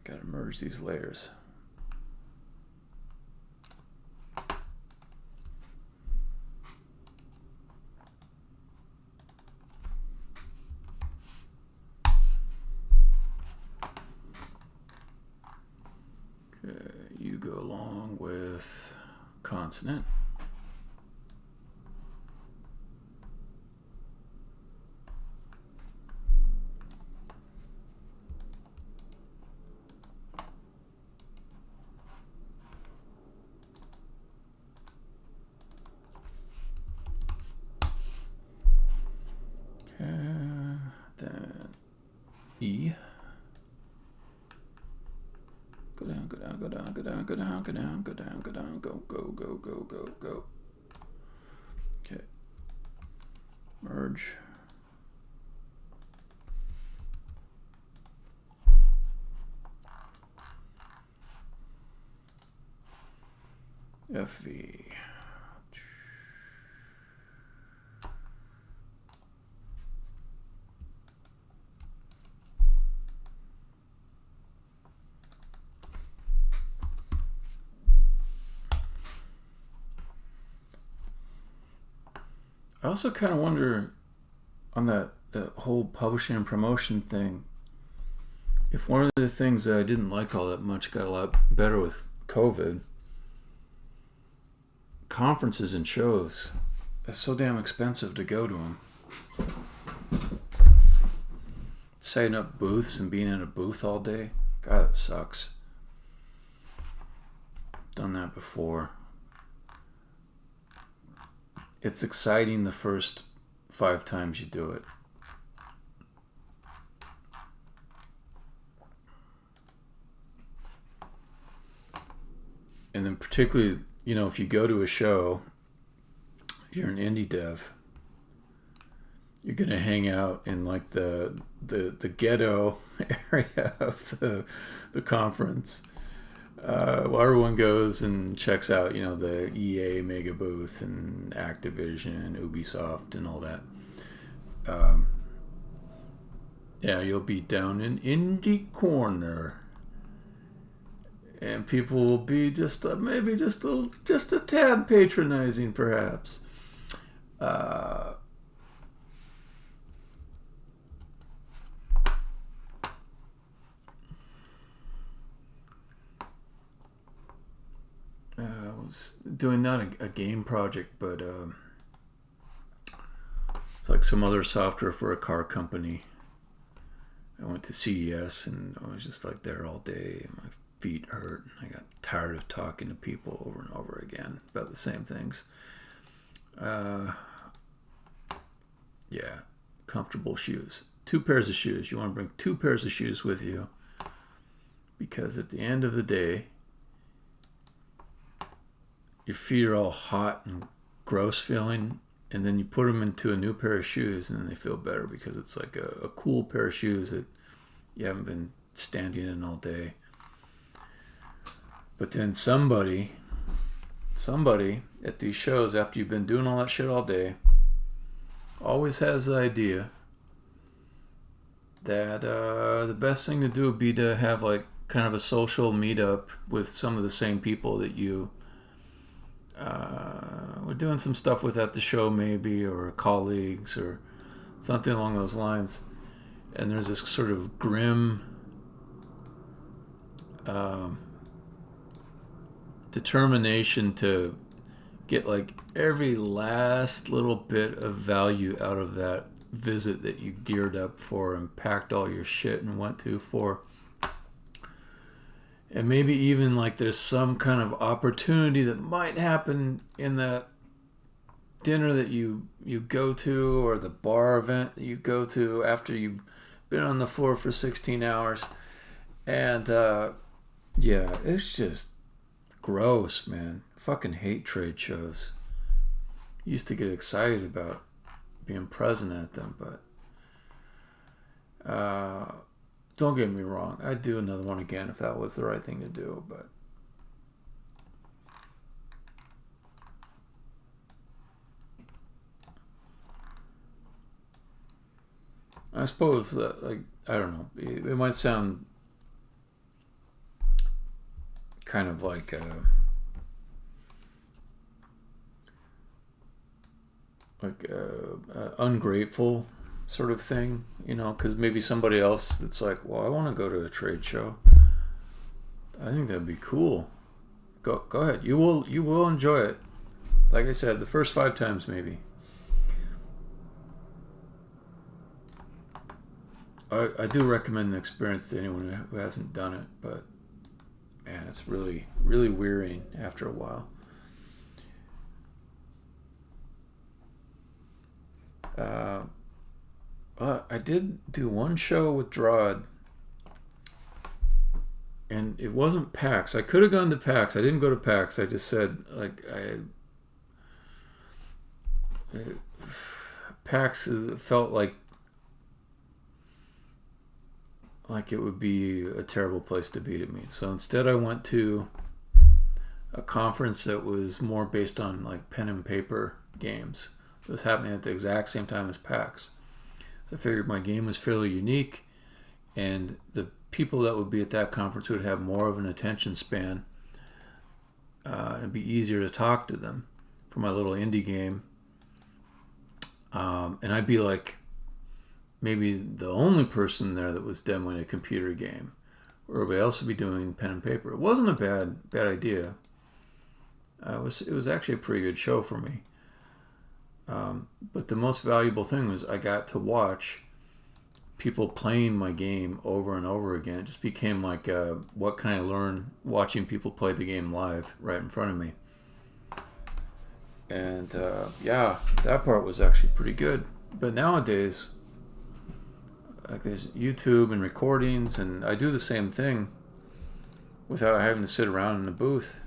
A: Got to merge these layers. Okay, you go along with consonant. E. Go down, go down, go down, go down, go down, go down, go down, go down, go, go, go, go, go, go. Okay. Merge. FV. I also kind of wonder on that whole publishing and promotion thing, if one of the things that I didn't like all that much got a lot better with COVID, conferences and shows. It's so damn expensive to go to them. Setting up booths and being in a booth all day, God, that sucks. Done that before. It's exciting the first 5 times you do it. And then particularly, you know, if you go to a show, you're an indie dev, you're going to hang out in like the ghetto area of the conference. Well, everyone goes and checks out, you know, the EA mega booth and Activision, Ubisoft, and all that. Yeah, you'll be down in indie corner, and people will be just maybe just a tad patronizing, perhaps. I was doing not a game project, but it's like some other software for a car company. I went to CES and I was just like there all day, and my feet hurt, and I got tired of talking to people over and over again about the same things. Yeah, comfortable shoes. 2 pairs of shoes. You want to bring 2 pairs of shoes with you, because at the end of the day, your feet are all hot and gross feeling, and then you put them into a new pair of shoes, and then they feel better because it's like a cool pair of shoes that you haven't been standing in all day. But then somebody at these shows, after you've been doing all that shit all day, always has the idea that the best thing to do would be to have like kind of a social meetup with some of the same people that you we're doing some stuff with at the show, maybe, or colleagues or something along those lines. And there's this sort of grim determination to get like every last little bit of value out of that visit that you geared up for and packed all your shit and went to for. And maybe even like there's some kind of opportunity that might happen in that dinner that you go to, or the bar event that you go to after you've been on the floor for 16 hours. And yeah, it's just gross, man. Fucking hate trade shows. Used to get excited about being present at them, but don't get me wrong, I'd do another one again if that was the right thing to do, but I suppose like, I don't know, it might sound kind of like ungrateful sort of thing, you know, because maybe somebody else that's like, well, I want to go to a trade show. I think that'd be cool. Go ahead. You will enjoy it. Like I said, the first 5 times maybe. I do recommend the experience to anyone who hasn't done it, but man, it's really, really wearying after a while. I I did do one show with Drod, and it wasn't PAX. I could have gone to PAX. I didn't go to PAX. I just said, like, PAX felt like it would be a terrible place to be to me. So instead I went to a conference that was more based on like pen and paper games. It was happening at the exact same time as PAX. So I figured my game was fairly unique, and the people that would be at that conference would have more of an attention span. It'd be easier to talk to them for my little indie game. And I'd be like maybe the only person there that was demoing a computer game. Everybody else would be doing pen and paper. It wasn't a bad idea. It was actually a pretty good show for me. But the most valuable thing was I got to watch people playing my game over and over again. It just became like, what can I learn watching people play the game live right in front of me? And yeah, that part was actually pretty good. But nowadays, like, there's YouTube and recordings, and I do the same thing without having to sit around in the booth.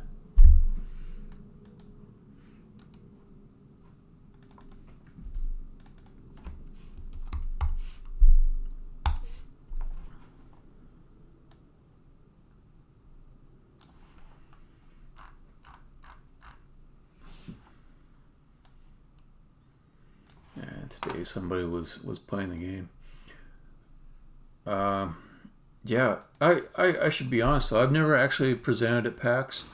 A: And today somebody was playing the game. Yeah, I should be honest though, I've never actually presented at PAX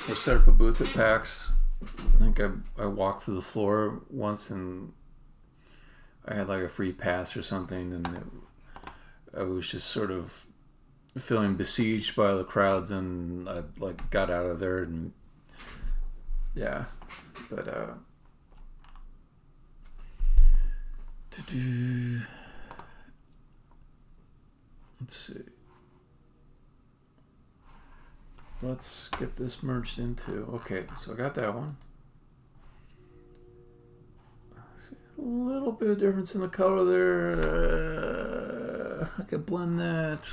A: or set up a booth at PAX. I think I walked through the floor once, and I had like a free pass or something, and I was just sort of feeling besieged by the crowds, and I like got out of there, and yeah, but let's see. Let's get this merged into. Okay, so I got that one. See, a little bit of difference in the color there. I could blend that.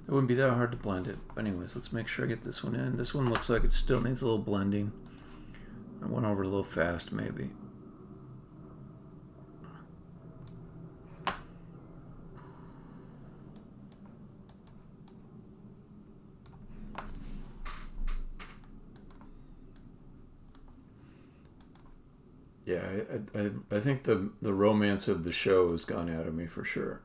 A: It wouldn't be that hard to blend it. Anyways, let's make sure I get this one in. This one looks like it still needs a little blending. I went over a little fast, maybe. Yeah, I think the romance of the show has gone out of me for sure.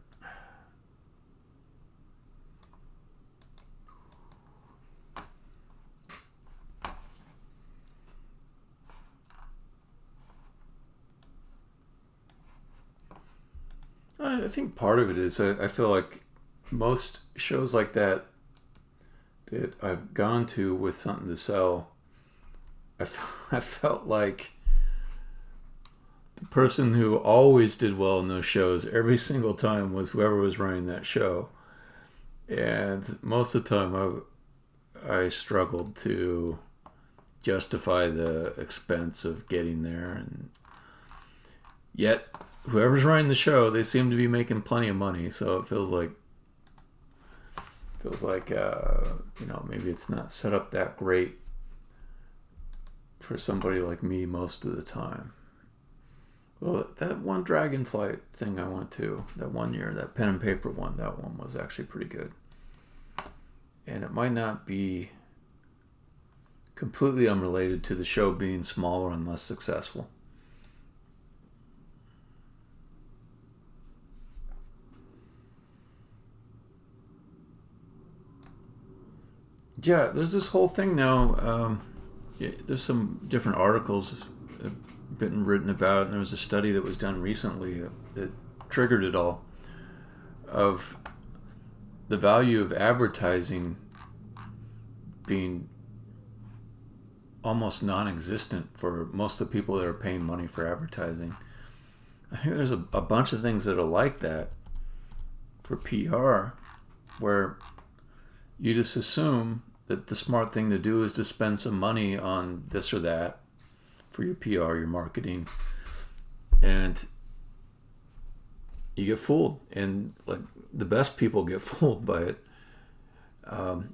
A: I think part of it is I feel like most shows like that I've gone to with something to sell, I felt like the person who always did well in those shows every single time was whoever was running that show. And most of the time I struggled to justify the expense of getting there, and yet whoever's running the show, they seem to be making plenty of money, so it feels like maybe it's not set up that great for somebody like me most of the time. Well, that one Dragonflight thing I went to, that one year, that pen and paper one, that one was actually pretty good. And it might not be completely unrelated to the show being smaller and less successful. Yeah, there's this whole thing now. There's some different articles been written about, and there was a study that was done recently that triggered it all, of the value of advertising being almost non-existent for most of the people that are paying money for advertising. I think there's a bunch of things that are like that for PR, where you just assume that the smart thing to do is to spend some money on this or that for your PR, your marketing. And you get fooled, and like the best people get fooled by it.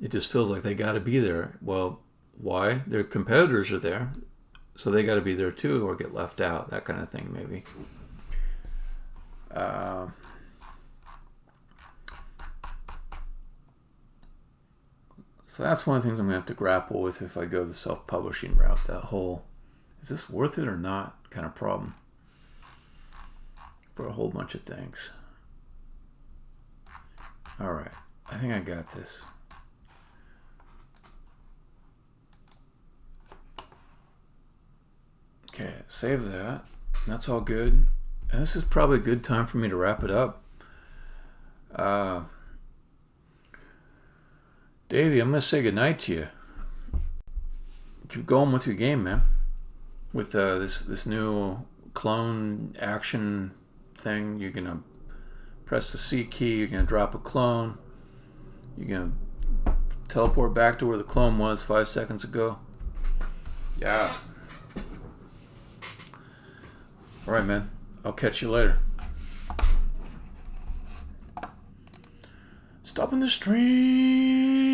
A: It just feels like they got to be there. Well, why? Their competitors are there, so they got to be there too, or get left out. That kind of thing, maybe. So that's one of the things I'm going to have to grapple with if I go the self-publishing route. That whole, is this worth it or not kind of problem for a whole bunch of things. All right, I think I got this. Okay, save that. That's all good. And this is probably a good time for me to wrap it up. Davey, I'm going to say goodnight to you. Keep going with your game, man. With this new clone action thing, you're going to press the C key, you're going to drop a clone, you're going to teleport back to where the clone was 5 seconds ago. Yeah. All right, man. I'll catch you later. Stopping the stream.